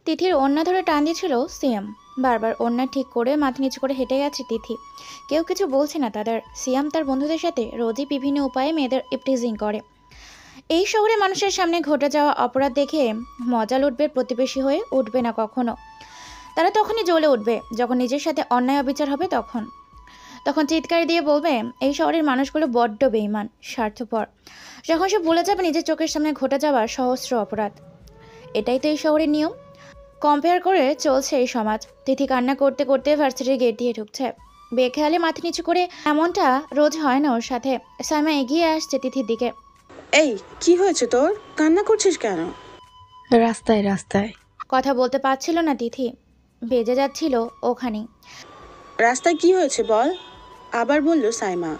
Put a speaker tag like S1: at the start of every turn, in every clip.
S1: তিথির ওড়না ধরে টান দিয়েছিল সিয়াম। বারবার ওড়না ঠিক করে মাথা নিচু করে হেঁটে গেছে তিথি। কেউ কিছু বলছে না তাদের। সিয়াম তার বন্ধুদের সাথে রোজই বিভিন্ন উপায়ে মেয়েদের ইপটিজিং করে। এই শহরে মানুষের সামনে ঘটে যাওয়া অপরাধ দেখে মজা লুটবে, প্রতিবেশী হয়ে উঠবে না কখনো। তারা তখনই জ্বলে উঠবে যখন নিজের সাথে অন্যায় অবিচার হবে। তখন তখন চিৎকার দিয়ে বলবে, এই শহরের মানুষগুলো বড্ড বেঈমান, স্বার্থপর। যখন সে ভুলে যাবে নিজের চোখের সামনে ঘটে যাওয়া সহস্র অপরাধ। এটাই তো এই শহরের নিয়ম। কম্পেয়ার করে চলছে এই সমাজ। তিথি কান্না করতে করতে ভার্সিটির গেট দিয়ে ঢুকছে। বেখেয়ালে মাথা নিচু করে। এমনটা রোজ হয় না ওর সাথে। সাইমা এগিয়ে আসছে তিথির দিকে।
S2: এই, কি হয়েছে তোর? কান্না করছিস কেন?
S3: রাস্তায় রাস্তায়।
S1: কথা বলতে পারছিল না তিথি, বেজে যাচ্ছিল ওখানেই।
S2: রাস্তায় কি হয়েছে বল? আবার বলল সাইমা।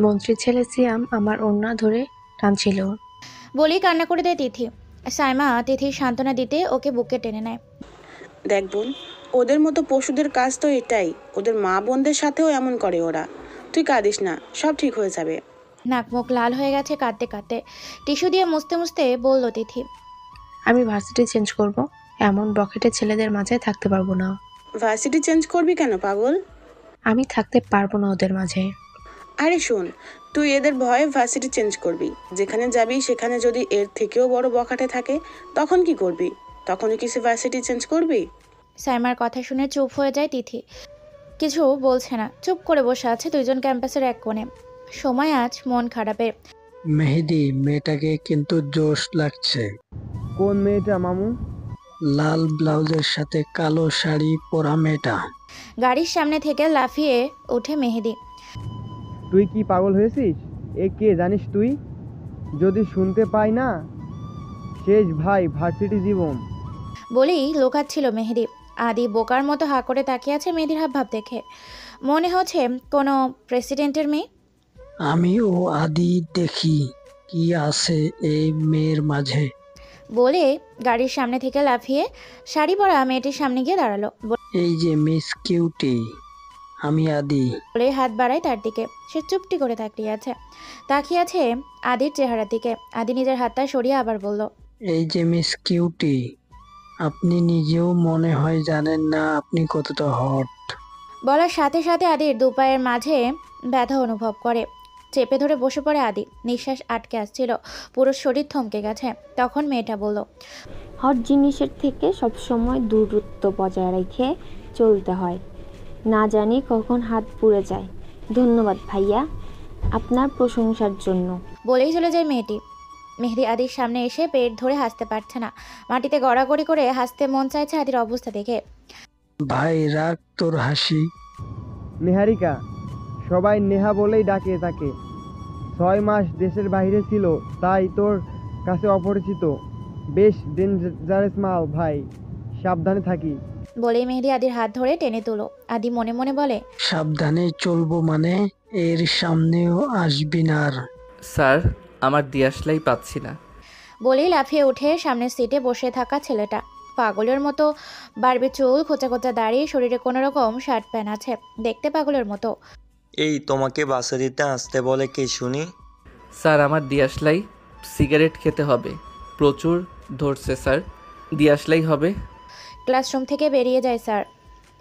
S3: মন্ত্রীর ছেলে সিয়াম আমার ওড়না ধরে টানছিল।
S1: বলেই কান্না করে দেয় তিথি। সাইমা তিথির সান্ত্বনা দিতে ওকে বুকে টেনে নেয়।
S2: দেখ বোন, ওদের মতো পশুদের কাজ তো এটাই। ওদের মা বোনদের সাথেও এমন করে ওরা। তুই কাঁদিস না, সব ঠিক হয়ে যাবে।
S1: নাক মুখ লাল হয়ে গেছে কাঁদতে কাঁদতে। টিস্যু দিয়ে মুছতে মুছতে বলল তিথি।
S3: আমি ভার্সিটি চেঞ্জ করব। এমন বকেটে ছেলেদের মাঝে থাকতে পারবো না।
S2: ভার্সিটি চেঞ্জ করবি কেন পাগল?
S3: আমি থাকতে পারবো না ওদের মাঝে।
S2: আরে শোন, তুই এদের ভয়ে ভার্সিটি চেঞ্জ করবি। যেখানে যাবি সেখানে যদি এর থেকেও বড় বখাটে থাকে, তখন কি করবি? তখনই কি সে ভার্সিটি চেঞ্জ করবি?
S1: সাইমার কথা শুনে চুপ হয়ে যায় তিথি। কিছু বলছে না, চুপ করে বসে আছে দুইজন ক্যাম্পাসের এক কোণে। সময় আজ মন খারাপের।
S4: মেহেদি, মেয়েটাকে কিন্তু জোশ লাগছে।
S5: কোন মেয়েটা মামু?
S4: লাল ব্লাউজের সাথে কালো শাড়ি পরা মেয়েটা।
S1: গাড়ির সামনে থেকে লাফিয়ে ওঠে মেহেদি।
S5: তুই কি পাগল হয়েছিস? এ কে জানিস তুই? যদি শুনতে পাই না, শেষ ভাই ভার্সিটি জীবন।
S1: বলেই লোকাচ্ছিল মেহেদি। আদি বোকার মতো হা করে তাকিয়ে আছে মেহেদির হাবভাব দেখে। মনে হচ্ছে কোনো প্রেসিডেন্টের মেয়ে।
S4: আমি ও আদি দেখি কি আছে এই মেয়ের মাঝে।
S1: বলে গাড়ির সামনে থেকে লাফিয়ে শাড়ি পরা মেয়েটির সামনে গিয়ে দাঁড়ালো।
S4: এই যে মিস কিউটি, আমি আদি।
S1: বলে হাত বাড়ায় তার দিকে। সে চুপটি করে তাকিয়ে আছে আদির চেহারার দিকে। আদি নিজের হাতটা সরিয়ে আবার বলল,
S4: এই যে মিস কিউটি, আপনি নিজেও মনে হয় জানেন না আপনি কতটা হট।
S1: বলার সাথে সাথে আদির দুপায়ের মাঝে ব্যথা অনুভব করে। চেপে ধরে বসে পড়ে আদি। নিঃশ্বাস আটকে আসছিল, পুরো শরীর থমকে গেছে। তখন মেয়েটা বলল,
S6: হট জিনিসের থেকে সবসময় দূরত্ব বজায় রেখে চলতে হয়। না জানি কখন হাত পুড়ে যায়। ধন্যবাদ ভাইয়া, আপনার প্রশংসার জন্য।
S1: বলেই চলে যায় মেয়েটি। মেহেদি আদির সামনে এসে পেট ধরে হাসতে পারছে না। মাটিতে গড়াগড়ি করে হাসতে মন চাইছে আদির অবস্থা দেখে।
S4: ভাই রাগ তোর হাসি।
S5: নেহারিকা, সবাই নেহা বলেই ডাকে তাকে। 6 মাস দেশের বাইরে ছিল, তাই তোর কাছে অপরিচিত। বেশ ডেঞ্জারাস মাল ভাই, সাবধানে থাকি।
S1: বলেই মেহেদি আদির হাত ধরে টেনে তুলো। আদি মনে মনে বলে,
S4: সাবধানে চলবো মানে এর সামনেও আসবি না আর।
S7: স্যার, আমার দিয়াশলাই পাচ্ছি না।
S1: বলেই লাফিয়ে উঠে সামনের সিটে বসে থাকা ছেলেটা। পাগলের মতো বাড়বে চুল, খোঁচা খোঁচা দাড়ি, শরীরে কোনো রকম শার্ট প্যান্ট আছে, দেখতে পাগলের মতো।
S8: এই তোমাকে বাসারিতে আসতে বলে কে শুনি?
S7: স্যার, আমার দিয়াশলাই। সিগারেট খেতে হবে, প্রচুর ধরছে স্যার। দিয়াশলাই হবে।
S1: ক্লাসরুম থেকে বেরিয়ে যায় স্যার।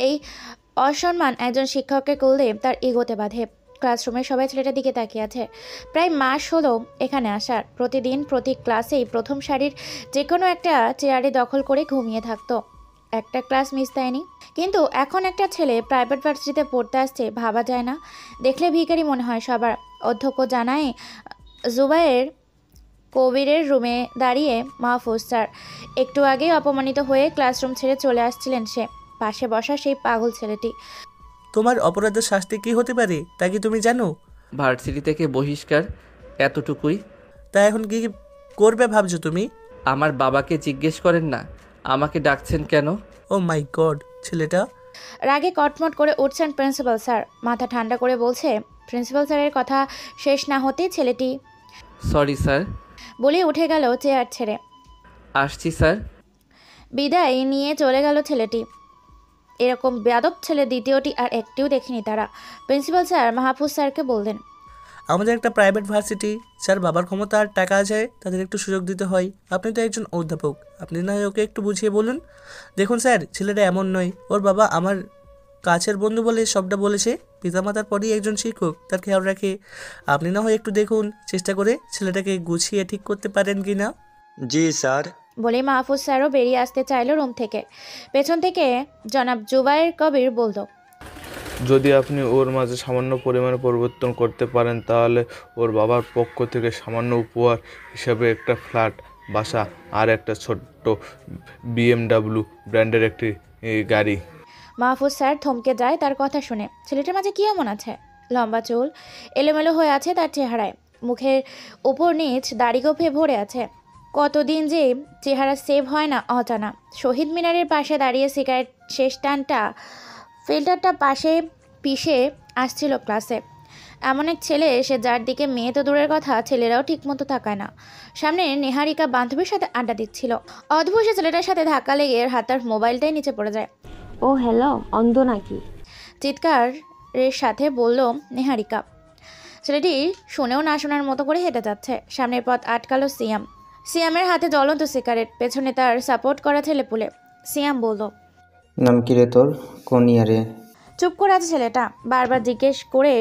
S1: এই অসম্মান একজন শিক্ষককে করলে তার ইগোতে বাঁধে। ক্লাসরুমে সবাই ছেলেটার দিকে তাকিয়ে আছে। প্রায় মাস হলো এখানে আসার। প্রতিদিন প্রতি ক্লাসেই প্রথম সারির যে কোনো একটা চেয়ারে দখল করে ঘুমিয়ে থাকতো। একটা ক্লাস মিস দেয়নি। কিন্তু এখন একটা ছেলে প্রাইভেট ভার্সিটিতে পড়তে আসছে, ভাবা যায় না। দেখলে ভিখারি মনে হয় সবার। অধ্যক্ষ জানায়, জুবায়ের কবিরের রুমে দাঁড়িয়ে মাহফুজ স্যার। একটু আগেই অপমানিত হয়ে ক্লাসরুম ছেড়ে চলে আসছিলেন সে। পাশে বসা সেই পাগল ছেলেটি।
S9: তোমার অপরাধের শাস্তি কি হতে পারে তা কি তুমি জানো?
S7: ভার্সিটি থেকে বহিষ্কার, এতটুকুই।
S9: তা এখন কি করবে ভাবছো তুমি?
S7: আমার বাবাকে জিজ্ঞেস করেন না, আমাকে ডাকছেন কেন?
S9: ও মাই গড, ছেলেটা।
S1: রাগে কটমট করে উঠছেন প্রিন্সিপাল স্যার। মাথা ঠান্ডা করে বলছে। প্রিন্সিপাল স্যারের কথা শেষ না হতেই ছেলেটি
S7: সরি স্যার
S1: বলে উঠে গেল চেয়ার ছেড়ে।
S7: আসছি স্যার।
S1: বিদায় নিয়ে চলে গেল ছেলেটি। এরকম বেয়াদব ছেলে দ্বিতীয়টি আর একটিও দেখেনি তারা। প্রিন্সিপাল স্যার মাহফুজ স্যারকে বললেন,
S9: আমাদের একটা প্রাইভেট ভার্সিটি, যার বাবার ক্ষমতা আর টাকা আছে তাদের একটু সুযোগ দিতে হয়। আপনি তো একজন অধ্যাপক, আপনি না হয় ওকে একটু বুঝিয়ে বলুন। দেখুন স্যার, ছেলেটা এমন নয়, ওর বাবা আমার কাছের বন্ধু বলে সবটা বলেছে, পিতামাতার পরই একজন শিক্ষক, তার খেয়াল রাখে। আপনি না হয় একটু দেখুন, চেষ্টা করে ছেলেটাকে গুছিয়ে ঠিক করতে পারেন কি না।
S8: জি স্যার।
S1: বলে মাহফুজ স্যারও বেরিয়ে আসতে চাইল রুম থেকে। পেছন থেকে জনাব জুবায়ের কবির বলল,
S10: যদি আপনি ওর মাঝে সামান্য পরিমাণে পরিবর্তন করতে পারেন তাহলে ওর বাবার পক্ষ থেকে সামান্য উপহার হিসাবে একটা ফ্ল্যাট, বাসা আর একটা ছোট্ট BMW ব্র্যান্ডের একটি গাড়ি।
S1: মাহফুজ স্যার থমকে যায় তার কথা শুনে। ছেলেটার মাঝে কি এমন আছে? লম্বা চুল এলোমেলো হয়ে আছে তার চেহারায়, মুখের উপর নিচ দাড়ি গোফে ভরে আছে। কতদিন যে চেহারা সেভ হয় না অজানা। শহীদ মিনারের পাশে দাঁড়িয়ে সিগারেট শেষ টানটা ফিল্টারটা পাশে পিষে আসছিল ক্লাসে। এমন এক ছেলে সে, যার দিকে মেয়ে তো দূরের কথা, ছেলেরাও ঠিকমতো তাকায় না। সামনে নেহারিকা বান্ধবীর সাথে আড্ডা দিচ্ছিল। অদ্ভুত সে ছেলেটার সাথে ধাক্কা লেগে এর হাতার মোবাইলটাই নিচে পড়ে যায়।
S6: ও হ্যালো, অন্ধ নাকি?
S1: চিৎকারের সাথে বলল নেহারিকা। ছেলেটি শুনেও না শোনার মতো করে হেঁটে যাচ্ছে। সামনের পথ আটকালো সিয়াম। সিয়ামের হাতে জ্বলন্ত সিগারেট, পেছনে তার সাপোর্ট করা ছেলেপুলে। সিয়াম বলল,
S11: নাম কি রে তোর, কোন ইয়ারে?
S1: চুপ করে আছে ছেলেটা। বারবার জিজ্ঞেস করে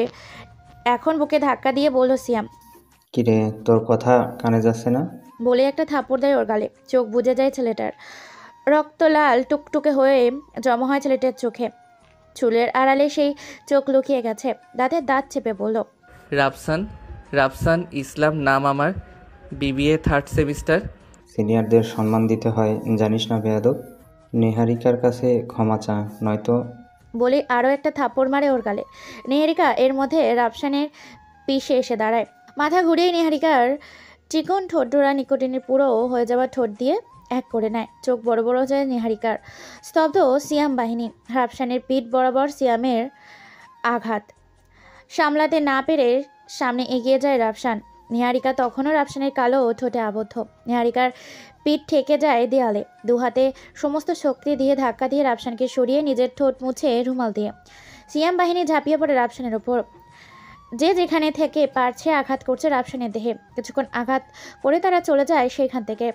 S1: এখন বুকে ধাক্কা দিয়ে বলল সিয়াম।
S11: কি রে, তোর কথা কানে যাচ্ছে না?
S1: বলে একটা থাপ্পড় দেয় ওর গালে। চোখ বুজে যায় ছেলেটার। রক্ত লাল টুকটুকে হয়ে জমা হয় ছেলেটার চোখে। চুলের আড়ালে সেই চোখ লুকিয়ে গেছে। দাঁতের দাঁত চেপে বলল,
S7: রাফসান ইসলাম নাম আমার, BBA 3rd সেমিস্টার।
S11: সিনিয়রদের সম্মান দিতে হয়, জানিস না বেয়াদব? নেহারিকার কাছে ক্ষমা চা, নয়তো।
S1: বলে আরও একটা থাপ্পড় মারে ওর গালে। নেহারিকা এর মধ্যে রাফসানের পিষে এসে দাঁড়ায়। মাথা ঘুরিয়ে নেহারিকার চিকন ঠোঁটডোরা নিকোটিনের পুরো হয়ে যাওয়া ঠোঁট দিয়ে এক করে নেয়। চোখ বড় বড় যায় নেহারিকার। স্তব্ধ সিয়াম বাহিনী। রাফসানের পিঠ বরাবর সিয়ামের আঘাত সামলাতে না পেরে সামনে এগিয়ে যায় রাফসান। নেহারিকা তখনও রাফসানের কালো ঠোঁটে আবদ্ধ। নেহারিকার পিঠ ঠেকে যায় দেয়ালে। দুহাতে সমস্ত শক্তি দিয়ে ধাক্কা দিয়ে রাফসানকে সরিয়ে নিজের ঠোঁট মুছে রুমাল দিয়ে সিয়াম বাহিনী ঝাঁপিয়ে পড়ে রাফসানের ওপর। যে যেখানে থেকে পারছে আঘাত করছে রাফসানের দেহে। কিছুক্ষণ আঘাত করে তারা চলে যায় সেখান থেকে।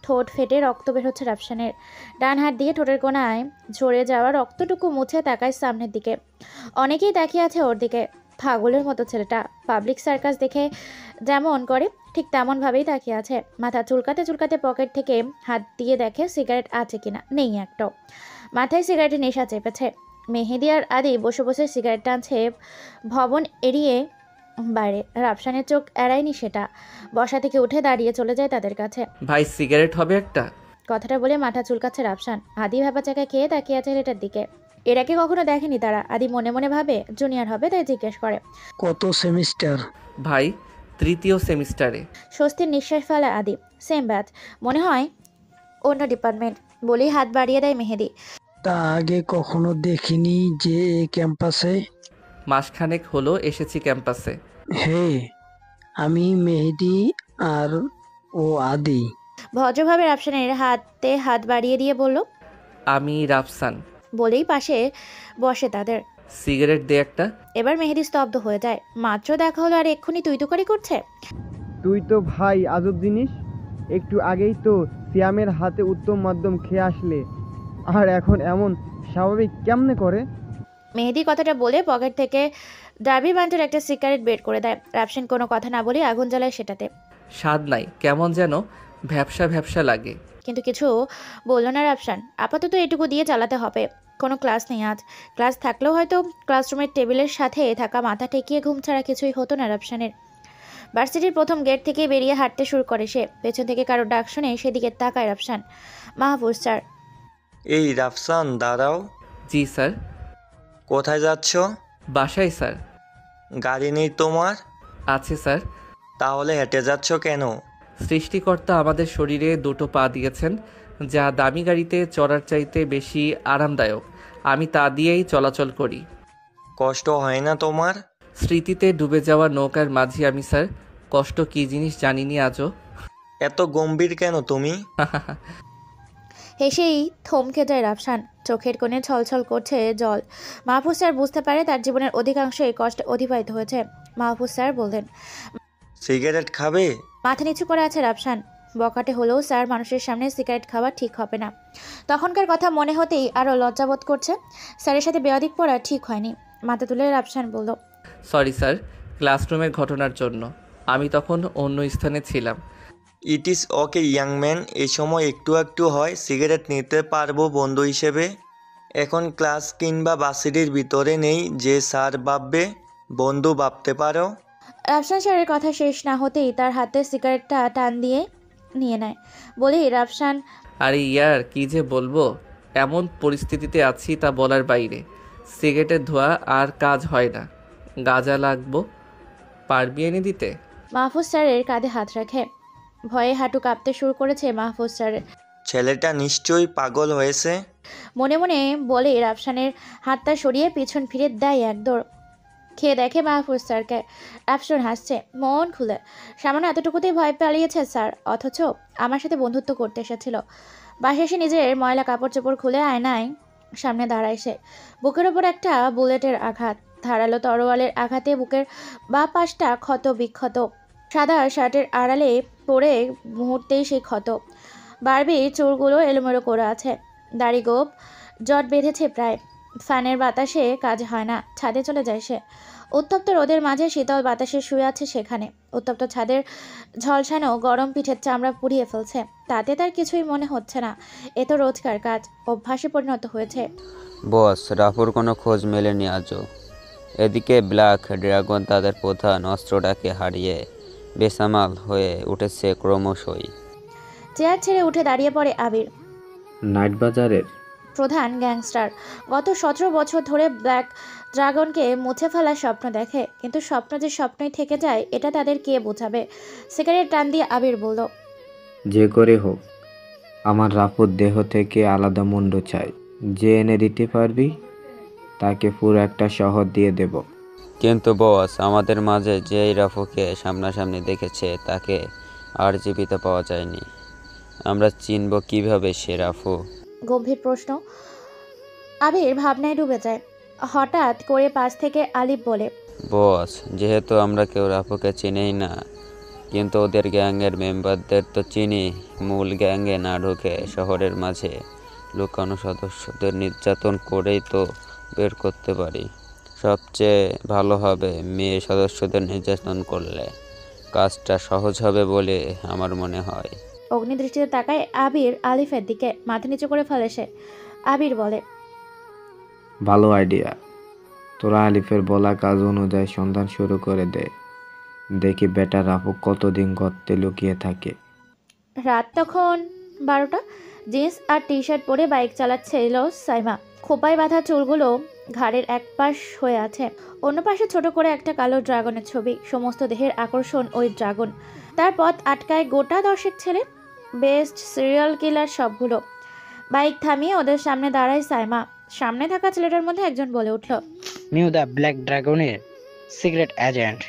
S1: ঠোঁট ফেটে রক্ত বের হচ্ছে রাফসানের। ডান হাত দিয়ে ঠোঁটের কোণায় ঝরে যাওয়া রক্তটুকু মুছে তাকায় সামনের দিকে। অনেকেই তাকিয়ে আছে ওর দিকে। পাগলের মতো ছেলেটা। পাবলিক সার্কাস দেখে যেমন করে ঠিক তেমনভাবেই তাকিয়ে আছে। মাথা চুলকাতে চুলকাতে পকেট থেকে হাত দিয়ে দেখে সিগারেট আছে কিনা। নেই একটাও। মাথায় সিগারেটের নেশা চেপেছে। মেহেদি আর আদি বসে বসে সিগারেট টানছে ভবন এড়িয়ে বাইরে। রাফসানের চোখ এড়ায়নি সেটা। বসা থেকে উঠে দাঁড়িয়ে চলে যায় তাদের কাছে।
S7: ভাই সিগারেট হবে একটা?
S1: কথাটা বলে মাথা চুলকাচ্ছে রাফসান। আদি ভাবা চাকা খেয়ে তাকিয়ে আছে ছেলেটার দিকে। এর আগে কখনো দেখেনি তারা। আদি মনে মনে ভাবে জুনিয়র হবে, তাই জিজ্ঞেস করে,
S4: কত সেমিস্টার?
S7: ভাই 3য় সেমিস্টারে।
S1: স্বস্তির নিঃশ্বাস ফেলে আদি। সেম ব্যাচ, মনে হয় অন্য ডিপার্টমেন্ট। বলেই হাত বাড়িয়ে দেয় মেহেদি।
S4: তা আগে কখনো দেখিনি যে এই ক্যাম্পাসে।
S7: মাসখানেক হলো এসেছি ক্যাম্পাসে।
S4: হে, আমি মেহেদি আর ও আদি।
S1: ভদ্রভাবে রাফসানের হাতে হাত বাড়িয়ে দিয়ে বলল,
S7: আমি রাফসান।
S1: বলেই পাশে বসে তাদের।
S7: সিগারেট দে একটা।
S1: এবার মেহেদি স্তব্ধ হয়ে যায়। মাত্র দেখা হলো আর এক্ষুনি তুই তুকারি করছে।
S5: তুই তো ভাই আজব জিনিস। একটু আগেই তো সিয়ামের হাতে উত্তম মাধ্যম খেয়ে আসলে, আর এখন এমন স্বাভাবিক কেমনে করে?
S1: মেহেদি কথাটা বলে পকেট থেকে ডার্বি ব্যান্ডের একটা সিগারেট বের করে দেয়। রাফসান কোনো কথা না বলে আগুন জ্বালায় সেটাতে।
S7: স্বাদ নাই, কেমন যেন ভ্যাপসা ভ্যাপসা লাগে।
S1: কিন্তু কিছু বলল না রাফসান। আপাতত এটুকু দিয়ে চালাতে হবে। কোনো ক্লাস নেই আজ। ক্লাস থাকলেও হয়তো ক্লাসরুমের টেবিলের সাথে থাকা মাথা ঠেকিয়ে ঘুম ছাড়া কিছুই হতো না রাফসানের। ভার্সিটির প্রথম গেট থেকে বেরিয়ে হাঁটতে শুরু করে সে। পেছন থেকে কারো ডাক শুনে সেদিকে তাকায় রাফসান। মাহফুজ স্যার।
S8: এই রাফসান, দাঁড়াও।
S7: জি স্যার।
S8: কোথায় যাচ্ছ?
S7: বাসায় স্যার।
S8: গাড়ি নেই তোমার?
S7: আছে স্যার।
S8: তাহলে হেঁটে যাচ্ছ কেন?
S7: সৃষ্টিকর্তা আমাদের শরীরে দুটো পা দিয়েছেন, যা দামি গাড়িতে চড়ার চাইতে বেশি আরামদায়ক। আমি তা দিয়েই চলাচল করি।
S8: কষ্ট হয় না তোমার?
S7: স্মৃতিতে ডুবে যাওয়া নৌকার মাঝি আমি স্যার। কষ্ট কী জিনিস জানিনি আজও।
S8: এত গম্ভীর কেন তুমি?
S1: হেসেই থমকে যায় রাফসান। চোখের কোণে ছলছল করছে জল। মাহফুজ স্যার বুঝতে পারে তার জীবনের অধিকাংশ এই কষ্টে অতিবাহিত হয়েছে। মাহফুজ স্যার বললেন,
S8: সিগারেট খাবে?
S1: মাথা নিচু করে আছে রাফসান। বকাটে হলেও স্যার মানুষের সামনে সিগারেট খাওয়া ঠিক হবে না। তখনকার কথা মনে হতেই আরও লজ্জাবোধ করছে। স্যারের সাথে বেয়াদিক পড়া ঠিক হয়নি। মাথা তুলে রাফসান বলল,
S7: সরি স্যার, ক্লাসরুমের ঘটনার জন্য। আমি তখন অন্য স্থানে ছিলাম।
S8: It is okay young man, এই সময় একটু একটু হয় সিগারেট নিতে পারবো বন্ধু হিসেবে। এখন ক্লাস কিংবা ভার্সিটির ভিতরে নেই যে স্যার ভাববে, বন্ধু ভাবতে পারো।
S1: রাফসান স্যারের কথা শেষ না হতেই তার হাতে সিগারেটটা টান দিয়ে নিয়ে নেয়। বলেই রাফসান,
S7: আরে ইয়ার কি যে বলবো, এমন পরিস্থিতিতে আছি তা বলার বাইরে। সিগারেটের ধোঁয়া আর কাজ হয় না, গাঁজা লাগবো, পারবি এনে দিতে?
S1: মাহফুজ স্যারের কাঁধে হাত রাখে। ভয়ে হাঁটু কাঁপতে শুরু করেছে মাহফুজ স্যারের।
S8: ছেলেটা নিশ্চয়ই পাগল হয়েছে।
S1: মনে মনে বলে রাফসানের হাতটা সরিয়ে পিছন ফিরে দেয় এক দৌড়। খেয়ে দেখে মাহফুজ স্যারকে। রাফসান হাসছে মন খুলে। সামান্য এতটুকুতেই ভয় পালিয়েছে স্যার, অথচ আমার সাথে বন্ধুত্ব করতে এসেছিল। বাসায় এসে নিজের ময়লা কাপড় চোপড় খুলে আয়নায় সামনে দাঁড়ায় সে। বুকের ওপর একটা বুলেটের আঘাত, ধারালো তরোয়ালের আঘাতে বুকের বাঁ পাশটা ক্ষত বিক্ষত। সাদা শার্টের আড়ালে পড়ে মুহূর্তেই সেই ক্ষত। বারবির চুলগুলো এলোমেলো করে আছে, দাড়ি গোপ জট বেঁধেছে প্রায়। ফ্যানের বাতাসে কাজ হয় না, ছাদে চলে যায় সে। উত্তপ্ত রোদের মাঝে শীতল বাতাসে শুয়ে আছে সেখানে। উত্তপ্ত ছাদের ঝলসানো গরম পিঠের চামড়া পুড়িয়ে ফেলছে। তাতে তার কিছুই মনে হচ্ছে না। এ তো রোজকার কাজ, অভ্যাসে পরিণত হয়েছে।
S12: বস, রাফুর কোনো খোঁজ মেলেনি আজও। এদিকে ব্ল্যাক ড্রাগন তাদের প্রধান অস্ত্রটাকে হারিয়ে বেসামাল হয়ে উঠেছে ক্রমশই।
S1: চেয়ার ছেড়ে উঠে দাঁড়িয়ে পড়ে আবির।
S11: নাইট বাজারের
S1: প্রধান গ্যাংস্টার গত 17 বছর ধরে ব্ল্যাক ড্রাগনকে মুছে ফেলার স্বপ্ন দেখে, কিন্তু স্বপ্ন যে স্বপ্নই থেকে যায় এটা তাদের কে বোঝাবে। সিগারেট টান দিয়ে আবির বলল,
S11: যে করে হোক আমার রাফুর দেহ থেকে আলাদা মুন্ড চাই। যে এনে দিতে পারবি তাকে পুরো একটা শহর দিয়ে দেব।
S12: কিন্তু বস, আমাদের মাঝে যেই রাফুকে সামনাসামনি দেখেছে তাকে আর জীবিত পাওয়া যায়নি। আমরা চিনব কিভাবে সে রাফু?
S1: গম্ভীর প্রশ্ন। আবির ভাবনায় ডুবে যায়। হঠাৎ করে পাশ থেকে আলিফ বলে,
S12: বস, যেহেতু আমরা কেউ রাফুকে চিনেই না, কিন্তু ওদের গ্যাংয়ের মেম্বারদের তো চিনি। মূল গ্যাংয়ে না ঢুকে শহরের মাঝে লুকানো সদস্যদের নির্যাতন করেই তো বের করতে পারি। সবচেয়ে ভালো হবে মেয়ে সদস্যদের নির্যাতন করলে কাজটা সহজ হবে বলে আমার মনে হয়।
S1: অগ্নিদৃষ্টিতে তাকায় আবির আলিফের দিকে। মাথা নিচু করে ফেলে সে। আবির বলে,
S11: ভালো আইডিয়া। তোরা আলিফের বলা কাজ অনুযায়ী সন্ধান শুরু করে দে। দেখি বেটা রাফু কতদিন গর্তে লুকিয়ে থাকে।
S1: রাত তখন 12টা। জিন্স আর টি শার্ট পরে বাইক চালাচ্ছিল সাইমা। খোপায় বাঁধা চুলগুলো ঘাড়ের এক পাশ হয়ে আছে, অন্য পাশে ছোট করে একটা কালো ড্রাগনের ছবি। সমস্ত দেহের আকর্ষণ ওই ড্রাগন। তার পথ আটকায় গোটা 10 ছেলে, বেস্ট সিরিয়াল কিলার সবগুলো। বাইক থামিয়ে ওদের সামনে দাঁড়ায় সাইমা। সামনে থাকা ছেলেটার মধ্যে একজন বলে উঠল,
S4: মিউ দ্য ব্ল্যাক ড্রাগনের সিক্রেট এজেন্ট।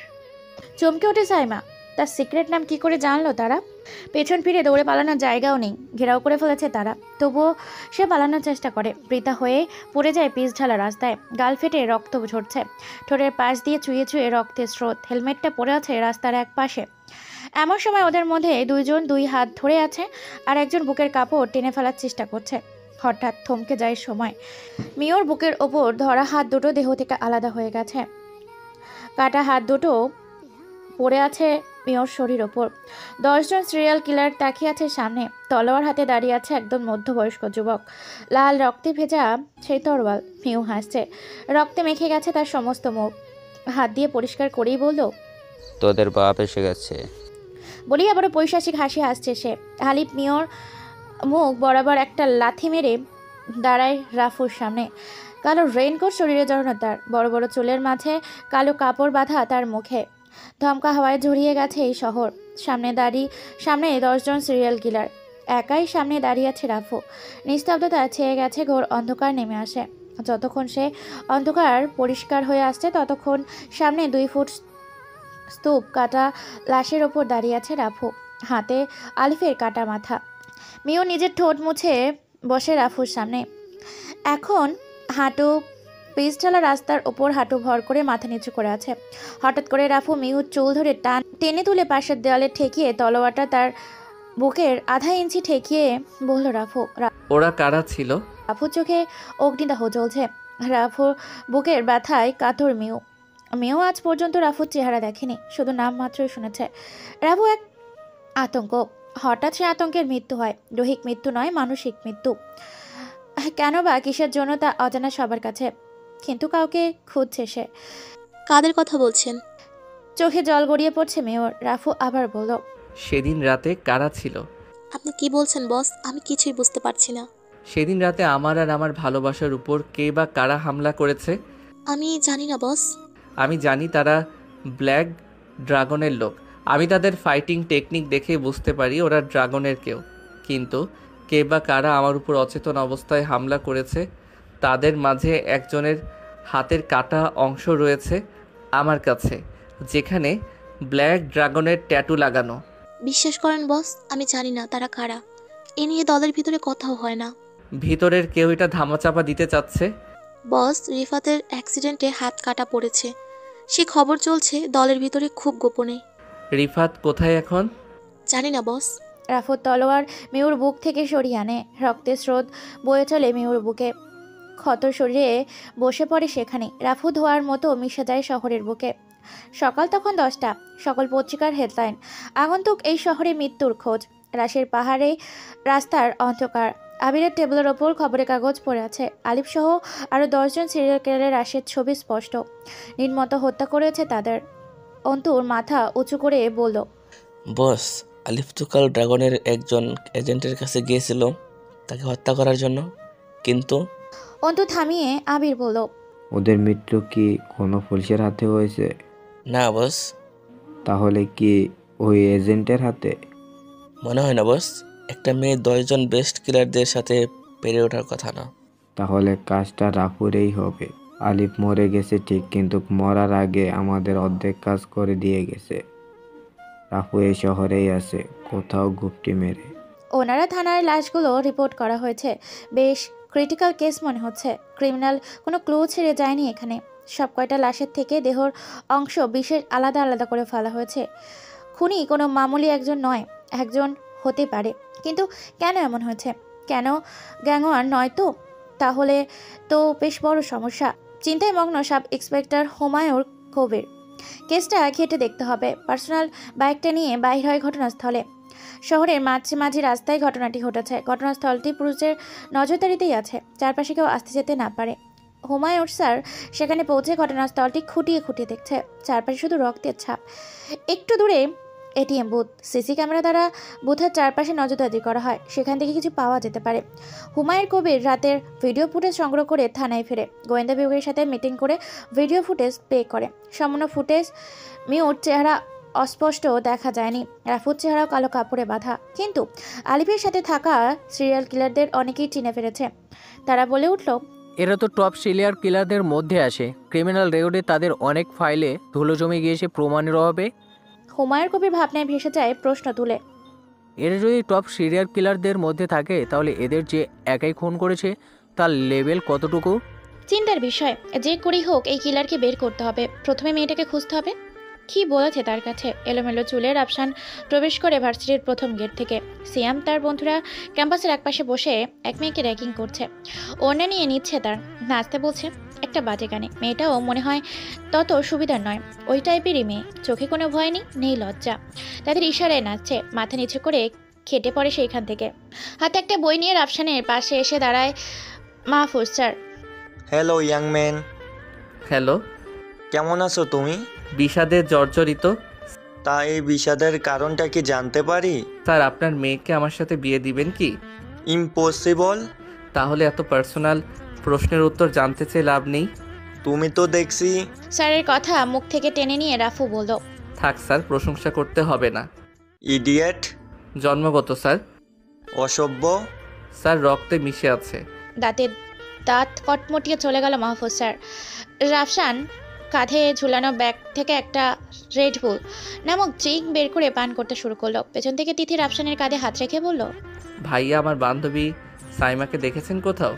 S1: চমকে ওঠে সাইমা। তার সিক্রেট নাম কি করে জানলো তারা? পেছন ফিরে দৌড়ে পালানোর জায়গাও নেই, ঘেরাও করে ফেলেছে তারা। তবুও সে পালানোর চেষ্টা করে। বৃথা হয়ে পড়ে যায় পিচ ঢালা রাস্তায়। গাল ফেটে রক্ত ঝরছে, ঠোঁটের পাশ দিয়ে চুইয়ে চুইয়ে রক্তের স্রোত। হেলমেটটা পড়ে আছে রাস্তার এক পাশে। এমন সময় ওদের মধ্যে দুইজন দুই হাত ধরে আছে, আর একজন বুকের কাপড় টেনে ফেলার চেষ্টা করছে। হঠাৎ থমকে যায় সময়। মিওর বুকের ওপর ধরা হাত দুটো দেহ থেকে আলাদা হয়ে গেছে। কাটা হাত দুটো পড়ে আছে মিওর শরীর ওপর। 10 জন সিরিয়াল কিলার তাকিয়ে আছে সামনে। তলোয়ার হাতে দাঁড়িয়ে আছে একদম মধ্যবয়স্ক যুবক। লাল রক্তে ভেজা সেই তরোয়াল। মিও হাসছে, রক্তে মেখে গেছে তার সমস্ত মুখ। হাত দিয়ে পরিষ্কার করেই বলল,
S12: তোদের বাপ এসে গেছে।
S1: বলি আবারও পৈশাচিক হাসি হাসছে সে। আলিফ মিওর মুখ বরাবর একটা লাথি মেরে দাঁড়ায় রাফুর সামনে। কালো রেইনকোট শরীরে জড়ানো তার, বড় বড় চুলের মাঝে কালো কাপড় বাঁধা তার মুখে। ধমকা হাওয়ায় ঝরিয়ে গেছে এই শহর। সামনে 10 জন সিরিয়াল কিলার। একাই সামনে দাঁড়িয়ে আছে রাফু। নিস্তব্ধতা ছেয়ে গেছে, ঘোর অন্ধকার নেমে আসে। যতক্ষণ সে অন্ধকার পরিষ্কার হয়ে আসছে ততক্ষণ সামনে 2 ফুট স্তূপ কাটা লাশের ওপর দাঁড়িয়ে আছে রাফু, হাতে আলিফের কাটা মাথা। মিও নিজের ঠোঁট মুছে বসে রাফুর সামনে। এখন হাঁটু পিচঢালা রাস্তার ওপর হাঁটু ভর করে মাথা নিচু করে আছে। হঠাৎ করে রাফু মিহুর চুল ধরে টেনে তুলে পাশের দেওয়ালে ঠেকিয়ে তলোয়ারটা তার বুকের আধা ইঞ্চি ঠেকিয়ে বলল রাফু।
S7: ওরা কারা ছিল?
S1: রাফুর চোখে অগ্নিদাহ জ্বলছে। রাফুর বুকের ব্যথায় কাতর মিউ। মিউ আজ পর্যন্ত রাফুর চেহারা দেখেনি, শুধু নাম মাত্রই শুনেছে। রাফু এক আতঙ্ক। হঠাৎ সে আতঙ্কের মৃত্যু হয়, দৈহিক মৃত্যু নয়, মানসিক মৃত্যু। কেন বা কিসের জন্য তা অজানা সবার কাছে, কিন্তু কাউকে খুঁজছে সে।
S13: কাদের কথা বলছেন?
S1: চোখে জল গড়িয়ে পড়ছে মেয়র। রাফু আবার বলল,
S7: সেদিন রাতে কারা ছিল?
S13: আপনি কি বলছেন বস? আমি কিছুই বুঝতে পারছি না।
S7: সেদিন রাতে আমার আর আমার ভালোবাসার উপর কে বা কারা হামলা করেছে?
S13: আমি জানি না বস।
S7: আমি জানি তারা ব্ল্যাক ড্রাগনের লোক। আমি তাদের ফাইটিং টেকনিক দেখে বুঝতে পারি ওরা ড্রাগনের কেউ। কিন্তু কে বা কারা আমার উপর অচেতন অবস্থায় হামলা করেছে, তাদের মাঝে একজনের হাতের কাটা অংশ রয়েছে আমার কাছে, যেখানে ব্ল্যাক ড্রাগনের ট্যাটু লাগানো।
S13: বিশ্বাস করেন বস, আমি জানি না তারা কারা। এ নিয়ে দলের ভিতরে কথাও হয় না।
S7: ভিতরের কেউ এটা ধামাচাপা দিতে চাচ্ছে।
S13: বস, রিফাতের অ্যাক্সিডেন্টে হাত কাটা পড়েছে, সে খবর চলছে দলের ভিতরে খুব গোপনে।
S7: রিফাত কোথায় এখন?
S13: জানি না বস।
S1: রাফুর তলোয়ার মিউর বুক থেকে সরিয়ে আনে। রক্তের স্রোত বয়ে চলে মিউর বুকে। ক্ষত শরীরে বসে পড়ে সেখানে। রাফু ধোয়ার মতো মিশে যায় শহরের বুকে। সকাল তখন 10টা। সকল পত্রিকার হেডলাইন, আগন্তুক এই শহরে মৃত্যুর খোঁজ। রাশের পাহাড়ে রাস্তার অন্ধকার। আবিরের টেবিলের ওপর খবরের কাগজ পড়ে আছে। আলিফ সহ আরও 10 জন সিরিয়াল কিলারের রাশের ছবি স্পষ্ট। নির্মত হত্যা করেছে তাদের। অন্তুর মাথা উঁচু করে বলল,
S14: বস, আলিফ তো কাল ড্রাগনের একজন এজেন্টের কাছে গিয়েছিল তাকে হত্যা করার জন্য, কিন্তু
S1: অন্তু থামিয়ে আবির বলল,
S11: ওদের মৃত্যু কি কোনো পুলিশের হাতে হয়েছে?
S14: না বস।
S11: তাহলে কি ওই এজেন্টের হাতে?
S14: মনে হয় না বস, একটা মেয়ে 10 জন বেস্ট কিলারদের সাথে পেরে ওঠার কথা না।
S11: তাহলে কাজটা রাফুরেই হবে। আলিফ মরে গেছে ঠিক, কিন্তু মরার আগে আমাদের অর্ধেক কাজ করে দিয়ে গেছে। রাফু এই শহরেই আছে, কোথাও গুপ্তি মেরে।
S1: ওনারা থানার লাশগুলো রিপোর্ট করা হয়েছে। বেশ ক্রিটিক্যাল কেস মনে হচ্ছে। ক্রিমিনাল কোনো ক্লু ছেড়ে যায়নি এখানে। সব কয়টা লাশের থেকে দেহর অংশ বিশেষ আলাদা আলাদা করে ফেলা হয়েছে। খুনি কোনো মামুলি একজন নয়, একজন হতে পারে, কিন্তু কেন এমন হয়েছে? কেন গ্যাংওয়ার নয় তো? তাহলে তো বেশ বড় সমস্যা। চিন্তায় মগ্ন সাব ইন্সপেক্টর হুমায়ুর কবির। কেসটা ঘেটে দেখতে হবে। পার্সোনাল বাইকটা নিয়ে বাইর হয় ঘটনাস্থলে। শহরের মাঝামাঝি রাস্তায় ঘটনাটি ঘটেছে। ঘটনাস্থলটি পুলিশের নজরদারিতেই আছে, চারপাশে কেউ আসতে যেতে না পারে। হুমায়ুর স্যার সেখানে পৌঁছে ঘটনাস্থলটি খুঁটিয়ে খুঁটিয়ে দেখছে। চারপাশে শুধু রক্তের ছাপ। একটু দূরে এটিএম বুথ। সিসি ক্যামেরা দ্বারা বুথের চারপাশে নজরদারি করা হয়, সেখান থেকে কিছু পাওয়া যেতে পারে। হুমায়ুর কবির রাতের ভিডিও ফুটেজ সংগ্রহ করে থানায় ফেরে। গোয়েন্দা বিভাগের সাথে মিটিং করে ভিডিও ফুটেজ প্লে করে। সম্পূর্ণ ফুটেজ মিউর চেহারা অস্পষ্ট দেখা যায়নি। রাফুর চেহারাও কালো কাপড়ে বাঁধা, কিন্তু আলিফের সাথে থাকা সিরিয়াল কিলারদের অনেকেই চিনে ফেলেছে। তারা বলে উঠল,
S15: এরা তো টপ সিরিয়াল কিলারদের মধ্যে আসে। ক্রিমিনাল রেকর্ডে তাদের অনেক ফাইলে ধুলো জমে গিয়েছে প্রমাণের অভাবে।
S1: হুমায়ুর কবির ভাবনায় ভেসে যায় প্রশ্ন তুলে,
S15: এরা যদি টপ সিরিয়াল কিলারদের মধ্যে থাকে, তাহলে এদের যে একাই খুন করেছে তার লেভেল কতটুকু?
S1: চিন্তার বিষয়। যে করেই হোক এই কিলারকে বের করতে হবে। প্রথমে মেয়েটাকে খুঁজতে হবে। কি বলেছে তার কাছে? এলোমেলো চুলের আফসান প্রবেশ করে ভার্সিটির প্রথম গেট থেকে। সিয়াম তার বন্ধুরা ক্যাম্পাসের একপাশে বসে এক মেয়েকে র্যাগিং করছে। ওড়না নিয়ে নিচ্ছে তার, নাচতে বলছে একটা বাজে গানে। মেয়েটাও মনে হয় তত সুবিধার নয়, ওই টাইপেরই মেয়ে। চোখে কোনো ভয় নেই, নেই লজ্জা। তাদের ইশারায় নাচছে। মাথা নিচু করে খেটে পড়ে সেইখান থেকে। হাতে একটা বই নিয়ে রাফসানের পাশে এসে দাঁড়ায় Mahfuz sir.
S8: Hello young man.
S7: Hello.
S8: কেমন আছো তুমি?
S7: বিষাদে জর্জরিত।
S8: তা এই বিষাদের কারণটা কি জানতে পারি?
S7: স্যার, আপনার মেয়েকে আমার সাথে বিয়ে দিবেন কি?
S8: ইম্পসিবল।
S7: তাহলে এত পার্সোনাল প্রশ্নের উত্তর জানতে চেয়ে লাভ নেই।
S8: তুমি তো দেখছি।
S1: স্যারের কথা মুখ থেকে টেনে নিয়ে রাফু বলল,
S7: থাক স্যার, প্রশংসা করতে হবে না।
S8: ইডিয়েট।
S7: জন্মগত স্যার।
S8: অসভ্য।
S7: স্যার, রক্তে মিশে আছে।
S1: দাঁত কটমটিয়ে চলে গেল মাহফুজ স্যার। রাফসান কাঁধে ঝুলানো ব্যাগ থেকে একটা রেড বুল নামক ড্রিঙ্ক বের করে পান করতে শুরু করলো। পেছন থেকে তিথি রাফসানের কাঁধে হাত রেখে বলল,
S7: ভাইয়া, আমার বান্ধবী সাইমাকে দেখেছেন কোথাও?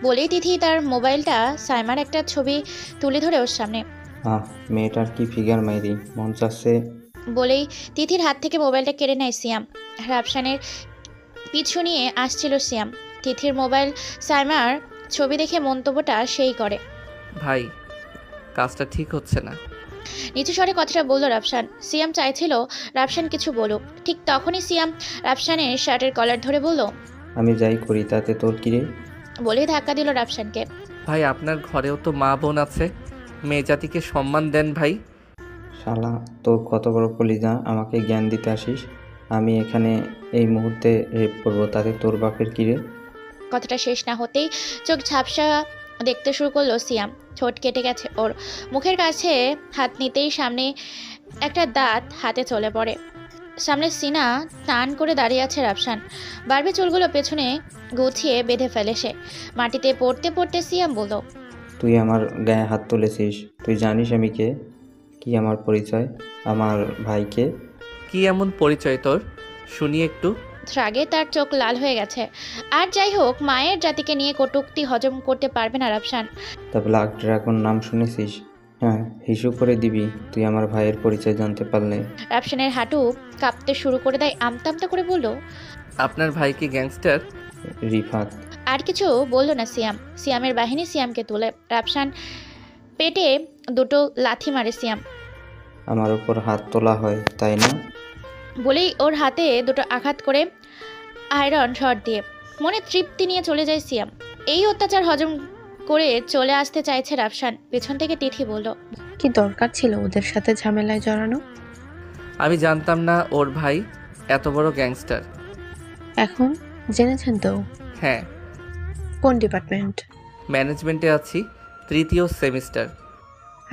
S1: বলেই তিথি তার মোবাইলটা সাইমার একটা ছবি তুলে ধরে ওর সামনে।
S11: মেয়েটার কি ফিগার মাইরি, মন চাচ্ছে।
S1: বলেই তিথির হাত থেকে মোবাইলটা কেড়ে নেয় সিয়াম। রাফসানের পিছু নিয়ে আসছিল সিয়াম। তিথির মোবাইল সাইমার ছবি দেখে মন্তব্যটা সেই করে।
S7: ভাই, কাজটা ঠিক হচ্ছে না।
S1: নিচু স্বরে কথাটা বলল রাফসান। সিয়াম চাইছিল রাফসান কিছু বলুক, ঠিক তখনই সিয়াম রাফসানের শার্টের কলার ধরে বলল,
S11: আমি যাই করি তাতে তোর কি রে?
S1: বলেই ধাক্কা দিল রাফসানকে।
S7: ভাই, আপনার ঘরেও তো মা বোন আছে, মেয়ে জাতিকে সম্মান দেন ভাই।
S11: শালা, তোর কত বড় কলিজা, আমাকে জ্ঞান দিতে আসিস? আমি এখানে এই মুহূর্তে রেপ করবো, তাতে তোর বাপের কি রে?
S1: কথাটা শেষ না হতেই চোখ ঝাপসা দেখতে শুরু করলো সিয়াম। ঠোঁট কেটে গেছে ওর। মুখের কাছে হাত নিতেই সামনে একটা দাঁত হাতে চলে পড়ে। সামনে সিনা টান করে দাঁড়িয়ে আছে রাফসান। বারবি চুলগুলো পেছনে গুছিয়ে বেঁধে ফেলে সে। মাটিতে পড়তে পড়তে সিয়াম বলল,
S11: তুই আমার গায়ে হাত তুলেছিস, তুই জানিস আমি কে? কি আমার পরিচয়? আমার ভাইকে?
S7: কি এমন পরিচয় তোর, শুনি একটু।
S1: রাগে তার চোখ লাল হয়ে গেছে। আর যাই হোক, মায়ের জাতিকে নিয়ে কটূক্তি হজম করতে পারবে না রাফসান।
S11: তা ব্ল্যাক ড্রাগন নাম শুনেছিস? হ্যাঁ, হিসু করে দিবি তুই আমার ভাইয়ের পরিচয় জানতে পারলে।
S1: রাফসানের হাঁটু কাঁপতে শুরু করে দেয়। আমতা আমতা করে বলল,
S7: আপনার ভাই কি গ্যাংস্টার?
S11: রিফাত।
S1: আর কিছু বলল না সিয়াম। সিয়ামের বাহিনী সিয়ামকে তুলে। রাফসান পেটে দুটো লাথি মারে সিয়াম।
S11: আমার উপর হাত তোলা হয় তাই না?
S1: বলেই ওর হাতে দুটো আঘাত করে আয়রন শট দিয়ে মনে তৃপ্তি নিয়ে চলে যায় সিয়াম। এই অত্যাচার হজম করে চলে আসতে চাইছে রাফসান। পেছন থেকে তিথি বলল,
S3: কি দরকার ছিল ওদের সাথে ঝামেলায় জড়ানো?
S7: আমি জানতাম না ওর ভাই এত বড় গ্যাংস্টার।
S3: এখন জেনেছেন তো?
S7: হ্যাঁ।
S3: কোন ডিপার্টমেন্ট?
S7: ম্যানেজমেন্টে আছি, 3য় সেমিস্টার।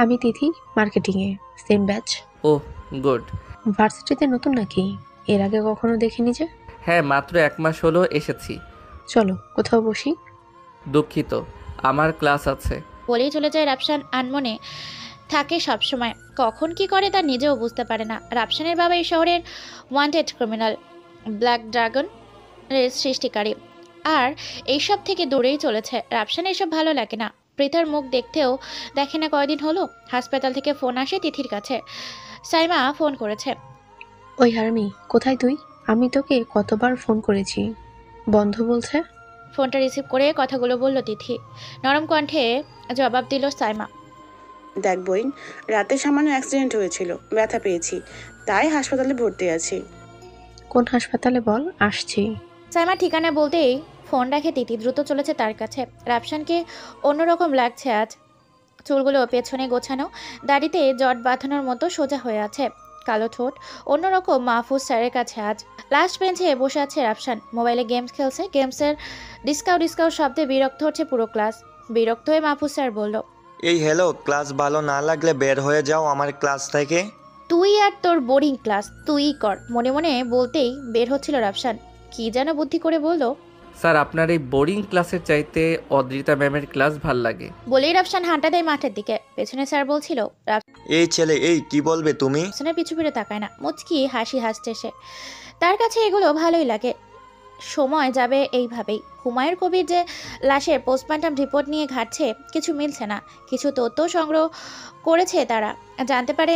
S3: আমি তিথি, মার্কেটিংয়ে, সেম ব্যাচ।
S7: ও গুড।
S3: ভার্সিটিতে নতুন নাকি? এর আগে কখনো দেখিনি যে।
S7: হ্যাঁ, মাত্র 1 মাস হলো এসেছি।
S3: চলো কোথাও বসি।
S7: দুঃখিত, আমার ক্লাস আছে।
S1: বলেই চলে যায় রাফসান। আনমনে থাকে সবসময়, কখন কি করে তা নিজেও বুঝতে পারে না। রাফসানের বাবা এই শহরের ওয়ান্টেড ক্রিমিনাল, ব্ল্যাক ড্রাগন এর সৃষ্টিকারী। আর এইসব থেকে দূরেই চলেছে। রাফসান এসব ভালো লাগে না। পৃথার মুখ দেখতেও দেখে না কয়দিন হলো। হাসপাতাল থেকে ফোন আসে তিথির কাছে। সাইমা ফোন করেছে।
S3: ওই হারামি, কোথায় তুই? আমি তোকে কতবার ফোন করেছি, বন্ধ বলছে।
S1: ফোনটা রিসিভ করে কথাগুলো বলল তিথি। নরম কণ্ঠে জবাব দিল সাইমা,
S2: দেখ বইন, রাতে সামান্য অ্যাক্সিডেন্ট হয়েছিল, ব্যথা পেয়েছি, তাই হাসপাতালে ভর্তি আছি।
S3: কোন হাসপাতালে বল, আসছি।
S1: সাইমা ঠিকানা বলতেই ফোন রাখে তিথি দ্রুত চলেছে তার কাছে। রাফসানকে অন্যরকম লাগছে আজ। চুলগুলো পেছনে গোছানো, দাড়িতে জট বাঁধানোর মতো সোজা হয়ে আছে। কালো ঠোঁট অন্যরকম। মাহফুজ স্যারের কাছে আজ লাস্ট বেঞ্চে বসে আছে রাফসান। মোবাইলে গেমস খেলছে। গেমসের ডিসকাউ শব্দে বিরক্ত হচ্ছে পুরো ক্লাস। বিরক্ত হয়ে মাহফুজ স্যার বলল,
S8: এই হ্যালো, ক্লাস ভালো না লাগলে বের হয়ে যাও আমার ক্লাস থেকে।
S1: তুই আর তোর বোরিং ক্লাস তুই কর, মনে মনে বলতেই বের হচ্ছিল রাফসান। কি যেন বুদ্ধি করে বলল,
S7: স্যার, আপনার এই বোরিং ক্লাসের চাইতে অদ্রিতা ম্যামের ক্লাস ভাল লাগে।
S1: বলেই রাফসান হাঁটা দেয় মাঠের দিকে। পেছনে স্যার বলছিল,
S8: এই ছেলে, এই কি বলবে তুমি?
S1: রাফসানের পিছু ফিরে তাকায় না, মুচকি হাসি হাসছে সে। তার কাছে এগুলো ভালোই লাগে। সময় যাবে এইভাবেই। হুমায়ুন কবির যে লাশের পোস্টমর্টম রিপোর্ট নিয়ে ঘাটছে, কিছু মিলছে না। কিছু তথ্য সংগ্রহ করেছে তারা। জানতে পারে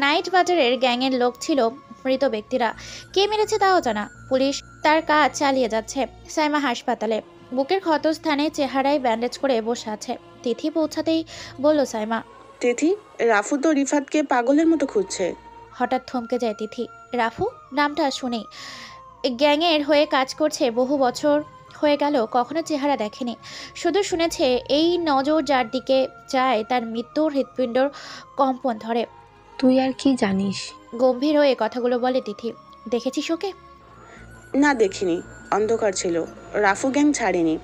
S1: নাইট বাজারের গ্যাংয়ের লোক ছিল মৃত ব্যক্তিরা। কে মেরেছে তাও জানা। পুলিশ তার কাজ চালিয়ে যাচ্ছে। সাইমা হাসপাতালে বুকের ক্ষতস্থানে চেহারায় ব্যান্ডেজ করে বসে আছে। তিথি পৌঁছাতেই বলল সাইমা,
S2: তিথি, রাফু তো রিফাতকে পাগলের মতো খুঁজছে।
S1: হঠাৎ থমকে যায় তিথি। রাফু নামটা শুনেই, গ্যাংয়ের হয়ে কাজ করছে বহু বছর হয়ে গেল, কখনো চেহারা দেখেনি। শুধু শুনেছে এই নজর যার দিকে যায় তার মৃত্যুর হৃৎপিণ্ডর কম্পন ধরে।
S3: তুই আর কি জানিস?
S1: গম্ভীর হয়ে কথাগুলো বলে তিথি। দেখেছিস ওকে?
S2: না, দেখিনি, অন্ধকার ছিল। রাফু গ্যাং ছাড়েনি,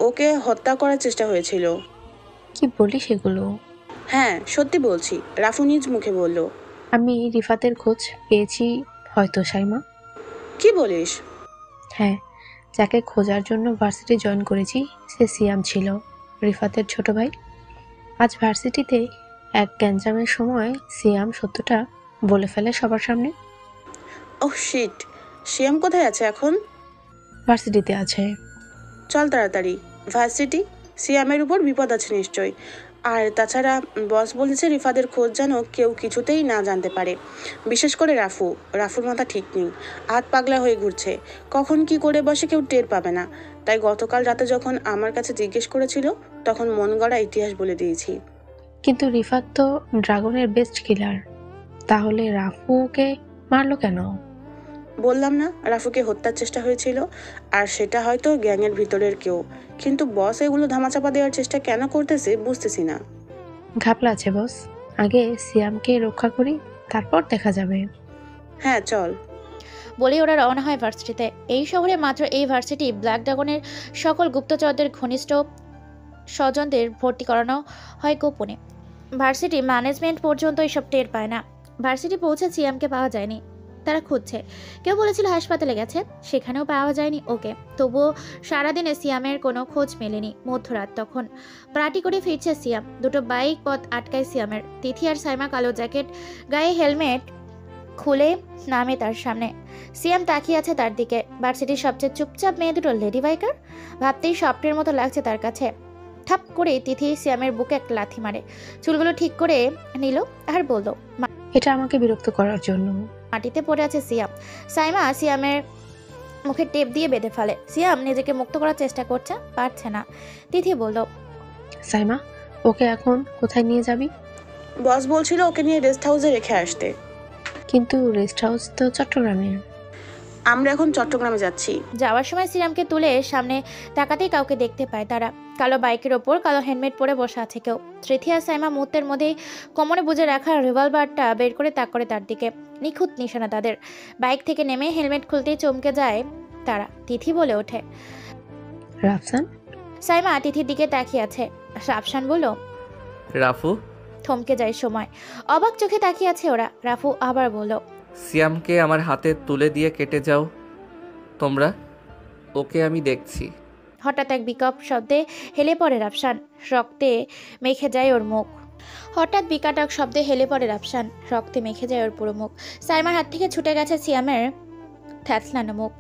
S2: ওকে হত্যা করার চেষ্টা হয়েছিল।
S3: কি বলিস এগুলো?
S2: হ্যাঁ, সত্যি বলছি, রাফু নিজ মুখে বলল।
S3: আমি রিফাতের খোঁজ পেয়েছি হয়তো সাইমা।
S2: কি বলিস?
S3: হ্যাঁ, যাকে খোঁজার জন্য ভার্সিটি জয়েন করেছি সে সিয়াম ছিল, রিফাতের ছোট ভাই। আজ ভার্সিটিতে এক গ্যাঞ্জামের সময় সিয়াম সত্যটা বলে ফেলে সবার সামনে।
S2: ওহ শিট, সিয়াম কোথায় আছে এখন?
S3: ভার্সিটিতে আছে,
S2: চল তাড়াতাড়ি ভার্সিটি, সিয়ামের উপর বিপদ আছে নিশ্চয়। আর তাছাড়া বস বলেছে রিফাদের খোঁজ যেন কেউ কিছুতেই না জানতে পারে, বিশেষ করে রাফুর মাথা ঠিক নেই, হাত পাগলা হয়ে ঘুরছে, কখন কি করে বসে কেউ টের পাবে না। তাই গতকাল রাতে যখন আমার কাছে জিজ্ঞেস করেছিল তখন মন গড়া ইতিহাস বলে দিয়েছি।
S3: কিন্তু রিফাত তো ড্রাগনের বেস্ট কিলার, তাহলে রাফুকে মারলো কেন?
S2: বললাম না, রাফুকে হত্যার চেষ্টা হয়েছিল, আর সেটা হয়তো গ্যাংয়ের ভিতরের কেউ। কিন্তু বস এগুলো ধামাচাপা দেওয়ার চেষ্টা কেন করতেছে বুঝতেছি না।
S3: ঘাপলা আছে বস, আগে সিয়ামকে রক্ষা করি, তারপর দেখা যাবে।
S2: হ্যাঁ চল।
S1: বলেই ওরা রওনা হয় ভার্সিটিতে। এই শহরে মাত্র এই ভার্সিটি ব্ল্যাক ড্রাগনের সকল গুপ্তচরদের ঘনিষ্ঠ স্বজনদের ভর্তি করানো হয় গোপনে। ভার্সিটি ম্যানেজমেন্ট পর্যন্ত এসব টের পায় না। ভার্সিটি পৌঁছে সিয়ামকে পাওয়া যায়নি, তারা খুঁজছে। কেউ বলেছিল হাসপাতালে গেছে, সেখানেও পাওয়া যায়নি ওকে। তবুও সারাদিনে সিয়ামের কোনো খোঁজ মেলেনি। মধ্যরাত তখন পার্টি করে ফিরছে সিয়াম। দুটো বাইক পথ আটকায় সিয়ামের। তিথি আর সাইমা কালো জ্যাকেট গায়ে হেলমেট খুলে নামে তার সামনে। সিয়াম তাকিয়ে আছে তার দিকে। ভার্সিটির সবচেয়ে চুপচাপ মেয়ে দুটো লেডি বাইকার, ভাবতেই স্বপ্নের মতো লাগছে তার কাছে। ঠাপ করে তিথি সিয়ামের বুকে একটা লাথি মারে, চুলগুলো ঠিক করে নিল আর বলল,
S3: এটা আমাকে বিরক্ত করার জন্য।
S1: মাটিতে পড়ে আছে সিয়াম। সাইমা সিয়ামের মুখে টেপ দিয়ে বেঁধে ফেলে। সিয়াম নিজেকে মুক্ত করার চেষ্টা করছে, পারছে না। তিথি বলল,
S3: সাইমা, ওকে এখন কোথায় নিয়ে যাবি?
S2: বস বলছিল ওকে নিয়ে রেস্ট হাউসে রেখে আসতে।
S3: কিন্তু রেস্ট হাউস তো চট্টগ্রামে।
S2: আমরা এখন চট্টগ্রামে যাচ্ছি।
S1: যাওয়ার সময় সিয়ামকে তুলে সামনে তাকাতেই কাউকে দেখতে পায় তারা। কালো বাইকের ওপর কালো হেলমেট পরে বসে আছে কেউ। তৃতীয় সাইমা মুহূর্তের মধ্যেই কোমরে বুঝে রাখা রিভলভারটা বের করে তাক করে তার দিকে। নিখুঁত নিশানা তাদের। বাইক থেকে নেমে হেলমেট খুলতেই চমকে যায় তারা। তিথি বলে ওঠে,
S3: রাফসান।
S1: সাইমা তিথির দিকে তাকিয়ে আছে। রাফসান বলল,
S7: রাফু।
S1: থমকে যায় সময়, অবাক চোখে তাকিয়ে আছে ওরা। রাফু আবার বলল,
S7: সিয়ামকে আমার হাতে তুলে দিয়ে কেটে যাও তোমরা, ওকে আমি দেখছি।
S1: হঠাৎ এক বিকট শব্দে হেলে পড়ে রাফসান। রক্তে মেখে যায় ওর মুখ। হঠাৎ বিকট এক শব্দে হেলে পড়ে রাফসান, রক্তে মেখে যায় ওর পুরো মুখ। সাইমার হাত থেকে ছুটে গেছে সিয়ামের থ্যাতলানো মুখ,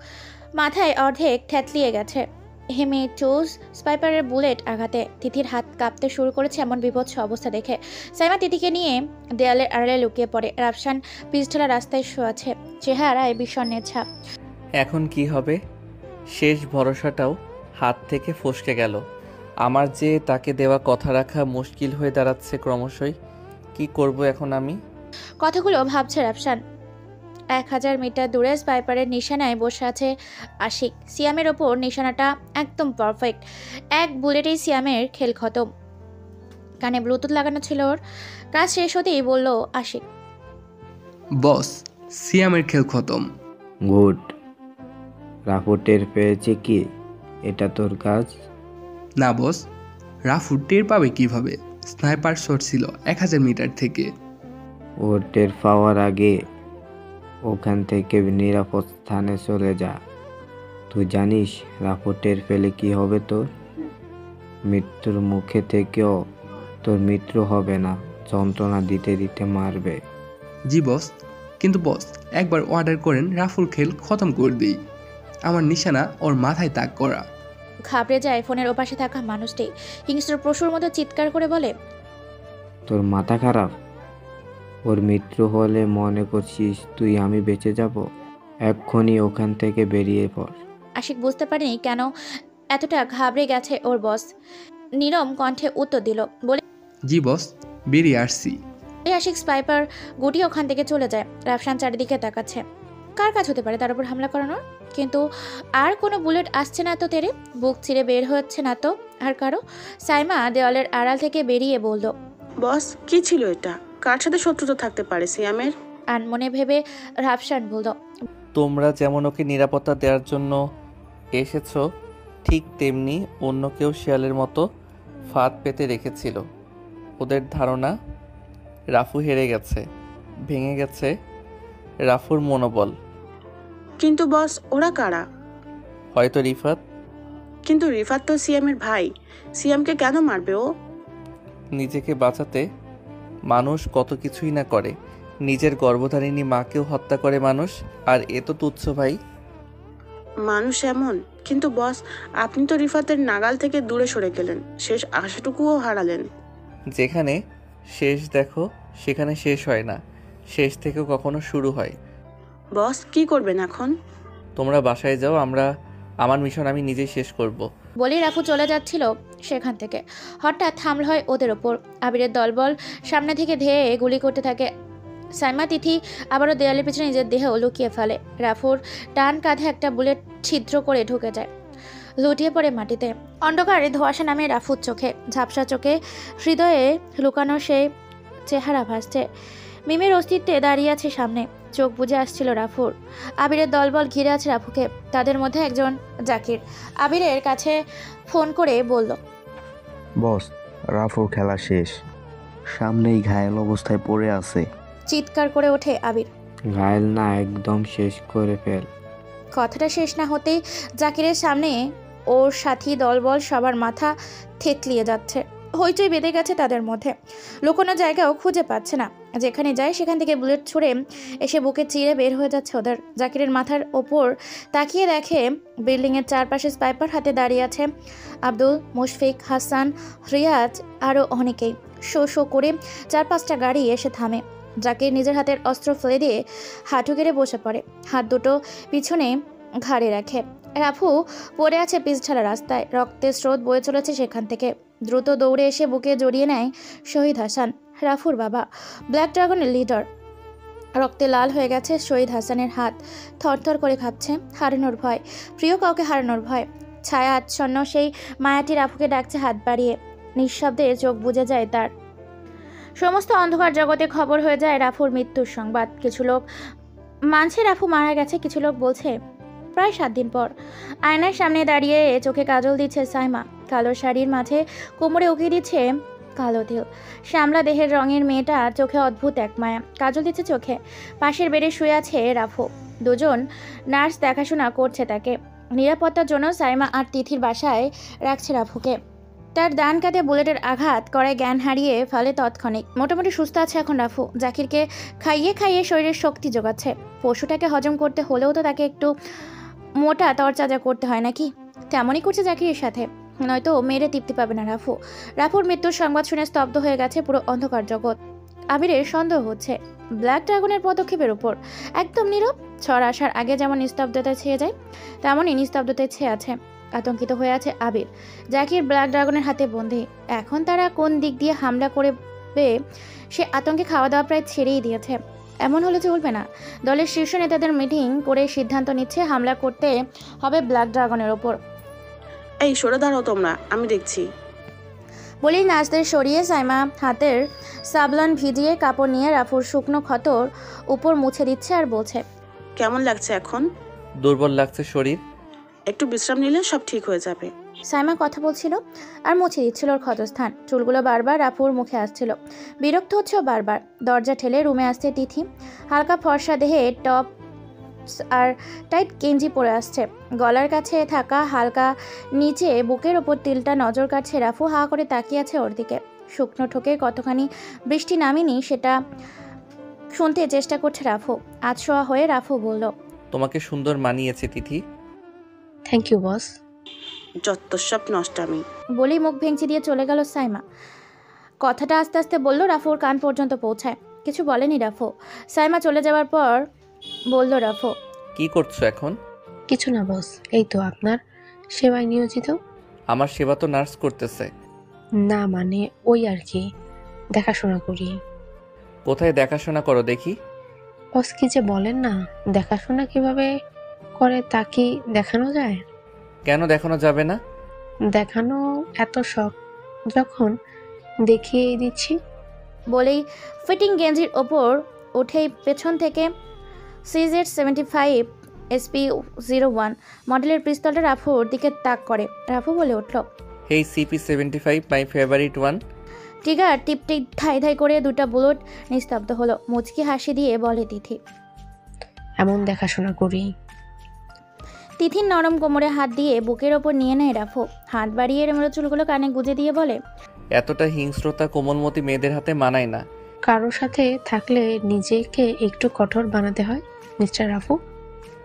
S1: মাথায় অর্ধেক থ্যাতলিয়ে গেছে। হেমে চোজ স্পাইপারের বুলেট আঘাতে তিথির হাত কাঁপতে শুরু করেছে। এমন বিভৎস অবস্থা দেখে সাইমা তিথিকে নিয়ে দেয়ালের আড়ালে লুকিয়ে পড়ে। রাফসান পিছঢালা রাস্তায় শোয়াছে, চেহারায় বিষণ্ণের ছাপ।
S7: এখন কি হবে? শেষ ভরসাটাও হাত থেকে ফসকে গেল। আমার যে তাকে দেওয়া কথা রাখা মুশকিল হয়ে দাঁড়াচ্ছে ক্রমশই। কি করব এখন আমি?
S1: কথাগুলো ভাবছে রাফসান। 1000 মিটার দূরে স্পাইপারের নিশানায় বসে আছে আশিক। সিয়ামের ওপর নিশানাটা একদম পারফেক্ট। এক বুলেটেই সিয়ামের খেল খতম। কানে ব্লুটুথ লাগানো ছিল ওর। কাজ শেষ হতেই বলল আশিক,
S16: বস, সিয়ামের খেল খতম।
S11: গুড। রাফু টের পেয়েছে কি এটা তোর কাজ?
S16: না বস, রাফু টের পাবে কিভাবে? স্নাইপার শট ছিল 1000 মিটার থেকে।
S11: ওর টের পাওয়ার আগে ওখান থেকে নিরাপদ স্থানে চলে যা। তুই জানিস রাফু টের পেলে কি হবে তোর? মৃত্যুর মুখে থেকেও তোর মৃত্যু হবে না, যন্ত্রণা দিতে দিতে মারবে।
S16: জি বস, কিন্তু বস একবার অর্ডার করেন রাফুর খেল খতম করে দিই। আমার নিশানা ওর মাথায় তাক করা।
S1: ঘাবড়ে যায় ফোনের ওপাশে থাকা মানুষটি। হিংস্র পশুর মতো চিৎকার করে বলে,
S11: তোর মাথা খারাপ? ওর মৃত্যু হলে মনে করছিস তুই আমি বেঁচে যাব? এক্ষুনি ওখান থেকে বেরিয়ে পড়।
S1: আশিক বুঝতে পারেনি কেন এতটা ঘাবড়ে গেছে ওর বস। নীরম কণ্ঠে উত্তর দিল, বলে,
S16: জি বস, বেরিয়ে আসছি।
S1: আশিক স্পাইপার গুটিয়ে ওখান থেকে চলে যায়। রাফসান চারিদিকে তাকাচ্ছে। কার কাজ হতে পারে তার উপর হামলা করানোর? কিন্তু আর কোনো বুলেট আসছে না তো তেরে, বুক চিরে বের হচ্ছে না তো আর কারো। সাইমা দেওয়ালের আড়াল থেকে বেরিয়ে বলল,
S2: বস কি ছিল এটা? কার সাথে শত্রুতা থাকতে পারে সিয়ামের?
S1: আনমনে ভেবে রাফসান বলল,
S7: তোমরা যেমন ওকে নিরাপত্তা দেওয়ার জন্য এসেছো, ঠিক তেমনি অন্য কেউ শিয়ালের মতো ফাঁদ পেতে রেখেছিল। ওদের ধারণা রাফু হেরে গেছে, ভেঙে গেছে রাফুর মনোবল।
S2: কিন্তু বস ওরা কারা?
S7: হয়তো রিফাত।
S2: কিন্তু রিফাত তো সিয়ামের ভাই, সিয়ামকে কেন মারবে ও?
S7: নিজেকে বাঁচাতে মানুষ কত কিছুই না করে। নিজের গর্ভধারিণী মাকেও হত্যা করে মানুষ, আর এ তো তুচ্ছ ভাই।
S2: মানুষ এমন। কিন্তু বস, আপনি তো রিফাতের নাগাল থেকে দূরে সরে গেলেন, শেষ আশাটুকুও হারালেন।
S7: যেখানে শেষ দেখো সেখানে শেষ হয় না, শেষ থেকেও কখনো শুরু হয়।
S2: বস, কি করবেন এখন?
S7: তোমরা বাসায় যাও, আমার মিশন আমি নিজেই শেষ করব।
S1: বলেই রাফু চলে যাচ্ছিল সেখান থেকে। হঠাৎ হামলা হয় ওদের ওপর। আবিরের দলবল সামনে থেকে ধেয়ে গুলি করতে থাকে। সাইমা তিথি আবারও দেয়ালের পেছনে নিজের দেহ লুকিয়ে ফেলে। রাফুর ডান কাঁধে একটা বুলেট ছিদ্র করে ঢুকে যায়, লুটিয়ে পড়ে মাটিতে। অন্ধকারে ধোঁয়াশা নামে রাফুর চোখে, ঝাপসা চোখে হৃদয়ে লুকানো সেই চেহারা ভাসছে। মিমের অস্তিত্বে দাঁড়িয়ে আছে সামনে, চোখ বুজে আসছিল রাফুর। আবিরের দলবল ঘিরে আছে রাফুকে। তাদের মধ্যে একজন জাকির আবিরের কাছে ফোন করে বলল,
S17: বস, রাফুর খেলা শেষ, সামনেই ঘায়েল অবস্থায় পড়ে আছে।
S1: চিৎকার করে ওঠে আবির।
S11: ঘায়েল না, একদম শেষ করে ফেল।
S1: কথাটা শেষ না হতেই জাকিরের সামনে ওর সাথী দলবল সবার মাথা থেতলিয়ে যাচ্ছে। হইচই বেঁধে গেছে তাদের মধ্যে, লুকোনো জায়গাও খুঁজে পাচ্ছে না। যেখানে যায় সেখান থেকে বুলেট ছুঁড়ে এসে বুকে চিরে বের হয়ে যাচ্ছে ওদের। জাকিরের মাথার ওপর তাকিয়ে দেখে বিল্ডিংয়ের চারপাশে স্নাইপার হাতে দাঁড়িয়ে আছে আব্দুল, মুশফিক, হাসান, রিয়াজ আরও অনেকেই। শো শো করে 4-5টা গাড়ি এসে থামে। জাকির নিজের হাতের অস্ত্র ফেলে দিয়ে হাঁটু গেড়ে বসে পড়ে, হাত দুটো পিছনে ঘাড়ে রাখে। রাফু পড়ে আছে পিছঢালা রাস্তায়, রক্তের স্রোত বয়ে চলেছে সেখান থেকে। দ্রুত দৌড়ে এসে বুকে জড়িয়ে নেয় শহীদ হাসান, রাফুর বাবা, ব্ল্যাক ড্রাগনের লিডার। রক্তে লাল হয়ে গেছে শহীদ হাসানের হাত, থরথর করে কাঁপছে হারানোর ভয়, প্রিয় কাউকে হারানোর ভয়। ছায়া আচ্ছন্ন সেই মায়াটি রাফুকে ডাকছে হাত বাড়িয়ে। নিঃশব্দে চোখ বুজে যায় তার। সমস্ত অন্ধকার জগতে খবর হয়ে যায় রাফুর মৃত্যুর সংবাদ। কিছু লোক মানছে রাফু মারা গেছে, কিছু লোক বলছে প্রায় 7 দিন পর। আয়নার সামনে দাঁড়িয়ে চোখে কাজল দিচ্ছে সাইমা, কালো শাড়ির মাঝে কোমরে উকিয়ে দিচ্ছে কালো তিল। শ্যামলা দেহের রঙের মেয়েটা চোখে অদ্ভুত এক মায়া, কাজল দিচ্ছে চোখে। পাশের বেডে শুয়ে আছে রাফু, দুজন নার্স দেখাশোনা করছে তাকে। নিরাপত্তার জন্য সাইমা আর তিথির বাসায় রাখছে রাফুকে। তার ডান কাঁধে বুলেটের আঘাত করে জ্ঞান হারিয়ে ফেলে তৎক্ষণিক। মোটামুটি সুস্থ আছে এখন রাফু। জাকিরকে খাইয়ে খাইয়ে শরীরের শক্তি যোগাচ্ছে। পশুটাকে হজম করতে হলেও তো তাকে একটু মোটা তরচাজা করতে হয় নাকি? তেমনই করছে জাকিরের সাথে, নয়তো মেরে তৃপ্তি পাবে না রাফু। রাফুর মৃত্যুর সংবাদ শুনে স্তব্ধ হয়ে গেছে পুরো অন্ধকার জগৎ। আবিরের সন্দেহ হচ্ছে ব্ল্যাক ড্রাগনের পদক্ষেপের উপর। একদম নীরব, ঝড় আসার আগে যেমন নিস্তব্ধতা ছেয়ে যায়, তেমনই নিস্তব্ধতায় ছেয়ে আছে। আতঙ্কিত হয়ে আছে আবির। জাকির ব্ল্যাক ড্রাগনের হাতে বন্দী। এখন তারা কোন দিক দিয়ে হামলা করবে সে আতঙ্কে খাওয়া দাওয়া প্রায় ছেড়েই দিয়েছে। এমন হলে চলবে না। দলের শীর্ষ নেতাদের মিটিং করে সিদ্ধান্ত নিচ্ছে হামলা করতে হবে ব্ল্যাক ড্রাগনের ওপর।
S2: এই সরে দাঁড়াও তোমরা, আমি দেখছি।
S1: বলেই নার্সদের সরিয়ে সাইমা হাতের সাবলান ভিজিয়ে কাপড় নিয়ে রাফুর শুকনো ক্ষতর উপর মুছে দিচ্ছে আর বলছে,
S2: কেমন লাগছে এখন?
S7: দুর্বল লাগছে শরীর,
S2: একটু বিশ্রাম নিলে সব ঠিক হয়ে যাবে।
S1: সাইমা কথা বলছিল আর মুছে দিচ্ছিল ওর ক্ষতস্থান। চুলগুলো বারবার রাফুর মুখে আসছিল, বিরক্ত হচ্ছে বারবার। দরজা ঠেলে রুমে আসছে তিথি। হালকা ফর্সা দেহে টপ আর টাইট গেঞ্জি পরে আসছে। গলার কাছে থাকা হালকা নিচে বুকের ওপর তিলটা নজর কাটছে। রাফু হা করে তাকিয়ে আছে ওর দিকে। শুকনো ঠোকে কতখানি বৃষ্টি নামেনি সেটা শুনতে চেষ্টা করছে রাফু। আধশোয়া হয়ে রাফু বলল,
S7: তোমাকে সুন্দর মানিয়েছে তিথি।
S3: Thank you boss.
S2: যত সব নষ্টামি।
S1: বলেই মুখ ভেঙচি দিয়ে চলে গেল সাইমা। কথাটা আস্তে আস্তে বলল, রাফুর কান পর্যন্ত পৌঁছায়। কিছু বলেনি রাফু। সাইমা চলে যাওয়ার পর বলল রাফু,
S7: কি করছো এখন?
S3: কিছু না বস, এই তো আপনার সেবায় নিয়োজিত।
S7: আমার সেবা তো নার্স করতেছে।
S3: না মানে ওই আর কি, দেখাশোনা করি।
S7: কোথায় দেখাশোনা করো দেখি?
S3: বস কি যে বলেন না, দেখাশোনা কিভাবে করে তা কি দেখানো যায়?
S7: কেন দেখানো যাবে না?
S3: দেখানো এত শখ যখন দেখিয়ে দিচ্ছি।
S1: বলেই ফিটিং গেঞ্জির ওপর উঠেই পেছন থেকে CZ75 SP01 মডেলের পিস্তলটা রাফুর দিকে তাক করে। রাফু বলে উঠল,
S7: hey CP75 my favourite one.
S1: Trigger টিপটে ধাই ধাই করে দুটা বুলেট নিস্তব্ধ হলো। মুচকি হাসি দিয়ে বলে তিথি,
S3: এমন দেখাশোনা করি।
S1: তিথির নরম কোমরে হাত দিয়ে বুকের ওপর নিয়ে নেয় রাফু। হাত বাড়িয়ে এলোমেলো চুলগুলো কানে গুজে দিয়ে বলে,
S7: এতটা হিংস্রতা কোমলমতি মেয়েদের হাতে মানায় না।
S3: কারোর সাথে থাকলে নিজেকে একটু কঠোর বানাতে হয় মিস্টার রাফু।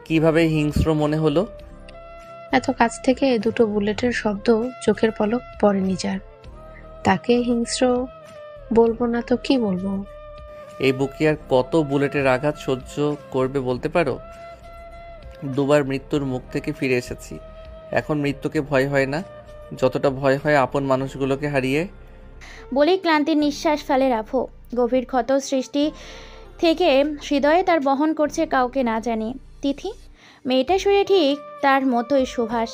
S7: কিভাবে হিংস্র মনে হলো?
S3: এত কাছ থেকে দুটো বুলেটের শব্দ চোখের পলক পড়েনি যার। তাকে হিংস্র বলবো না তো কি বলবো?
S7: এই বুকে আর কত বুলেটের আঘাত সহ্য করবে বলতে পারো? দুবার মৃত্যুর মুখ থেকে ফিরে এসেছি, এখন মৃত্যুকে ভয় হয় না যতটা ভয় হয় আপন মানুষগুলোকে হারিয়ে।
S1: বলেই ক্লান্তির নিঃশ্বাস ফেলে রাফু। গভীর ক্ষত সৃষ্টি থেকে হৃদয়ে তার বহন করছে কাউকে না জানিয়ে। তিথি মেয়েটা শুয়ে ঠিক তার মতোই সুভাষ,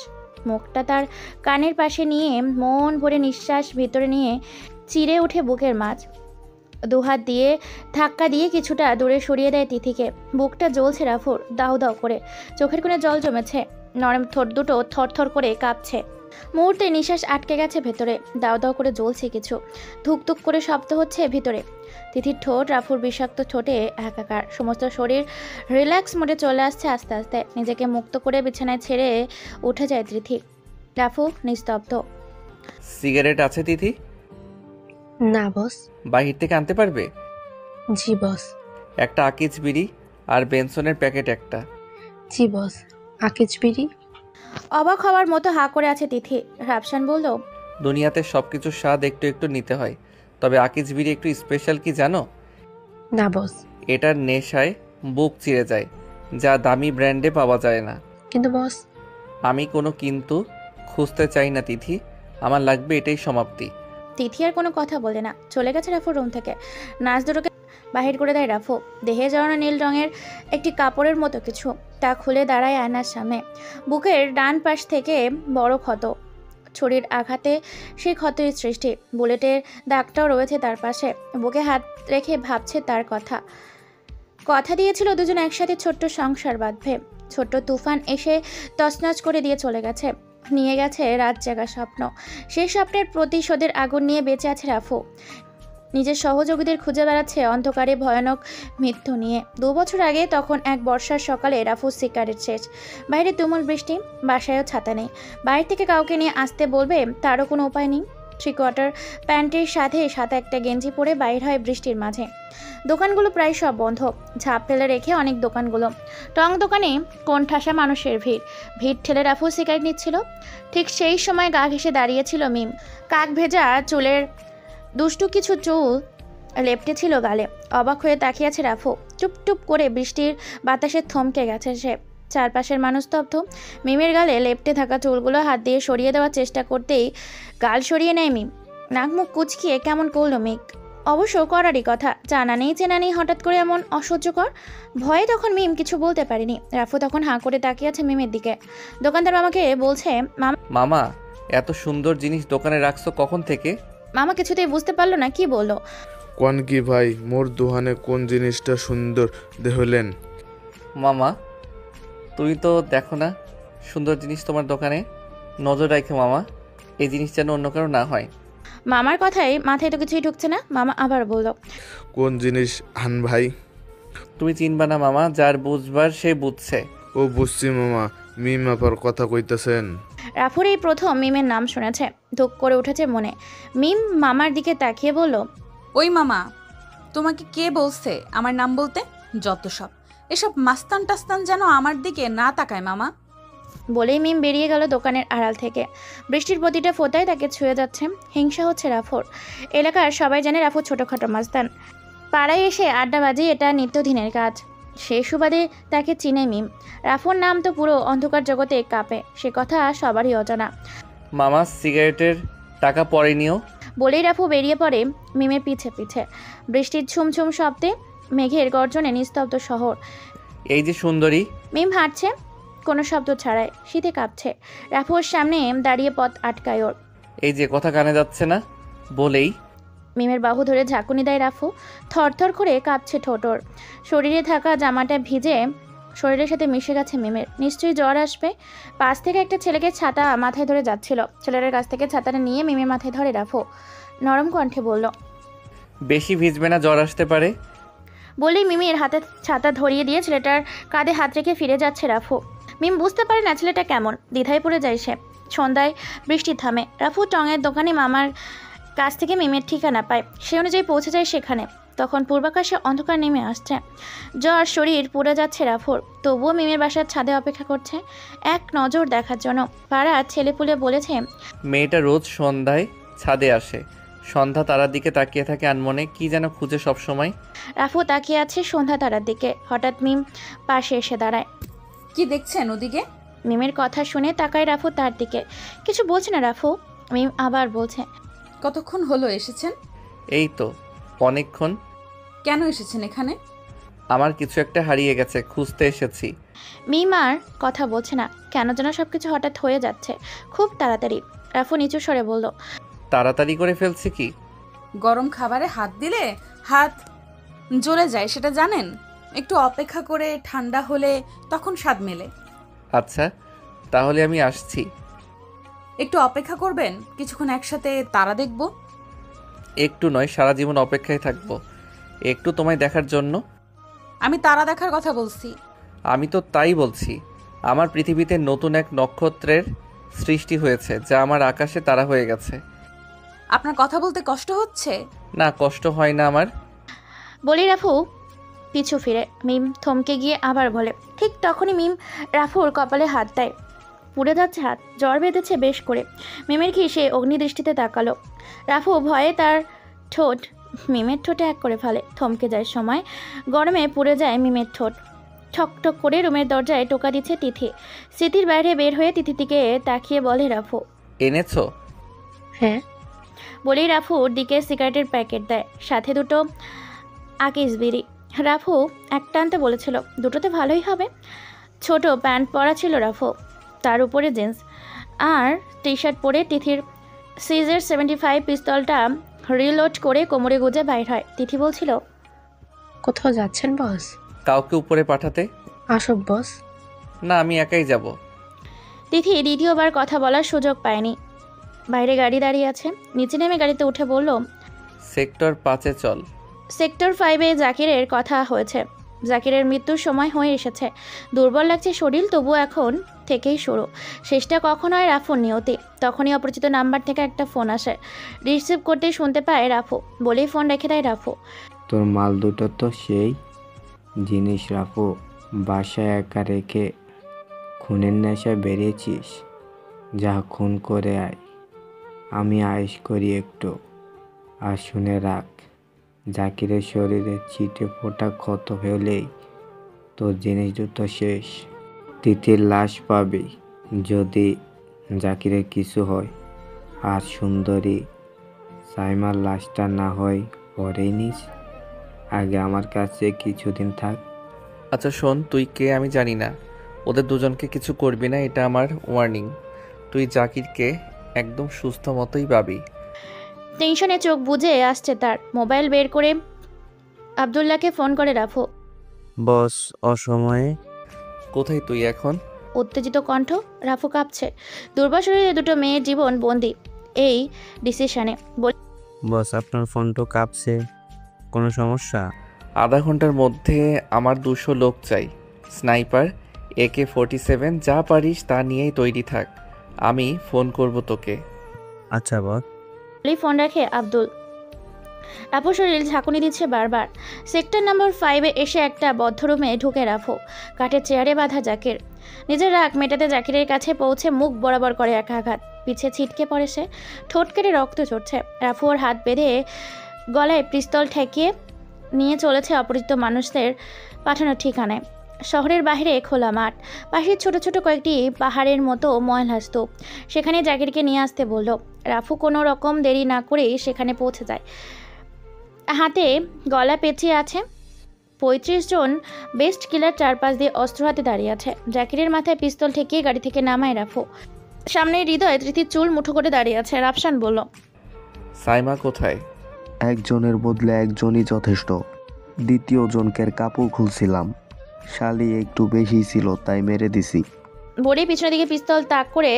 S1: মুখটা তার কানের পাশে নিয়ে মন ভরে নিঃশ্বাস ভিতরে নিয়ে চিরে উঠে বুকের মাঝ। দুহাত দিয়ে ধাক্কা দিয়ে কিছুটা দূরে সরিয়ে দেয় তিথিকে। বুকটা জ্বলছে রাফুর দাউ দাউ করে, চোখের কোণে জল জমেছে, নরম ঠোঁট দুটো থরথর করে কাঁপছে। মুহূর্তে নিঃশ্বাস আটকে গেছে ভেতরে, দাউ দাউ করে জ্বলছে কিছু, ধুকধুক করে শব্দ হচ্ছে ভিতরে। তিথির ঠোঁট রাফুর বিষাক্ত ঠোঁটে একাকার, সমস্ত শরীর রিল্যাক্স মোডে চলে আসছে আস্তে আস্তে। নিজেকে মুক্ত করে বিছানায় ছেড়ে উঠে যায় তিথি। রাফু নিস্তব্ধ।
S7: সিগারেট আছে তিথি?
S3: না বস।
S7: বাহির থেকে আনতে পারবে?
S3: জি বস।
S7: একটা আকিজ বিড়ি আর বেনসনের প্যাকেট একটা।
S3: জি বস। আকিজ বিড়ি?
S1: অবাক হওয়ার মতো হাঁ করে আছে তিথি। রাফসান বলল,
S7: দুনিয়াতে সবকিছুর স্বাদ একটু একটু নিতে হয়, তবে আকিজ বিড়ি একটু স্পেশাল, কি জানো?
S3: না বস।
S7: এটার নেশায় বুক চিড়ে যায়, যা দামি ব্র্যান্ডে পাওয়া যায় না।
S3: কিন্তু বস।
S7: আমি কোনো কিন্তু খুঁজতে চাই না তিথি, আমার লাগবে এটাই সমাপ্তি।
S1: তিথি আর কোনো কথা বলে না, চলে গেছে রাফুর রুম থেকে। নার্স দুটোকে বাহির করে দেয় রাফু। দেহে জড়ানো নীল রঙের একটি কাপড়ের মতো কিছু, তা খুলে দাঁড়ায় আয়নার সামনে। বুকের ডান পাশ থেকে বড় ক্ষত, ছুরির আঘাতে সেই ক্ষতের সৃষ্টি। বুলেটের দাগটাও রয়েছে তার পাশে। বুকে হাত রেখে ভাবছে তার কথা দিয়েছিল দুজন একসাথে ছোট্ট সংসার বাঁধবে। ছোট্ট তুফান এসে তছনছ করে দিয়ে চলে গেছে, নিয়ে গেছে রাত জাগা স্বপ্ন। সেই স্বপ্নের প্রতিশোধের আগুন নিয়ে বেঁচে আছে রাফু। নিজের সহযোগীদের খুঁজে বেড়াচ্ছে অন্ধকারে ভয়ানক মৃত্যু নিয়ে। 2 বছর আগে তখন এক বর্ষার সকালে রাফুর সিগারেট শেষ, বাইরে তুমুল বৃষ্টি, বাসায়ও ছাতা নেই। বাইরে থেকে কাউকে নিয়ে আসতে বলবে তারও কোনো উপায় নেই। 3/4 প্যান্টের সাথে সাথে একটা গেঞ্জি পরে বাইর হয় বৃষ্টির মাঝে। দোকানগুলো প্রায় সব বন্ধ, ঝাঁপ ফেলে রেখে অনেক দোকানগুলো। টং দোকানে কোণঠাসা মানুষের ভিড় ঠেলে রাফু সিগারেট নিচ্ছিল। ঠিক সেই সময় গা ঘেঁষে দাঁড়িয়েছিল মিম। কাক ভেজা চুলের দুষ্টু কিছু চুল লেপটে ছিল গালে। অবাক হয়ে তাকিয়ে আছে রাফু। টুপটুপ করে বৃষ্টির বাতাসে থমকে গেছে সে। চারপাশের মানুষ স্তব্ধ। মিমের গালে লেপটে থাকা চুলগুলো হাত দিয়ে সরিয়ে দেওয়ার চেষ্টা করতেই গাল সরিয়ে নেয় মিম। নাক মুখ কুচকিয়ে কেমন করল মেঘ। অবশ্য করারই কথা, জানা নেই চেনা নেই হঠাৎ করে এমন অসহ্যকর। ভয়ে তখন মিম কিছু বলতে পারিনি। রাফু তখন হাঁ করে তাকিয়ে আছে মিমের দিকে। দোকানদার মামাকে বলছে,
S7: মামা এত সুন্দর জিনিস দোকানে রাখছো কখন থেকে?
S1: মামা কিছুতেই বুঝতে পারলো না, কি বললো।
S10: কোন কি ভাই, মোর দোকানে কোন জিনিসটা সুন্দর দেখলেন?
S7: মামা তুমি তো দেখো না সুন্দর জিনিস তোমার দোকানে, নজর রাখো মামা, এই জিনিস যেন অন্য কারো না হয়।
S1: মামার কথায় মাথায় তো কিছুই ঢুকছে না। মামা আবার বলল,
S10: কোন জিনিস হান ভাই?
S7: তুমি চিনবা না মামা, যার বুঝবার সে বুঝছে।
S10: ও বুঝছি মামা, মিম আপার কথা কইতাছেন?
S1: রাফুর এই প্রথম মিমের নাম শুনেছে। ধুক করে উঠেছে মনে। মিম মামার দিকে তাকিয়ে বলল,
S18: ওই মামা, তোমাকে কে বলছে আমার নাম বলতে? যত সব এসব মাস্তান টাস্তান যেন আমার দিকে না তাকায় মামা।
S1: বলেই মিম বেরিয়ে গেল দোকানের আড়াল থেকে। বৃষ্টির প্রতিটা ফোঁটায় তাকে ছুঁয়ে যাচ্ছে। হিংসা হচ্ছে রাফুর। এলাকার সবাই জানে রাফু ছোটোখাটো মাস্তান। পাড়ায় এসে আড্ডাবাজি এটা নিত্যদিনের কাজ। সে সুবাদে তাকে চিনে মিম। রাফুর নাম তো পুরো অন্ধকার জগতে কাঁপে, সে কথা সবারই অজানা।
S7: মামা সিগারেটের টাকা পরে নিও।
S1: বলেই রাফু বেরিয়ে পড়ে মিমের পিছে পিছে। বৃষ্টির ঝুমঝুম শব্দে, মেঘের গর্জনে নিস্তব্ধ শহর।
S7: এই যে সুন্দরী।
S1: মিম হাঁটছে কোনো শব্দ ছাড়াই, শীতে কাঁপছে। রাফুর সামনে দাঁড়িয়ে পথ আটকায় ওর।
S7: এই যে কথা কানে যাচ্ছে না বলেই
S1: মিমের বাহু ধরে ঝাঁকুনি দেয় রাফু। থরথর করে কাঁপছে ঠোঁটর। শরীরে থাকা জামাটা ভিজে শরীরের সাথে মিশে গেছে মিমের। নিশ্চয়ই জ্বর আসবে। পাশ থেকে একটা ছেলেকে ছাতা মাথায় ধরে যাচ্ছিল। ছেলেটার কাছ থেকে ছাতাটা নিয়ে মিমের মাথায় ধরে রাফু নরম কণ্ঠে বলল,
S7: বেশি ভিজবে না, জ্বর আসতে পারে।
S1: বলেই মিমের হাতে ছাতা ধরিয়ে দিয়ে ছেলেটার কাঁধে হাত রেখে ফিরে যাচ্ছে রাফু। মিম বুঝতে পারে না ছেলেটা কেমন, দ্বিধায় পড়ে যায় সে। সন্ধ্যায় বৃষ্টি থামে। রাফু টঙের দোকানে মামার কাছ থেকে মিমের ঠিকানা পায়। সে অনুযায়ী পৌঁছে যায় সেখানে। তখন পূর্বাকাশে অন্ধকার নেমে আসছে। জ্বর শরীর পুড়ে যাচ্ছে রাফুর, তবুও মিমের বাসার ছাদে অপেক্ষা করছে এক নজর দেখার জন্য। পাড়ার ছেলেপুলে বলেছে
S7: মেয়েটা রোজ সন্ধ্যায় ছাদে আসে, সন্ধ্যা তারার দিকে তাকিয়ে থাকে আনমনে, কি যেন খুঁজে সব সময়।
S1: রাফু তাকিয়ে আছে সন্ধ্যা তারার দিকে। হঠাৎ মিম পাশে এসে দাঁড়ায়।
S18: কি দেখছেন ওদিকে?
S1: মিমের কথা শুনে তাকায় রাফু তার দিকে। কিছু বলছে না রাফু। মিম আবার বলছে,
S18: কতক্ষণ হলো এসেছেন?
S7: এই তো অনেকক্ষণ।
S18: কেন এসেছেন এখানে?
S7: আমার কিছু একটা হারিয়ে গেছে, খুঁজতে এসেছি।
S1: মিম আর কথা বলছে না, কেন যেন সবকিছু হঠাৎ হয়ে যাচ্ছে খুব তাড়াতাড়ি। রাফু নিচু স্বরে বলল,
S7: তাড়াতাড়ি করে ফেলছি কি?
S18: গরম খাবারে হাত দিলে হাত জ্বলে যায়, সেটা জানেন? একটু অপেক্ষা করে ঠান্ডা হলে তখন স্বাদ মেলে।
S7: আচ্ছা তাহলে আমি আসছি।
S18: একটু অপেক্ষা করবেন, কিছুক্ষণ একসাথে তারা দেখব।
S7: একটু নয়, সারা জীবন অপেক্ষায় থাকবো একটু তোমায় দেখার জন্য।
S18: আমি তারা দেখার কথা বলছি।
S7: আমি তো তাই বলছি, আমার পৃথিবীতে নতুন এক নক্ষত্রের সৃষ্টি হয়েছে যা আমার আকাশে তারা হয়ে গেছে।
S18: আপনার কথা বলতে কষ্ট হচ্ছে?
S7: না, কষ্ট হয় না আমার।
S1: বলি রাফু পিছু ফিরে। মিম থমকে গিয়ে আবার বলে। ঠিক তখনই মিম রাফুর কপালে হাত দেয়। পুড়ে যাচ্ছে হাত, জ্বর বেঁধেছে বেশ করে। মিমের ঘি সে অগ্নিদৃষ্টিতে তাকালো। রাফু ভয়ে তার ঠোঁট মিমের ঠোঁটে এক করে ফেলে। থমকে যায় সময়, গরমে পুড়ে যায় মিমের ঠোঁট। ঠকঠক করে রুমের দরজায় টোকা দিচ্ছে তিথি। স্মৃতির বাইরে বের হয়ে তিথির দিকে তাকিয়ে বলে, রাফু
S7: এনেছো?
S3: হ্যাঁ।
S1: বলেই রাফুর দিকে সিগারেটের প্যাকেট দেয়, সাথে দুটো আকিস বিড়ি। রাফু একটা আনতে বলেছিল, দুটোতে ভালোই হবে। ছোট প্যান্ট পরা ছিল রাফু, তার উপরে জিন্স আর টি শার্ট পরে তিথির সিজের 75 পিস্তলটা রিলোড করে কোমরে গুজে বাইর হয়। তিথি বলছিল,
S3: কোথাও যাচ্ছেন বস?
S7: কাউকে উপরে পাঠাতে।
S3: আসব বস।
S7: না, আমি একাই যাব।
S1: তিথি দ্বিতীয়বার কথা বলার সুযোগ পায়নি। বাইরে গাড়ি দাঁড়িয়ে আছে, নিচে নেমে গাড়িতে উঠে বলল,
S7: সেক্টর 5-এ চল।
S1: সেক্টর 5-এ জাকিরের কথা হয়েছে। জাকিরের মৃত্যুর সময় হয়ে এসেছে। দুর্বল লাগছে শরীর, তবু এখন থেকেই শুরু। শেষটা কখন হয় রাফুর নিয়তি। তখনই অপরিচিত নাম্বার থেকে একটা ফোন আসে। রিসিভ করতেই শুনতে পায় রাফু। বলেই ফোন রেখে দেয় রাফু।
S11: তোর মাল দুটো তো সেই জিনিস রাফু, বাসায় একা রেখে খুনের নেশা বেরিয়েছিস? যা খুন করে আয়, আমি আয়েশ করি একটু। আর শুনে রাখ, জাকিরের শরীরে ছিটে ফোটা ক্ষত হলেই তোর জিনিস দুটো শেষ। তিথির লাশ পাবি যদি জাকিরের কিছু হয়, আর সুন্দরী সাইমার লাশটা না হয় পরেই নিস। আগে আমার কাছে কিছুদিন থাক।
S7: আচ্ছা শোন, তুই কে আমি জানি না, ওদের দুজনকে কিছু করবি না, এটা আমার ওয়ার্নিং। তুই জাকিরকে একদম সুস্থ মতোই পাবি।
S1: টেনশনে চোখ বুজে আসছে তার। মোবাইল বের করে আব্দুল্লাহকে ফোন করে রাফু।
S12: বস অসময়ে?
S7: কোথায় তুই এখন?
S1: উত্তেজিত কণ্ঠ, রাফু কাঁপছে। দুর্বল শরীরে দুটো মেয়ের জীবন বন্দি এই ডিসিশনে।
S12: বস আপনার ফোন তো কাঁপছে, কোনো সমস্যা?
S7: আধা ঘন্টার মধ্যে আমার 200 লোক চাই, স্নাইপার, AK-47, যা পারিস তা নিয়েই তৈরি থাক। আমি ফোন করব তোকে।
S12: আচ্ছা বস।
S1: ফোন রাখে আব্দুল। রাফু শরীর ঝাঁকুনি দিচ্ছে বারবার। সেক্টর নাম্বার 5-এ এসে একটা বদ্ধ রুমে ঢুকে রাফু। কাঠের চেয়ারে বাঁধা জাকির। নিজের রাগ মেটাতে জাকিরের কাছে পৌঁছে মুখ বরাবর করে এক আঘাত। পিছে ছিটকে পড়ে সে, ঠোঁট কেটে রক্ত ঝরছে। রাফু ওর হাত বেঁধে গলায় পিস্তল ঠেকিয়ে নিয়ে চলেছে অপরিচিত মানুষদের পাঠানোর ঠিকানায়। শহরের বাইরে খোলা মাঠ, পাশের ছোট ছোট কয়েকটি পাহাড়ের মতো ময়লা স্তূপ। সেখানে জাকিরকে নিয়ে আসতে বলল। রাফু কোনো রকম দেরি না করেই সেখানে পৌঁছে যায়। হাতে গলা পেঁচিয়ে আছে 35 জন বেস্ট কিলার চারপাশ দিয়ে অস্ত্র হাতে দাঁড়িয়ে আছে। জাকিরের মাথায় পিস্তল ঠেকিয়ে গাড়ি থেকে নামায় রাফু। সামনে হৃদয় তৃতীয় চুল মুঠো করে দাঁড়িয়ে আছে। রাফসান বলল,
S7: সাইমা কোথায়?
S17: একজনের বদলে একজনই যথেষ্ট। দ্বিতীয় জনকের কাপড় খুলছিলাম, শালি একটু বেশি ছিল তাই মেরে দিছি।
S1: বড়ি পিছনের দিকে পিস্তল তাক করে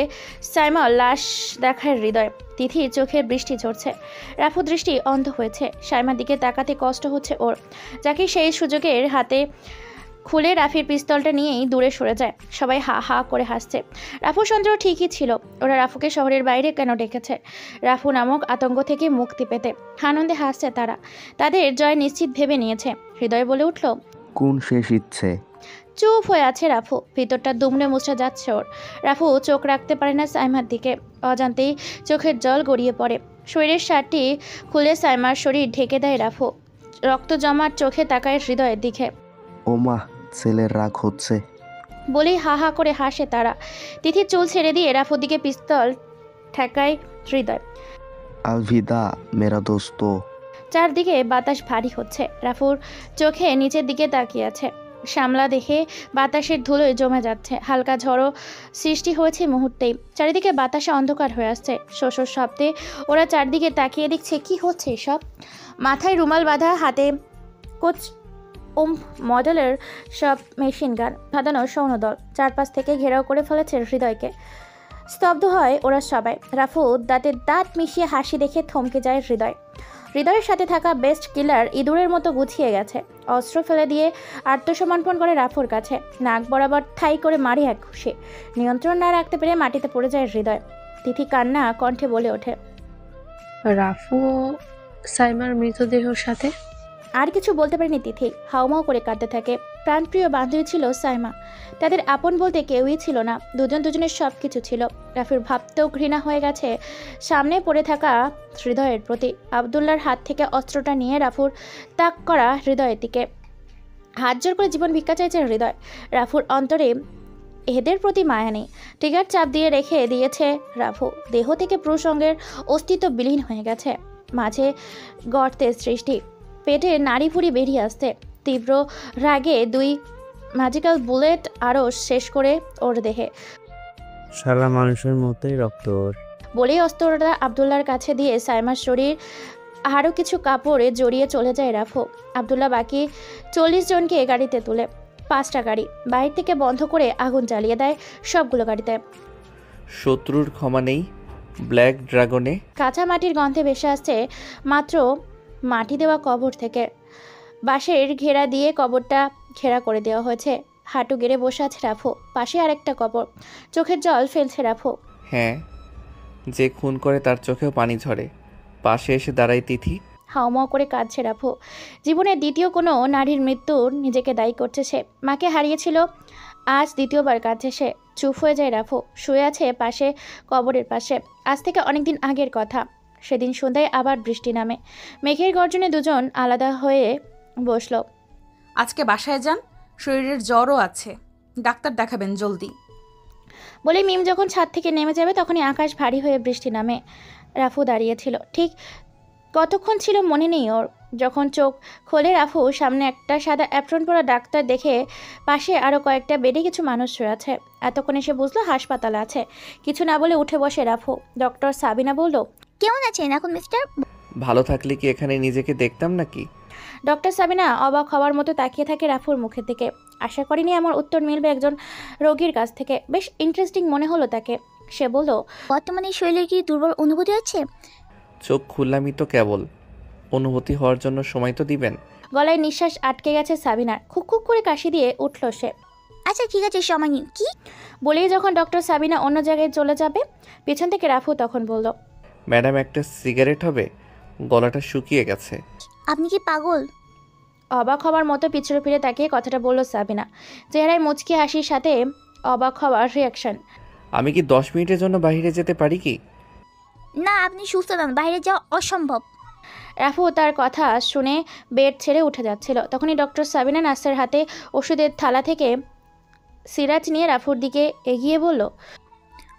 S1: সাইমা লাশ দেখার হৃদয়। তিথির চোখের বৃষ্টি ঝরছে। রাফু দৃষ্টি অন্ধ হয়েছে। সাইমার দিকে তাকাতে কষ্ট হচ্ছে ওর। জাকির সেই সুযোগের হাতে খুলে রাফির পিস্তলটা নিয়েই দূরে সরে যায়। সবাই হা হা করে হাসছে। রাফু সন্দেহ ঠিকই ছিল, ওরা রাফুকে শহরের বাইরে কেন ডেকেছে, রাফু নামক আতঙ্ক থেকে মুক্তি পেতে। আনন্দে হাসছে তারা, তাদের জয় নিশ্চিত ভেবে নিয়েছে। হৃদয় বলে উঠল,
S17: কোন শেষ ইচ্ছে?
S1: চুপ হয়ে আছে রাফু, ভিতরটা দুমড়ে মুচড়ে যাচ্ছে ওর। রাফু চোখ রাখতে পারে না সাইমার দিকে, অজান্তেই চোখের জল গড়িয়ে পড়ে। শরীরের শার্টটি খুলে সাইমার শরীর ঢেকে দেয় রাফু, রক্ত জমাট চোখে তাকায় হৃদয়ের দিকে।
S17: ওমা, ছেলের রাগ হচ্ছে
S1: বলেই হা হা করে হাসে তারা। তিথির চুল ছেড়ে দিয়ে রাফুর দিকে পিস্তল ঠেকায় হৃদয়।
S17: আলভিদা মেরা দোস্ত।
S1: চারদিকে বাতাস ভারী হচ্ছে, রাফুর চোখে নিচের দিকে তাকিয়ে আছে। শ্যামলা দেখে বাতাসের ধুলোয় জমে যাচ্ছে, হালকা ঝড়ো সৃষ্টি হয়েছে মুহূর্তেই। চারিদিকে বাতাসে অন্ধকার হয়ে আসছে, শোষর শব্দে ওরা চারদিকে তাকিয়ে দেখছে কি হচ্ছে সব। মাথায় রুমাল বাঁধা, হাতে কোচ মডেলের সব মেশিন গান বাঁধানো সৈন্যদল চারপাশ থেকে ঘেরাও করে ফেলেছে হৃদয়কে। স্তব্ধ হয় ওরা সবাই। রাফু দাঁতে দাঁত মিশিয়ে হাসি দেখে থমকে যায় হৃদয়। হৃদয়ের সাথে থাকা বেস্ট কিলার ইঁদুরের মতো গুছিয়ে গেছে, অস্ত্র ফেলে দিয়ে আত্মসমর্পণ করে রাফুর কাছে, নাক বরাবর ঠাই করে মারি এক ঘুষে। নিয়ন্ত্রণ না রাখতে পেরে মাটিতে পড়ে যায় হৃদয়। তিথি কান্না কণ্ঠে বলে ওঠে,
S3: রাফু ও সাইমার মৃতদেহর সাথে।
S1: আর কিছু বলতে পারেনি তিথি, হাউমাউ করে কাঁদতে থাকে। প্রাণপ্রিয় বান্ধবী ছিল সাইমা, তাদের আপন বলতে কেউই ছিল না, দুজন দুজনের সব কিছু ছিল। রাফির ভাবতেও ঘৃণা হয়ে গেছে সামনে পড়ে থাকা হৃদয়ের প্রতি। আবদুল্লার হাত থেকে অস্ত্রটা নিয়ে রাফুর তাক করা হৃদয়ের দিকে হাত জোর করে জীবন ভিক্ষা চাইছে হৃদয়। রাফুর অন্তরে এদের প্রতি মায়া নেই, ট্রিগার চাপ দিয়ে রেখে দিয়েছে রাফু। দেহ থেকে প্রসঙ্গের অস্তিত্ব বিলীন হয়ে গেছে, মাঝে গর্তের সৃষ্টি, পেটে নাড়ি ভুড়ি বেরিয়ে আসতে। তীব্র রাগে দুই ম্যাজিক্যাল বুলেট আরও শেষ করে ওর দেহে।
S19: সারা মানুষের মতোই রক্ত ওর।
S1: বলেই অস্ত্রটা আবদুল্লার কাছে দিয়ে সাইমার শরীর আরও কিছু কাপড়ে জড়িয়ে চলে যায় রাফু। আবদুল্লা বাকি 40 জনকে গাড়িতে তুলে, 5টা গাড়ি বাইরে থেকে বন্ধ করে আগুন জ্বালিয়ে দেয় সবগুলো গাড়িতে।
S7: শত্রুর ক্ষমা নেই ব্ল্যাক ড্রাগনে।
S1: কাঁচা মাটির গন্ধে ভেসে আসছে মাত্র মাটি দেওয়া কবর থেকে। বাঁশের ঘেরা দিয়ে কবরটা ঘেরা করে দেওয়া হয়েছে। হাঁটু গেড়ে বসে আছে রাফু, পাশে আরেকটা কবর। চোখের জল ফেলছে রাফু।
S7: হ্যাঁ, যে খুন করে তার চোখেও পানি ঝরে। পাশে এসে দাঁড়ায় তিথি।
S1: হাউমাউ করে কাঁদছে রাফু। জীবনের দ্বিতীয় কোনো নারীর মৃত্যুর নিজেকে দায়ী করছে সে। মাকে হারিয়েছিল, আজ দ্বিতীয়বার কাঁদছে সে। চুপ হয়ে যায় রাফু, শুয়ে আছে পাশে কবরের পাশে। আজ থেকে অনেকদিন আগের কথা। সেদিন সন্ধ্যায় আবার বৃষ্টি নামে, মেঘের গর্জনে দুজন আলাদা হয়ে বসলো।
S18: আজকে বাসায় যান, শরীরের জ্বরও আছে, ডাক্তার দেখাবেন জলদি।
S1: বলে মিম যখন ছাদ থেকে নেমে যাবে তখনই আকাশ ভারী হয়ে বৃষ্টি নামে। রাফু দাঁড়িয়েছিল, ঠিক কতক্ষণ ছিল মনে নেই ওর। যখন চোখ খোলে রাফু সামনে একটা সাদা অ্যাপ্রন পরা ডাক্তার দেখে পাশে আরও কয়েকটা বেডে কিছু মানুষ শুয়ে আছে। এতক্ষণে সে বুঝলো হাসপাতালে আছে। কিছু না বলে উঠে বসে রাফু। ডক্টর সাবিনা বলল,
S20: কেমন আছেন এখন মিস্টার?
S7: ভালো থাকলে কি এখানে নিজেকে দেখতাম নাকি?
S1: ডক্টর সাবিনা অবাক হওয়ার মতো তাকিয়ে থাকে রাফুর মুখের দিকে। আশা করিনি এমন উত্তর মিলবে একজন রোগীর কাছ থেকে। বেশ ইন্টারেস্টিং মনে হলো তাকে। সে বলল,
S20: বর্তমানে শরীরে কি দুর্বল অনুভূতি হচ্ছে?
S7: চোখ খুললামই তো কেবল, অনুভূতি হওয়ার জন্য সময় তো দিবেন।
S1: গলায় নিঃশ্বাস আটকে গেছে সাবিনার। খুক খুক করে কাশি দিয়ে উঠল সে।
S20: আচ্ছা ঠিক আছে, সময় নিন। কি
S1: বলেই যখন ডক্টর সাবিনা অন্য জায়গায় চলে যাবে, পিছন থেকে রাফু তখন বলল,
S7: ম্যাডাম একটা সিগারেট হবে, গলাটা শুকিয়ে গেছে।
S20: আপনি কি পাগল?
S1: অবাক হওয়ার মতো পিছনে ফিরে তাকিয়ে কথাটা বলল সাবিনা, চেহারায় মুচকি হাসির সাথে অবাক হওয়ার রিয়াকশন।
S7: আমি কি 10 মিনিটের জন্য বাইরে যেতে পারি কি?
S20: না, আপনি সুস্থ নন, বাইরে যাওয়া অসম্ভব।
S1: রাফু তার কথা শুনে বেড ছেড়ে উঠে যাচ্ছিল, তখনই ডক্টর সাবিনা নার্সের হাতে ওষুধের থালা থেকে সিরাজ নিয়ে রাফুর দিকে এগিয়ে বলল,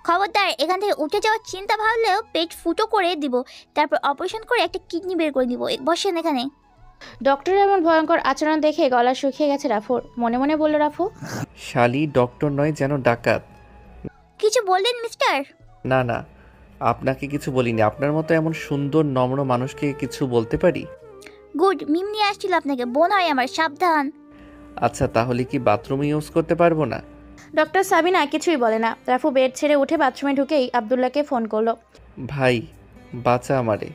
S20: খবরদার এখান থেকে উঠে যাওয়ার চিন্তা ভাবলেও পেট ফুটো করে দিব, তারপর অপারেশন করে একটা কিডনি বের করে দিব। বসেন এখানে।
S1: ডক্টর এমন ভয়ঙ্কর আচরণ দেখে গলা শুকিয়ে গেছে রাফুর। মনে মনে বলল রাফু,
S7: শালি ডক্টর নয় যেন ডাকাত।
S20: কিছু বললেন মিস্টার?
S7: না না, আপনাকে কিছু বলিনি। আপনার মতো এমন সুন্দর নম্র মানুষকে কিছু বলতে পারি?
S20: গুড, মিম নিয়ে আসছিল আপনাকে, বোন হয় আমার, সাবধান।
S7: আচ্ছা, তাহলে কি বাথরুমে ইউজ করতে পারবো না?
S1: ডক্টর সাবিনা কিছুই বলে না। রাফু বেড ছেড়ে উঠে বাথরুমে ঢুকেই আবদুল্লাহকে ফোন করলো।
S7: ভাই বাঁচা আমারে,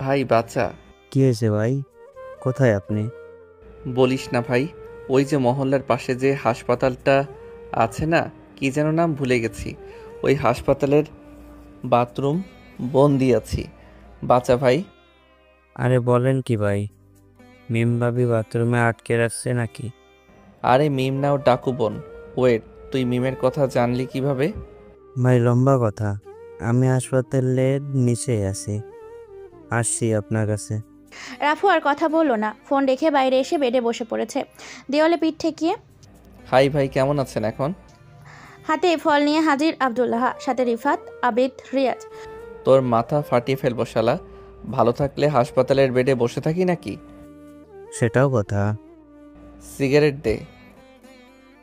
S7: ভাই বাঁচা।
S19: কি হয়েছে ভাই, কোথায় আপনি?
S7: বলিস না ভাই, ওই যে মহল্লার পাশে যে হাসপাতালটা আছে না, কি যেন নাম ভুলে গেছি, ওই হাসপাতালের বাথরুম বন্দি আছি। বাঁচা ভাই।
S19: আরে বলেন কি ভাই, মিম ভাবি বাথরুমে আটকে রাখছে নাকি?
S7: আরে মিম নাও ডাকু বোন। ওয়েট, তুই মিমের কথা জানলি কিভাবে?
S19: ভাই লম্বা কথা, আমি হাসপাতালের নিচে আছি, আসছি আপনার কাছে।
S1: রাফু আর কথা বলল না, ফোন রেখে বাইরে এসে বেডে বসে পড়েছে, দেওয়ালে পিঠ ঠেকিয়ে।
S7: হাই ভাই, কেমন আছেন এখন?
S1: হাতে ফল নিয়ে হাজির আব্দুল্লাহ, সাথে রিফাত, আবিদ, রিয়াজ।
S7: তোর মাথা ফাটিয়ে ফেলবো শালা। ভালো থাকলে হাসপাতালের বেডে বসে থাকি নাকি?
S19: সেটাও কথা।
S7: সিগারেট দে।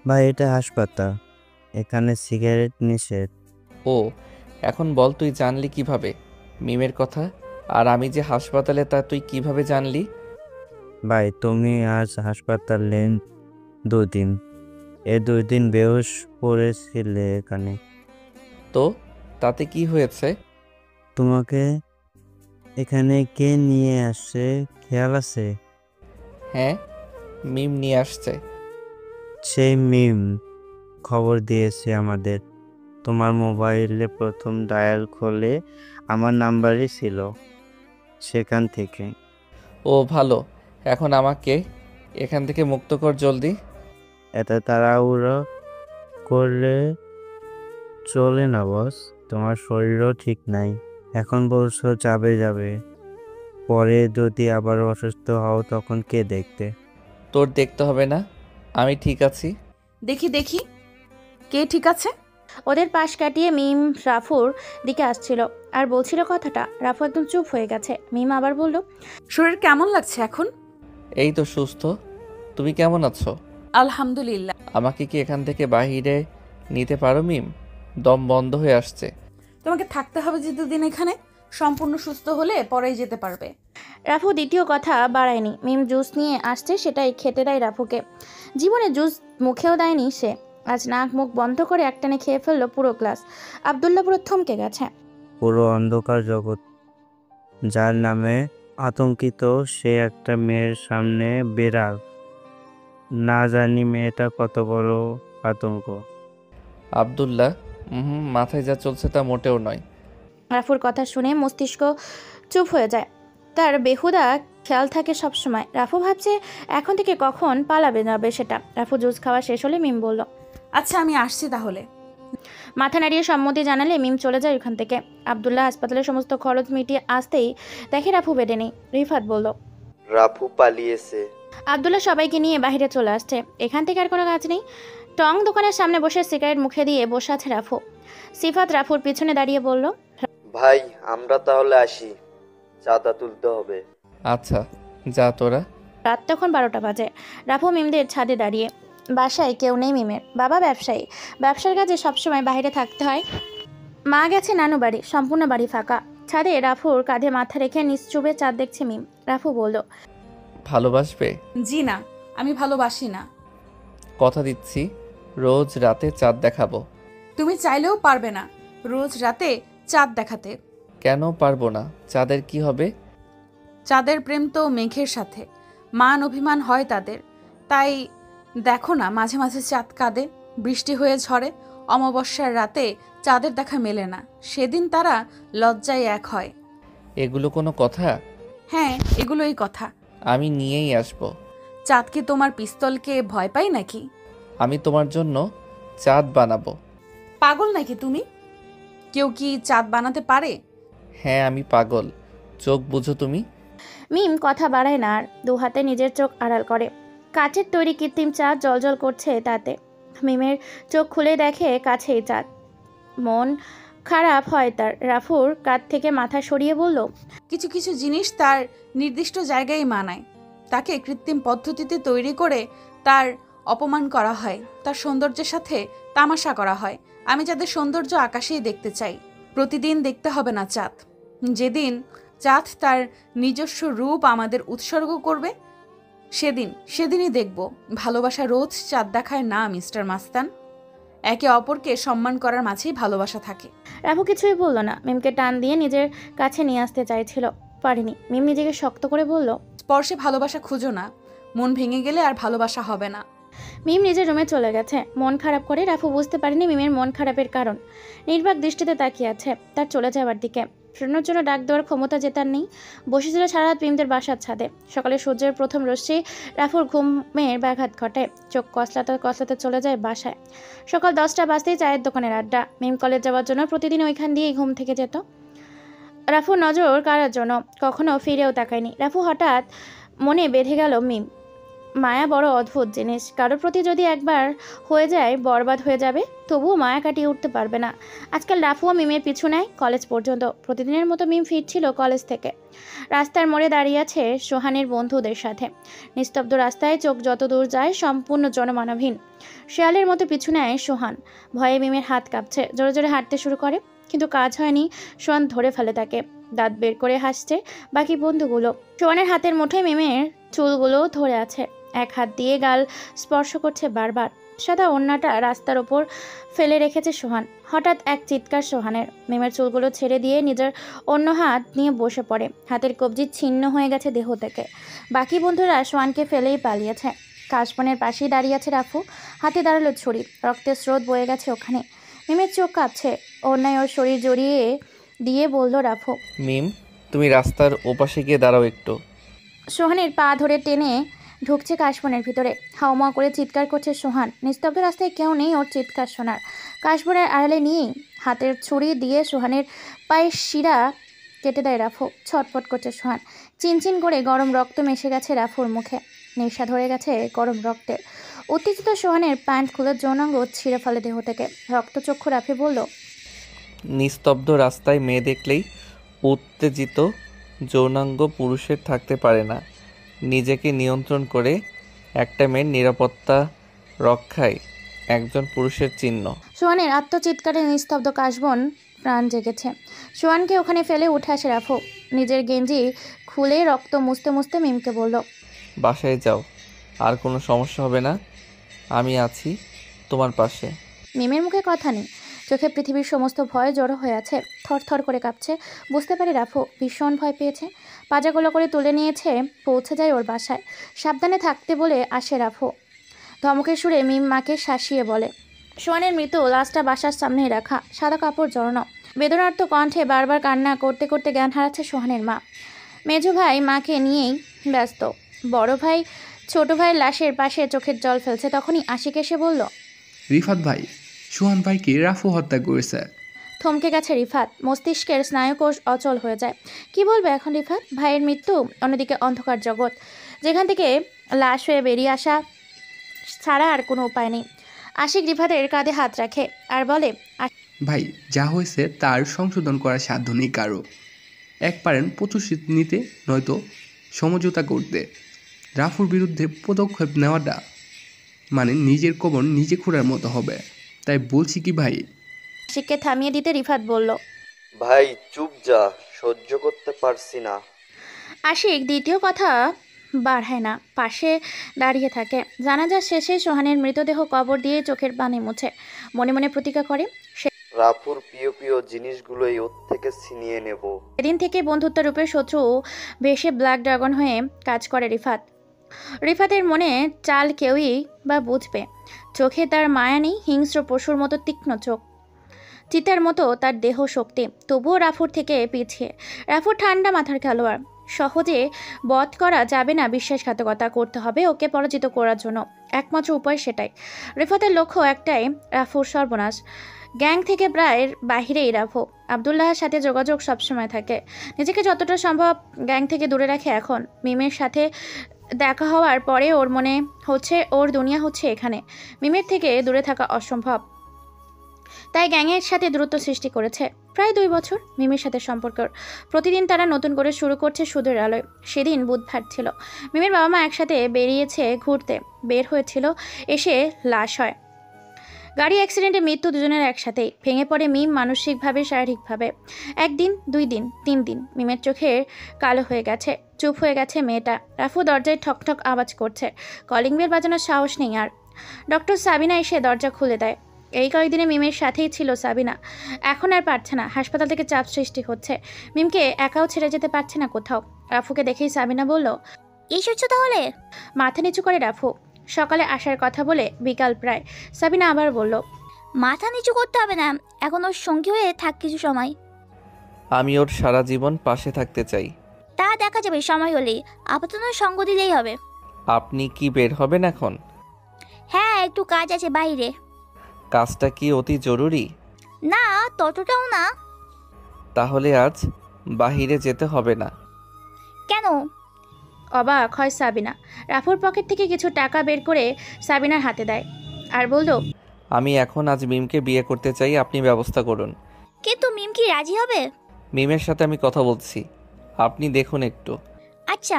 S19: ভাই এটা হাসপাতাল, এখানে সিগারেট নিষেধ।
S7: ও, এখন বল তুই জানলি কিভাবে মিমের কথা? আর আমি যে হাসপাতালে তা তুই কিভাবে জানলি?
S19: ভাই তুমি আজ হাসপাতালে 2 দিন, 2 দিন বেহুশ পড়েছিলে এখানে।
S7: তো তাতে কি হয়েছে?
S19: তোমাকে এখানে কে নিয়ে আসছে খেয়াল আছে?
S7: হ্যাঁ, মিম নিয়ে আসছে।
S19: সেই মিম খবর দিয়েছে আমাদের। তোমার মোবাইলে প্রথম ডায়াল করলে আমার নাম্বারই ছিল, সেখান থেকে।
S7: ও ভালো, এখন আমাকে এখান থেকে মুক্ত কর জলদি।
S19: এত তাড়াহুড়ো করলে চলে না বস, তোমার শরীরও ঠিক নাই। এখন বলছো যাবে, পরে যদি আবার অসুস্থ হও তখন কে দেখতে?
S7: তোর দেখতে হবে না, আমি ঠিক আছি।
S18: দেখি দেখি কে ঠিক আছে।
S1: ওদের পাশ কাটিয়ে মিম রাফুর দিকে আসছিল আর বলছিল কথাটা। রাফু একদম চুপ হয়ে গেছে। মিম আবার বলল,
S18: শরীর কেমন লাগছে এখন?
S7: এই তো সুস্থ, তুমি কেমন আছো?
S18: আলহামদুলিল্লাহ।
S7: আমাকে কি এখান থেকে বাহিরে নিতে পারো মিম? দম বন্ধ হয়ে আসছে।
S18: তোমাকে থাকতে হবে যে 2 দিন এখানে, সম্পূর্ণ সুস্থ হলে পরেই যেতে পারবে।
S1: রাফু দ্বিতীয় কথা বাড়ায়নি। মিম জুস নিয়ে আসছে, সেটাই খেতে দেয় রাফুকে। জীবনে জুস মুখেও দেয়নি সে। আজ নাক মুখ বন্ধ করে একটানে খেয়ে ফেললো পুরো গ্লাস। আব্দুল্লাহ পুরো থমকে গেছে।
S19: পুরো অন্ধকার জগৎ যার নামে আতঙ্কিত, সে একটা মেয়ের সামনে বেরাল। না জানি মেয়েটা কত বড় আতঙ্ক।
S7: আব্দুল্লাহ, মাথায় যা চলছে তা মোটেও নয়।
S1: রাফুর কথা শুনে মস্তিষ্ক চুপ হয়ে যায়। তার বেহুদা খেয়াল থাকে সবসময়। রাফু ভাবছে এখন থেকে কখন পালাবে যাবে সেটা। রাফু জুস খাওয়া শেষ হলে মিম বলল,
S18: আচ্ছা আমি আসছি তাহলে।
S1: মাথা নাড়িয়ে সম্মতি জানালে মিম চলে যায় ওখান থেকে। আব্দুল্লাহ হাসপাতালের সমস্ত খরচ মিটিয়ে আসতেই দেখে রাফু বেডে নেই। রিফাত বলল,
S17: রাফু পালিয়েছে।
S1: আব্দুল্লাহ সবাইকে নিয়ে বাইরে চলে আসছে। এখান থেকে আর কোনো কাজ নেই। টং দোকানের সামনে বসে সিগারেট মুখে দিয়ে বসে আছে রাফু। সিফাত রাফুর পিছনে দাঁড়িয়ে বলল,
S17: ভাই আমরা তাহলে আসি, চাঁদা তুলতে হবে।
S7: আচ্ছা যা তোরা।
S1: রাত তখন 12টা বাজে। রাফু মিমদের ছাদে দাঁড়িয়ে। বাসায় কেউ নেই মিমের। বাবা ব্যবসায়ী, ব্যবসার কাজে সবসময় বাইরে থাকতে হয়। মা গেছে নানু বাড়ি, সম্পূর্ণ বাড়ি ফাঁকা। ছাদে রাফুর কাঁধে মাথা রেখে নিশ্চুপে চাঁদ দেখছে মিম। রাফু বলল,
S7: ভালোবাসবে?
S18: জি না, আমি ভালোবাসি না।
S7: কথা দিচ্ছি রোজ রাতে চাঁদ দেখাবো।
S18: তুমি চাইলেও পারবে না রোজ রাতে চাঁদ দেখাতে।
S7: কেন পারবো না? চাঁদের কি হবে?
S18: চাঁদের প্রেম তো মেঘের সাথে, মান অভিমান হয় তাদের। তাই দেখো না মাঝে মাঝে চাঁদ কাঁদে, বৃষ্টি হয়ে ঝরে। অমাবস্যার রাতে চাঁদের দেখা মেলে না, সেদিন তারা লজ্জায় এক হয়।
S7: এগুলো কোনো কথা?
S18: হ্যাঁ, এগুলোই কথা।
S7: আমি নিয়েই আসবো।
S18: চাঁদ কি তোমার পিস্তলকে ভয় পাই নাকি?
S7: আমি তোমার জন্য চাঁদ বানাবো।
S18: পাগল নাকি তুমি? কেউ কি চাঁদ বানাতে পারে?
S7: হ্যাঁ আমি পাগল, চোখ বুঝো তুমি।
S1: মিম কথা বাড়ায় না আর, 2 হাতে নিজের চোখ আড়াল করে। কাচের তৈরি কৃত্রিম চাঁদ জলজল করছে তাতে। মিমের চোখ খুলে দেখে কাছেই চাঁদ। মন খারাপ হয় তার। রাফুর কাঁধ থেকে মাথা সরিয়ে বলল,
S18: কিছু কিছু জিনিস তার নির্দিষ্ট জায়গায় মানায়। তাকে কৃত্রিম পদ্ধতিতে তৈরি করে তার অপমান করা হয়, তার সৌন্দর্যের সাথে তামাশা করা হয়। আমি যাদের সৌন্দর্য আকাশেই দেখতে চাই, প্রতিদিন দেখতে হবে না চাঁদ। যেদিন চাঁদ তার নিজস্ব রূপ আমাদের উৎসর্গ করবে, সেদিনই দেখব ভালোবাসা রোজ চাঁদ দেখায় না মিস্টার মাস্তান। একে অপরকে সম্মান করার মাঝেই ভালোবাসা থাকে।
S1: রাফু কিছুই বলল না। মিমকে টান দিয়ে নিজের কাছে নিয়ে আসতে চাইছিল, পারেনি। মিম নিজেকে শক্ত করে বলল,
S18: স্পর্শে ভালোবাসা খুঁজো না, মন ভেঙে গেলে আর ভালোবাসা হবে না।
S1: মিম নিজের রুমে চলে গেছে মন খারাপ করে। রাফু বুঝতে পারেনি মিমের মন খারাপের কারণ। নির্বাক দৃষ্টিতে তাকিয়ে আছে তার চলে যাওয়ার দিকে। ফেরানোর জন্য ডাক দেওয়ার ক্ষমতা যে তার নেই। বসেছিল সারা রাত মিমদের বাসার ছাদে। সকালে সূর্যের প্রথম রশ্মি রাফুর ঘুমের ব্যাঘাত ঘটে। চোখ কসলাতে কসলাতে চলে যায় বাসায়। সকাল 10টা বাজতেই চায়ের দোকানের আড্ডা। মিম কলেজ যাওয়ার জন্য প্রতিদিন ওইখান দিয়েই ঘুম থেকে যেত। রাফুর নজর কারার জন্য কখনো ফিরেও তাকায়নি। রাফু হঠাৎ মনে বেঁধে গেল মিম। মায়া বড় অদ্ভুত জিনিস। কারোর প্রতি যদি একবার হয়ে যায় বরবাদ হয়ে যাবে, তবুও মায়া কাটিয়ে উঠতে পারবে না। আজকাল রাফুও মিমের পিছু নেয় কলেজ পর্যন্ত। প্রতিদিনের মতো মিম ফিরছিল কলেজ থেকে। রাস্তার মোড়ে দাঁড়িয়ে আছে সোহানের বন্ধুদের সাথে। নিস্তব্ধ রাস্তায় চোখ যত দূর যায় সম্পূর্ণ জনমানবহীন। শেয়ালের মতো পিছু নেয় সোহান। ভয়ে মিমের হাত কাঁপছে। জোরে জোরে হাঁটতে শুরু করে, কিন্তু কাজ হয়নি। সোহান ধরে ফেলে তাকে। দাঁত বের করে হাসছে বাকি বন্ধুগুলো। সোহানের হাতের মুঠোয় মিমের চুলগুলো ধরে আছে। এক হাত দিয়ে গাল স্পর্শ করছে বারবার। সাদা ওড়নাটা রাস্তার ওপর ফেলে রেখেছে সোহান। হঠাৎ এক চিৎকার সোহানের। মিমের চুলগুলো ছেড়ে দিয়ে নিজের অন্য হাত নিয়ে বসে পড়ে। হাতের কবজি ছিন্ন হয়ে গেছে দেহ থেকে। বাকি বন্ধুরা সোহানকে ফেলেই পালিয়েছে। কাশবনের পাশেই দাঁড়িয়ে আছে রাফু। হাতে দাঁড়ালো ছুরি। রক্তের স্রোত বয়ে গেছে ওখানে। মিমের চোখ কাঁপছে। অন্যায় ওর শরীর জড়িয়ে দিয়ে বলল রাফু,
S7: মিম, তুমি রাস্তার ওপাশে গিয়ে দাঁড়াও একটু।
S1: সোহানের পা ধরে টেনে ঢুকছে কাশবনের ভিতরে। হাওমা করে চিৎকার করছে সোহান। নিস্তব্ধ রাস্তায় কেউ নেই ওর চিৎকার শোনার। কাশবনের আড়ালে নিয়েই হাতের ছুরি দিয়ে সোহানের পায়ের শিরা কেটে দেয় রাফু। ছটফট করছে সোহান। চিনচিন করে গরম রক্ত মিশে গেছে রাফুর মুখে। নেশা ধরে গেছে গরম রক্তের। উত্তেজিত সোহানের প্যান্ট খুলে যৌনাঙ্গ ছিঁড়ে ফেলে দেহ থেকে। রক্তচক্ষু রাফি বলল,
S7: নিস্তব্ধ রাস্তায় মেয়ে দেখলেই উত্তেজিত যৌনাঙ্গ পুরুষের থাকতে পারে না। নিজেকে নিয়ন্ত্রণ করে একটা মেয়ের নিরাপত্তা রক্ষায় একজন পুরুষের চিহ্ন।
S1: সোহানের আত্মচিৎকারে নিস্তব্ধ কাশবন প্রাণ জেগেছে। সোহানকে ওখানে ফেলে উঠে আসে রাফু। নিজের গেঞ্জি খুলে রক্ত মুছতে মুছতে মিমকে বলল,
S7: বাসায় যাও, আর কোনো সমস্যা হবে না, আমি আছি তোমার পাশে।
S1: মিমের মুখে কথা নেই। চোখে পৃথিবীর সমস্ত ভয় জড়ো হয়ে আছে। থরথর করে কাঁপছে। বুঝতে পারে রাফু ভীষণ ভয় পেয়েছে। পাজাগুলো করে তুলে নিয়েছে। পৌঁছে যায় ওর বাসায়। সাবধানে থাকতে বলে আসে রাফু। ধমকের সুরে মিম মাকে শাসিয়ে বলে। সোহানের মৃত লাশটা বাসার সামনেই রাখা। সাদা কাপড় জড়ানো। বেদনার্ত কণ্ঠে বারবার কান্না করতে করতে জ্ঞান হারাচ্ছে সোহানের মা। মেজো ভাই মাকে নিয়েই ব্যস্ত। বড় ভাই ছোট ভাইয়ের লাশের পাশে চোখের জল ফেলছে। তখনই আশিক এসে বলল,
S16: রিফাত ভাই, সোহান ভাইকে রাফু হত্যা করেছে।
S1: থমকে গেছে রিফাত। মস্তিষ্কের স্নায়ুকোষ অচল হয়ে যায়। কি বলবে এখন রিফাত? ভাইয়ের মৃত্যু, অন্যদিকে অন্ধকার জগৎ, যেখান থেকে লাশ হয়ে বেরিয়ে আসা ছাড়া আর কোনো উপায় নেই। আশিক রিফাতের কাঁধে হাত রাখে আর বলে,
S16: ভাই, যা হয়েছে তার সংশোধন করার সাধ্য নেই কারো। এক পারেন প্রতিশোধ নিতে, নয়তো সমঝোতা করতে। রাফুর বিরুদ্ধে পদক্ষেপ নেওয়াটা মানে নিজের কবর নিজে খোঁড়ার মতো হবে। তাই বলছি কি ভাই।
S1: আশিককে থামিয়ে দিতে রিফাত বলল,
S21: ভাই চুপ যা, সহ্য করতে পারছি না।
S1: আশিক দ্বিতীয় কথা বাড়ায় না, পাশে দাঁড়িয়ে থাকে। জানাজা শেষে সোহানের মৃতদেহ কবর দিয়ে চোখের পানি মুছে মনে মনে প্রতিজ্ঞা করে,
S21: রাফুর প্রিয় প্রিয় জিনিসগুলোই ওর থেকে ছিনিয়ে নেব।
S1: সেদিন থেকে বন্ধুত্ব রূপে শত্রু বেশে ব্ল্যাক ড্রাগন হয়ে কাজ করে রিফাত। রিফাতের মনে চাল কেউই বা বুঝবে। চোখে তার মায়া নেই। হিংস্র পশুর মতো তীক্ষ্ণ চোখ, চিতার মতো তার দেহ শক্তি। তবুও রাফুর থেকে পিছিয়ে। রাফুর ঠান্ডা মাথার খেলোয়াড়। সহজে বধ করা যাবে না। বিশ্বাসঘাতকতা করতে হবে ওকে পরাজিত করার জন্য। একমাত্র উপায় সেটাই। রিফাতের লক্ষ্য একটাই, রাফুর সর্বনাশ। গ্যাং থেকে প্রায় বাহিরেই রাফু। আবদুল্লাহর সাথে যোগাযোগ সবসময় থাকে। নিজেকে যতটা সম্ভব গ্যাং থেকে দূরে রাখে এখন। মিমের সাথে দেখা হওয়ার পরে ওর মনে হচ্ছে ওর দুনিয়া হচ্ছে এখানে। মিমের থেকে দূরে থাকা অসম্ভব। তাই গ্যাংয়ের সাথে দূরত্ব সৃষ্টি করেছে। প্রায় 2 বছর মিমের সাথে সম্পর্ক। প্রতিদিন তারা নতুন করে শুরু করছে সুদের আলোয়। সেদিন বুধবার ছিল। মিমের বাবা মা একসাথে বেরিয়েছে ঘুরতে। বের হয়েছিল, এসে লাশ হয়। গাড়ি অ্যাক্সিডেন্টে মৃত্যু দুজনের একসাথেই। ভেঙে পড়ে মিম মানসিকভাবে, শারীরিকভাবে। 1 দিন, 2 দিন, 3 দিন। মিমের চোখে কালো হয়ে গেছে। চুপ হয়ে গেছে মেয়েটা। রাফু দরজায় ঠকঠক আওয়াজ করছে। কলিং বেল বাজানোর সাহস নেই আর। ডক্টর সাবিনা এসে দরজা খুলে দেয়। এই কয়েকদিনে মিমের সাথেই ছিল সাবিনা। এখন আর পারছে না। হাসপাতাল থেকে চাপ সৃষ্টি হচ্ছে। মিমকে একাও ছেড়ে যেতে পারছে না কোথাও। রাফুকে দেখেই সাবিনা বলল,
S20: এসেছো তাহলে?
S1: মাথা নিচু করে রাফু। সকালে আসার কথা বলে বিকাল প্রায়। সাবিনা আবার বলল,
S20: মাথা নিচু করতে হবে না, এখন ওর সঙ্গী হয়ে থাক কিছু সময়।
S7: আমি ওর সারা জীবন পাশে থাকতে চাই।
S20: তা দেখা যাবে সময় হলেই, আপাতত সঙ্গ দিলেই হবে।
S7: আপনি কি বের হবেন এখন?
S20: হ্যাঁ, একটু কাজ আছে বাইরে।
S7: কাজটা কি অতি জরুরি?
S20: না, ততটাও না।
S7: তাহলে আজ বাহিরে যেতে হবে না।
S20: কেন?
S1: অবাক হয় সাবিনা। রাফুর পকেট থেকে কিছু টাকা বের করে সাবিনার হাতে দেয় আর বলল,
S7: আমি এখন আজ মিমকে বিয়ে করতে চাই, আপনি ব্যবস্থা করুন।
S20: কিন্তু মিম কি রাজি হবে?
S7: মিমের সাথে আমি কথা বলছি, আপনি দেখুন একটু।
S20: আচ্ছা।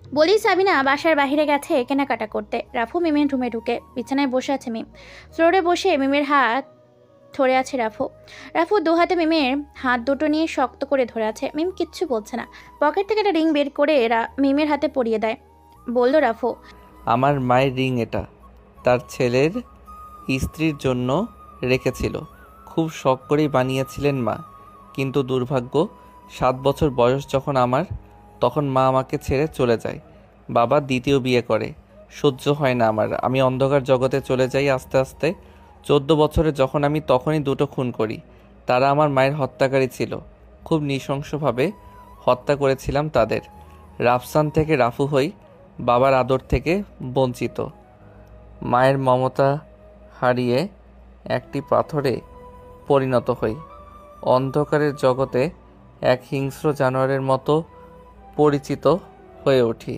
S1: বলি সাবিনা বাসার বাইরে গেছে কেনাকাটা করতে। রাফু মিমের রুমে ঢুকে বিছানায় বসে আছে মিম। ফ্লোরে বসে মিমের হাত ধরে আছে রাফু। রাফু দু হাতে মিমের হাত দুটো নিয়ে শক্ত করে ধরে আছে। মিম কিচ্ছু বলছে না। পকেট থেকে একটা রিং বের করে মিমের হাতে পরিয়ে দেয়। বলল রাফু,
S7: আমার মায়ের রিং এটা, তার ছেলের স্ত্রীর জন্য রেখেছিল। খুব শখ করেই বানিয়েছিলেন মা, কিন্তু দুর্ভাগ্য 7 বছর বয়স যখন আমার, তখন মা আমাকে ছেড়ে চলে যায়। বাবা দ্বিতীয় বিয়ে করে। সহ্য হয় না আমার, আমি অন্ধকার জগতে চলে যাই আস্তে আস্তে। 14 বছরে যখন আমি, তখনই দুটো খুন করি। তারা আমার মায়ের হত্যাকারী ছিল। খুব নৃশংসভাবে হত্যা করেছিলাম তাদের। রাফসান থেকে রাফু হই, বাবার আদর থেকে বঞ্চিত, মায়ের মমতা হারিয়ে একটি পাথরে পরিণত হই। অন্ধকারের জগতে এক হিংস্র জানোয়ারের মতো পরিচিত হয়ে উঠি।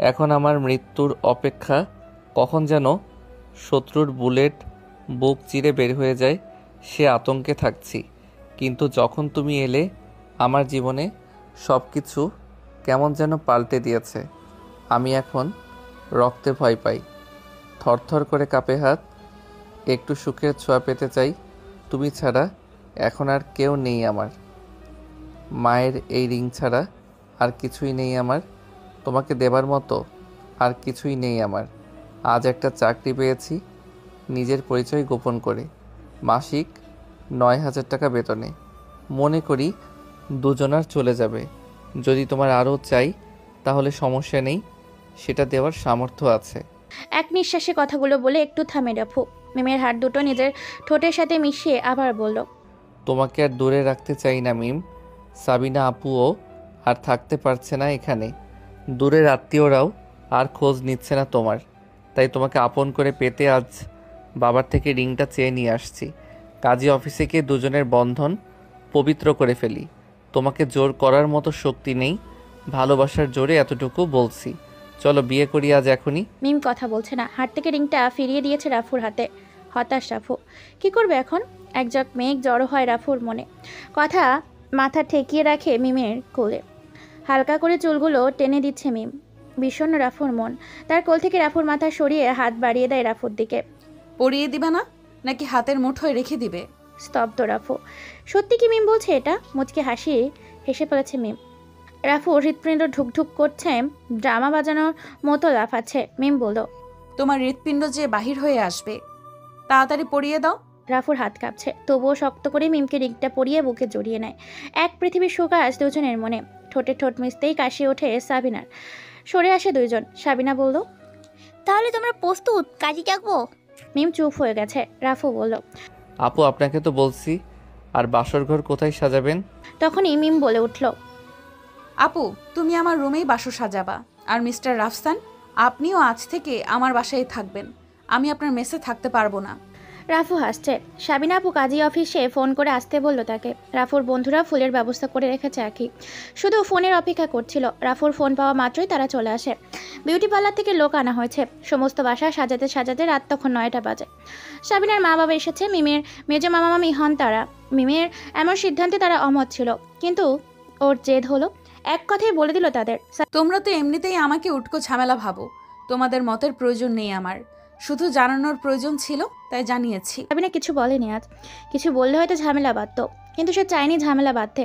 S7: এখন আমার মৃত্যুর অপেক্ষা, কখন যেন শত্রুর বুলেট বুক চিরে বের হয়ে যায় সে আতঙ্কে থাকছি। কিন্তু যখন তুমি এলে আমার জীবনে সব কিছু কেমন যেন পাল্টে দিয়েছে। আমি এখন রক্তে ভয় পাই, থরথর করে কাঁপে হাত। একটু সুখের ছোঁয়া পেতে চাই, তুমি ছাড়া এখন আর কেউ নেই আমার। মায়ের এই রিং ছাড়া আর কিছুই নেই আমার, তোমাকে দেবার মতো আর কিছুই নেই আমার। আজ একটা চাকরি পেয়েছি নিজের পরিচয় গোপন করে, মাসিক 9,000 টাকা বেতনে। মনে করি দুজনার চলে যাবে। যদি তোমার আরও চাই তাহলে সমস্যা নেই, সেটা দেওয়ার সামর্থ্য আছে।
S1: এক নিঃশ্বাসে কথাগুলো বলে একটু থামে রাফু। মিমের হাত দুটো নিজের ঠোঁটের সাথে মিশিয়ে আবার বলল,
S7: তোমাকে আর দূরে রাখতে চাই না মিম। সাবিনা আপুও আর থাকতে পারছে না এখানে, দূরের আত্মীয়রাও আর খোঁজ নিচ্ছে না তোমার। তাই তোমাকে আপন করে পেতে আজ বাবার থেকে রিংটা চেয়ে নিয়ে আসছি। কাজী অফিসে গিয়ে দুজনের বন্ধন পবিত্র করে ফেলি। তোমাকে জোর করার মতো শক্তি নেই, ভালোবাসার জোরে এতটুকু বলছি। চলো বিয়ে করি আজ এখনই।
S1: মিম কথা বলছে না, হাত থেকে রিংটা ফিরিয়ে দিয়েছে রাফুর হাতে। হতাশ রাফু, কি করবে এখন? একজাক মেঘ জড়ো হয় রাফুর মনে। কথা মাথা ঠেকিয়ে রাখে মিমের কোলে। হালকা করে চুলগুলো টেনে দিচ্ছে মিম। বিষণ্ণ রাফুর মন। তার কোল থেকে রাফুর মাথা সরিয়ে হাত বাড়িয়ে দেয় রাফুর দিকে।
S18: পরিয়ে দিবে না নাকি হাতের মুঠোয় রেখে দিবে?
S1: স্তব্ধ রাফু। সত্যি কি মিম বলছে এটা? মুচকে হেসে ফেলেছে মিম। রাফু হৃৎপিণ্ড ঢুকঢুক করছে, ড্রামা বাজানোর মতো লাফাচ্ছে। মিম বলল,
S18: তোমার হৃৎপিণ্ড যে বাহির হয়ে আসবে, তাড়াতাড়ি পরিয়ে দাও।
S1: রাফুর হাত কাঁপছে, তবুও শক্ত করে মিমকে রিংটা পরিয়ে বুকে জড়িয়ে নেয়। এক পৃথিবীর সুখ আজ দুজনের মনে। ঠোঁটে ঠোঁট মিশতেই কাশি ওঠে সাবিনার। সরে আসে দুইজন। সাবিনা বলল,
S20: তাহলে তোমরা প্রস্তুত, কাজে ডাকবো?
S1: মিম চুপ হয়ে গেছে। রাফু বলল,
S7: আপু আপনাকে তো বলছি, আর বাসর ঘর কোথায় সাজাবেন?
S1: তখনই মিম বলে উঠল,
S18: আপু তুমি আমার রুমেই বাসর সাজাবা। আর মিস্টার রাফসান, আপনিও আজ থেকে আমার বাসায় থাকবেন। আমি আপনার মেসে থাকতে পারবো না।
S1: রাফু হাসছে। সাবিনা আপু কাজী অফিসে ফোন করে আসতে বলল তাকে। রাফুর বন্ধুরা ফুলের ব্যবস্থা করে রেখেছে আঁকি, শুধু ফোনের অপেক্ষা করছিল। রাফুর ফোন পাওয়া মাত্রই তারা চলে আসে। বিউটি পার্লার থেকে লোক আনা হয়েছে। সমস্ত বাসা সাজাতে সাজাতে রাত তখন 9টা বাজে। সাবিনার মা বাবা এসেছে। মিমের মেজ মামা মামি হন তারা। মিমের এমন সিদ্ধান্তে তারা অমত ছিল, কিন্তু ওর জেদ হলো। এক কথাই বলে দিল তাদের,
S18: তোমরা তো এমনিতেই আমাকে উটকো ঝামেলা ভাবো, তোমাদের মতের প্রয়োজন নেই আমার, শুধু জানানোর প্রয়োজন ছিল তাই জানিয়েছি।
S1: সাবিনা কিছু বলেনি আজ। কিছু বললে হয়তো ঝামেলা বাঁধত, কিন্তু সে চায়নি ঝামেলা বাঁধতে।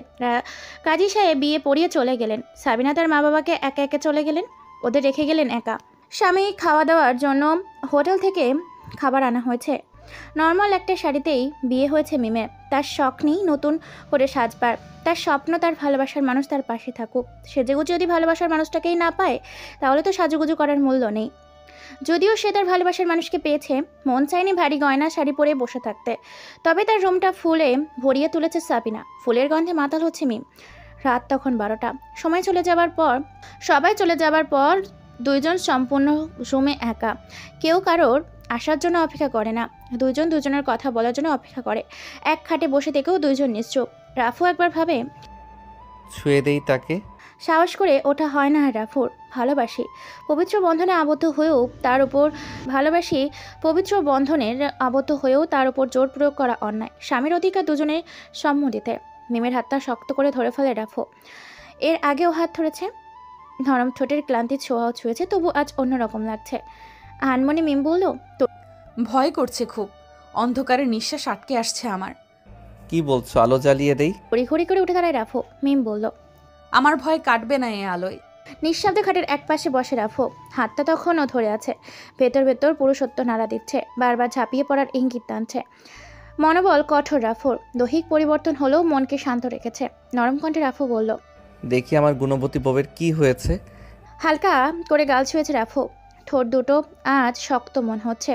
S1: কাজী সাহেব বিয়ে পড়িয়ে চলে গেলেন। সাবিনা তার মা বাবাকে একে একে চলে গেলেন, ওদের রেখে গেলেন একা। স্বামী খাওয়া দাওয়ার জন্য হোটেল থেকে খাবার আনা হয়েছে। নর্মাল একটা শাড়িতেই বিয়ে হয়েছে মিমের। তার শখ নেই নতুন করে সাজবার। তার স্বপ্ন তার ভালোবাসার মানুষ তার পাশে থাকুক। সেজেগুজে যদি ভালোবাসার মানুষটাকেই না পায়, তাহলে তো সাজুগুজু করার মূল্য নেই। যদিও সে তার ভালোবাসার মানুষকে পেয়েছে, মন চায়নি ভারী গয়না শাড়ি পরে বসে থাকতে। তবে তার রুমটা ফুলে ভরিয়ে তুলেছে সাবিনা। ফুলের গন্ধে মাতাল হচ্ছে মিম। রাত তখন 12টা। সবাই চলে যাবার পর দুইজন সম্পূর্ণ রুমে একা। কেউ কারোর আসার জন্য অপেক্ষা করে না, দুইজন দুজনের কথা বলার জন্য অপেক্ষা করে। এক খাটে বসে থেকেও দুইজন নিশ্চুপ। রাফু একবার ভাবে,
S7: ছুঁয়ে দেই তাকে।
S1: সাহস করে ওঠা হয় না আর রাফুর। পবিত্র বন্ধনে আবদ্ধ হয়েও তার উপর জোর প্রয়োগ করা অন্যায়। স্বামীর অধিকার দুজনের সম্মতিতে। মিমের হাতটা শক্ত করে ধরে ফেলে রাফু। এর আগেও হাত ধরেছে, নরম ঠোঁটের ক্লান্তি ছোঁয়াও ছুঁয়েছে, তবু আজ অন্যরকম লাগছে। আনমনে মিম বলল, তো
S18: ভয় করছে খুব, অন্ধকারে নিঃশ্বাস আটকে আসছে আমার।
S7: কি বলছো, আলো জ্বালিয়ে দেই?
S1: হড়ি করে উঠে দাঁড়ায় রাফু। মিম বলল,
S18: আমার ভয় কাটবে না এ আলোয়।
S1: নিঃশব্দে খাটের এক পাশে বসে রাফু। হাতটা তখনও ধরে আছে, ভেতর পুরুষত্ব নাড়া দিচ্ছে, বারবার ঝাঁপিয়ে পড়ার ইঙ্গিত টানছে। মনোবল কঠোর রাফুর। দৈহিক পরিবর্তন হলেও মনকে শান্ত রেখেছে। নরম কণ্ঠে রাফু বলল,
S7: দেখি আমার গুণবতী বউয়ের কি হয়েছে।
S1: হালকা করে গাল ছুঁয়েছে রাফু। ঠোঁট দুটো আজ শক্ত মনে হচ্ছে।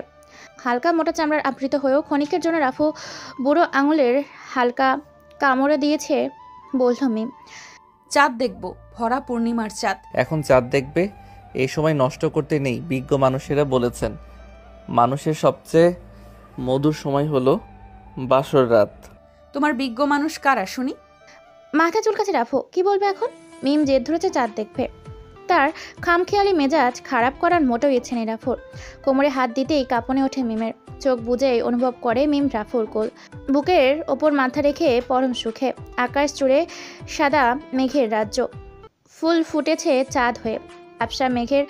S1: হালকা মোটা চামড়ার আবৃত হয়েও ক্ষণিকের জন্য রাফু বুড়ো আঙুলের হালকা কামড়ে দিয়েছে। বলল মিম,
S18: চাঁদ দেখবো, ভরা পূর্ণিমার চাঁদ।
S7: এখন চাঁদ দেখবে? এই সময় নষ্ট করতে নেই। বিজ্ঞ মানুষেরা বলেছেন মানুষের সবচেয়ে মধুর সময় হলো বাসর রাত।
S18: তোমার বিজ্ঞ মানুষ কারা শুনি?
S1: মাথা চুলকাছে রাফু। কি বলবে এখন? মিম জেদ ধরেছে চাঁদ দেখবে। তার খামখেয়ালি মেজাজ খারাপ করার মোটেও ইচ্ছে নেই রাফুর। কোমরে হাত দিতেই কাঁপনে ওঠে মিমের। চোখ বুজেই অনুভব করে মিম রাফুর কোল। বুকের ওপর মাথা রেখে পরম সুখে। আকাশ জুড়ে সাদা মেঘের রাজ্য। ফুল ফুটেছে চাঁদ হয়ে। আবসা মেঘের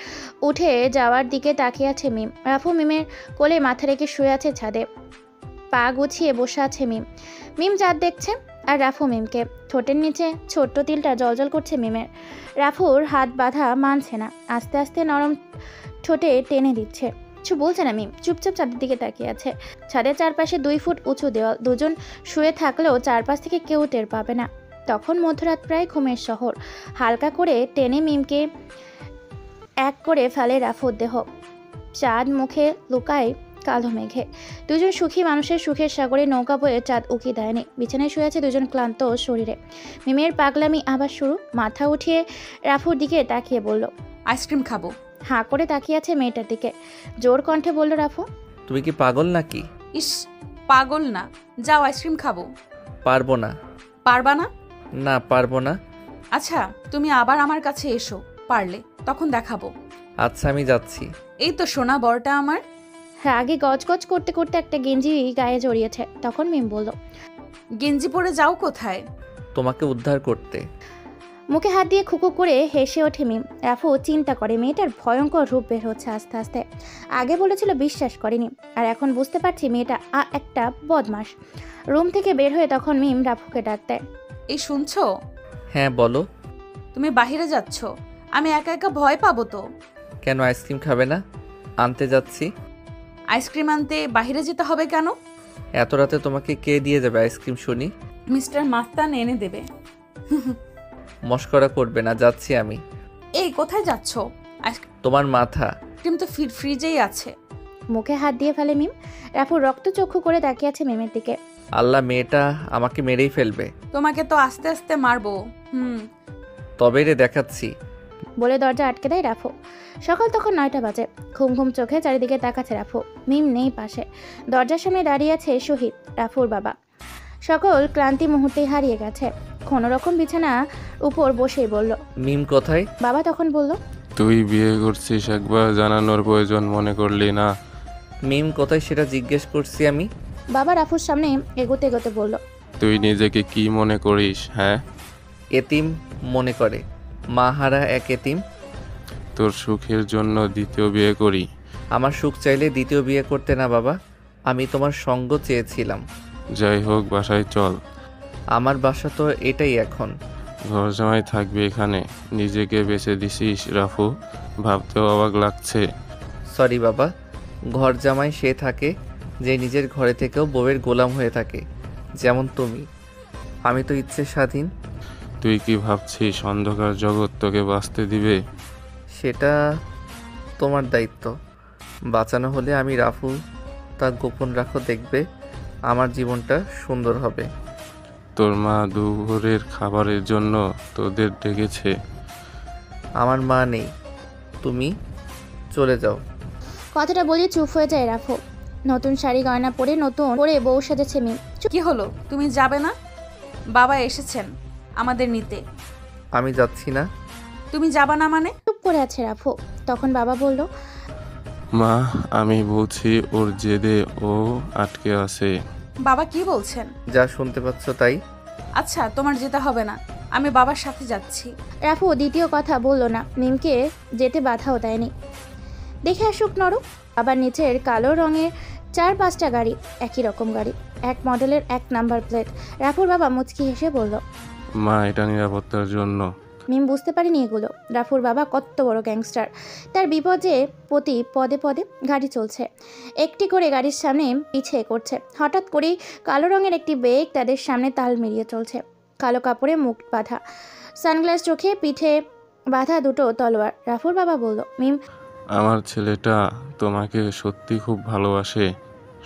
S1: উঠে যাওয়ার দিকে তাকিয়ে আছে মিম। রাফু মিমের কোলে মাথা রেখে শুয়ে আছে ছাদে। পা গুছিয়ে বসে আছে মিম। মিম চাঁদ দেখছে আর রাফু মিমকে। ঠোঁটের নিচে ছোট্ট তিলটা জলজল করছে মিমের। রাফুর হাত বাঁধা মানছে না, আস্তে আস্তে নরম ঠোঁটে টেনে দিচ্ছে। কিছু বলছে না মিম, চুপচাপ চাঁদের দিকে তাকিয়ে আছে। ছাদের চারপাশে 2 ফুট উঁচু দেওয়াল। দুজন শুয়ে থাকলেও চারপাশ থেকে কেউ টের পাবে না। তখন মধ্যরাত, প্রায় ঘুমের শহর। হালকা করে টেনে মিমকে এক করে ফেলে রাফুর দেহ। চাঁদ মুখে লুকায় কালো মেঘে। দুজন সুখী মানুষের সুখের সাগরে নৌকা বয়ে চাঁদ উকি দেয়নি। বিছানায় শুয়ে আছে দুজন ক্লান্ত শরীরে। মিমের পাগলামি আবার শুরু। মাথা উঠিয়ে রাফুর দিকে তাকিয়ে বলল,
S18: আইসক্রিম খাবো।
S1: হাঁ করে তাকিয়ে আছে মেয়েটার দিকে। জোর কণ্ঠে বলল রাফু,
S7: তুমি কি পাগল নাকি?
S18: ইস, পাগল না, যাও আইসক্রিম খাবো।
S7: পারবো না।
S18: পারবা না?
S7: না, পারবো না।
S18: আচ্ছা, তুমি আবার আমার কাছে এসো, পারলে তখন দেখাবো।
S7: আচ্ছা, আমি যাচ্ছি।
S18: এই তো সোনা বরটা আমার।
S1: আগে গজগজ করতে করতে একটা গেঞ্জি গায়ে জড়িয়েছে। তখন মিম বলল,
S18: গেঞ্জি পরে যাও কোথায়?
S7: তোমাকে উদ্ধার করতে।
S1: মুখে হাত দিয়ে খুকু করে হেসে ওঠে মিম। রাফু চিন্তা করে মেয়েটার ভয়ঙ্কর রূপ বের হচ্ছে আস্তে আস্তে। আগে বলেছিল বিশ্বাস করেনি, আর এখন বুঝতে পারছি মেয়েটা একটা বদমাস। রুম থেকে বের হয়ে তখন মিম রাফুকে ডাক দেয়,
S18: এই শুনছো?
S7: হ্যাঁ বলো।
S18: তুমি বাহিরে যাচ্ছ, আমি একা একা ভয় পাবো তো।
S7: কেন, আইসক্রিম খাবে না? আনতে যাচ্ছি।
S18: আইসক্রিম আনতে বাহিরে যেতে হবে কেন?
S7: এত রাতে তোমাকে কে দিয়ে যাবে আইসক্রিম শুনি?
S18: মিস্টার মাস্তান এনে দেবে।
S7: মস্করা করবে না, যাচ্ছি আমি।
S18: এই কোথায় যাচ্ছ?
S7: তোমার মাথা।
S18: আইসক্রিম তো ফ্রিজেই আছে।
S1: মুখে হাত দিয়ে ফেলে মিম। রাফু রক্তচক্ষু করে তাকিয়ে আছে মিমের দিকে।
S7: আল্লাহ, মেয়েটা আমাকে মেরেই ফেলবে।
S18: তোমাকে তো আস্তে আস্তে মারবো।
S7: তবে রে দেখাচ্ছি
S1: বলে দরজা আটকে দেয় রাফু। সকাল তখন 9টা বাজে। ঘুম ঘুম চোখে চারিদিকে তাকাচ্ছে রাফু। মিম নেই পাশে। দরজার সামনে দাঁড়িয়ে আছে শহীদ, রাফুর বাবা। সকল ক্লান্তি মুহূর্তেই হারিয়ে গেছে। কোনোরকম বিছানা উপর বসেই বলল,
S7: মিম কোথায়?
S1: বাবা তখন বলল,
S10: তুই বিয়ে করছিস একবার জানানোর প্রয়োজন মনে করলি না?
S7: মিম কোথায় সেটা জিজ্ঞেস করছি আমি।
S1: বাবা রাফুর সামনে এগোতে এগোতে বলল,
S10: তুই নিজেকে কি মনে করিস? হ্যাঁ,
S7: এতিম মনে করে। মাহারা এক এতিম।
S10: তোর সুখের জন্য দ্বিতীয় বিয়ে করি?
S7: আমার সুখ চাইলে দ্বিতীয় বিয়ে করতে না বাবা, আমি তোমার সঙ্গ চেয়েছিলাম।
S10: যাই হোক, বাসায় চল।
S7: আমার বাসা তো এটাই এখন।
S10: ঘর জামাই থাকবে এখানে, নিজেকে বেছে দিছিস রাফু, ভাবতেও অবাক লাগছে।
S7: সরি বাবা, ঘর জামাই সে থাকে যে নিজের ঘরে থেকেও বউয়ের গোলাম হয়ে থাকে, যেমন তুমি। আমি তো ইচ্ছে স্বাধীন।
S10: তুই কি ভাবছিস অন্ধকার জগৎ তোকে বাঁচতে দিবে?
S7: সেটা তোমার দায়িত্ব। বাঁচানো হলে আমি রাফু তা গোপন রাখো, দেখবে আমার জীবনটা সুন্দর হবে।
S10: তোর মা দুপুরের খাবারের জন্য তোদের ডেকেছে।
S7: আমার মা নেই, তুমি চলে যাও।
S1: কথাটা বলে চুপ হয়ে যায় রাফু। নতুন শাড়ি গয়না পরে নতুন করে বউ সেজেছে মিম।
S18: কি হলো, তুমি যাবে না? বাবা এসেছেন আমাদের নিতে।
S7: আমি যাচ্ছি না।
S18: তুমি যাবা না মানে?
S1: চুপ করে আছে রাফু। তখন বাবা বলল,
S10: মা, আমি বলছি ওর জেদে ও আটকে আছে।
S18: বাবা কি বলছেন?
S7: যা শুনতে পাচ্ছ তাই।
S18: আচ্ছা, তোমার যেতে হবে না, আমি বাবার সাথে যাচ্ছি।
S1: রাফু দ্বিতীয় কথা বলল না, মিমকে যেতে বাধাও দেয়নি। দেখে আসুক নরক। আবার নিচের কালো রঙের 4-5টা গাড়ি, একই রকম গাড়ি, এক মডেলের, এক নাম্বার প্লেট। রাফুর বাবা মুচকি হেসে বলল,
S10: মা, এটা নিরাপত্তার জন্য।
S1: মিম বুঝতে পারেনি এগুলো। রাফুর বাবা কত বড় গ্যাংস্টার। তার বিপদে প্রতি পদে পদে গাড়ি চলছে, একটি করে গাড়ির সামনে পিছিয়ে করছে। হঠাৎ করেই কালো রঙের একটি বেগ তাদের সামনে তাল মিলিয়ে চলছে। কালো কাপড়ে মুখ বাঁধা, সানগ্লাস চোখে, পিঠে বাঁধা দুটো তলোয়ার। রাফুর বাবা বলল, মিম,
S10: আমার ছেলেটা তোমাকে সত্যি খুব ভালোবাসে,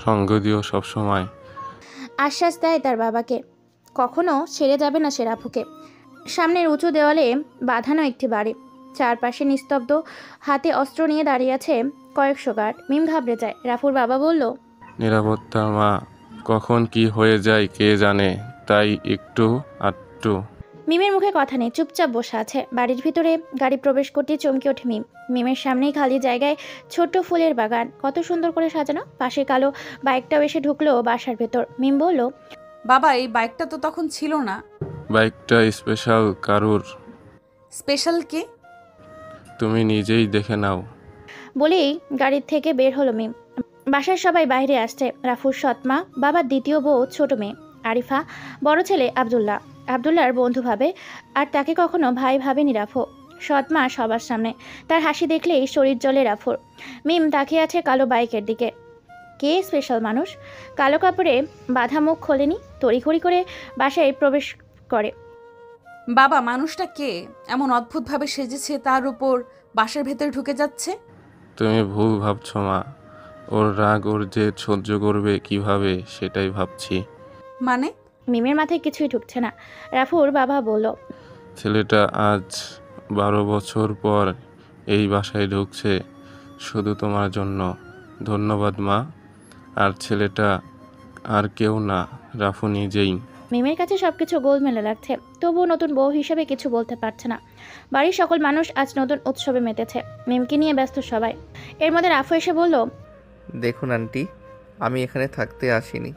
S10: সঙ্গ দিও সবসময়।
S1: আশ্বাস দেয় তার বাবাকে। কখনো ছেড়ে যাবে না সে রাফুকে। সামনের উঁচু দেওয়ালে বাঁধানো একটি বাড়ি, চারপাশে নিস্তব্ধ, হাতে অস্ত্র নিয়ে দাঁড়িয়ে আছে কয়েকশো গার্ড। মিম ঘাবড়ে যায়। রাফুর বাবা বলল,
S10: নিরাপত্তা মা, কখন কি হয়ে যায় কে জানে, তাই একটু আটটু।
S1: মিমের মুখে কথা নেই, চুপচাপ বসে আছে। বাড়ির ভিতরে গাড়ি প্রবেশ করতে চমকে ওঠে মিম। মিমের সামনেই খালি জায়গায় ছোট্ট ফুলের বাগান, কত সুন্দর করে সাজানো। পাশে কালো বাইকটাও এসে ঢুকলো বাসার ভেতর। মিম বলল,
S18: বাবা, এই বাইকটা তো তখন ছিল না।
S10: বাইকটা স্পেশাল কারুর।
S18: স্পেশাল কে?
S10: তুমি নিজেই দেখে নাও।
S1: বলেই গাড়ির থেকে বের হলো মিম। বাসার সবাই বাইরে আসছে। রাফুর সৎমা, বাবার দ্বিতীয় বউ ছোট মেয়ে আরিফা, বড় ছেলে আব্দুল্লাহ। আব্দুল্লাহর বন্ধু ভাবে, আর তাকে কখনো ভাই ভাবেনি রাফু। সৎমা সবার সামনে, তার হাসি দেখলেই শরীর জ্বলে রাফুর। মিম তাকিয়ে আছে কালো বাইকের দিকে। কে স্পেশাল মানুষ? কালো কাপড়ে বাঁধা মুখ খোলেনি, তড়িঘড়ি করে বাসায় প্রবেশ করে।
S18: বাবা, মানুষটা কে? এমন অদ্ভুতভাবে সেজেছে, তার উপর বাসার ভেতরে ঢুকে যাচ্ছে।
S10: তুমি ভুল ভাবছো মা, ওর রাগ ওর জেদ সহ্য করবে কিভাবে সেটাই ভাবছি।
S18: মানে?
S1: মিমের মাথায় কিছুই ঢুকছে না। রাফুর বাবা বলল,
S10: ছেলেটা আজ 12 বছর পর এই বাসায় ঢুকছে শুধু তোমার জন্য। ধন্যবাদ মা। আর ছেলেটা আর কেউ না, রাফু নিজেই।
S1: মিমের কাছে সবকিছু গোলমেলে লাগছে, তবুও নতুন বউ হিসেবে কিছু বলতে পারছে না। বাড়ির সকল মানুষ আজ নতুন উৎসবে মেতেছে, মিমকে নিয়ে ব্যস্ত সবাই। এর মধ্যে রাফু এসে বলল,
S7: দেখুন আন্টি, আমি এখানে থাকতে আসিনি।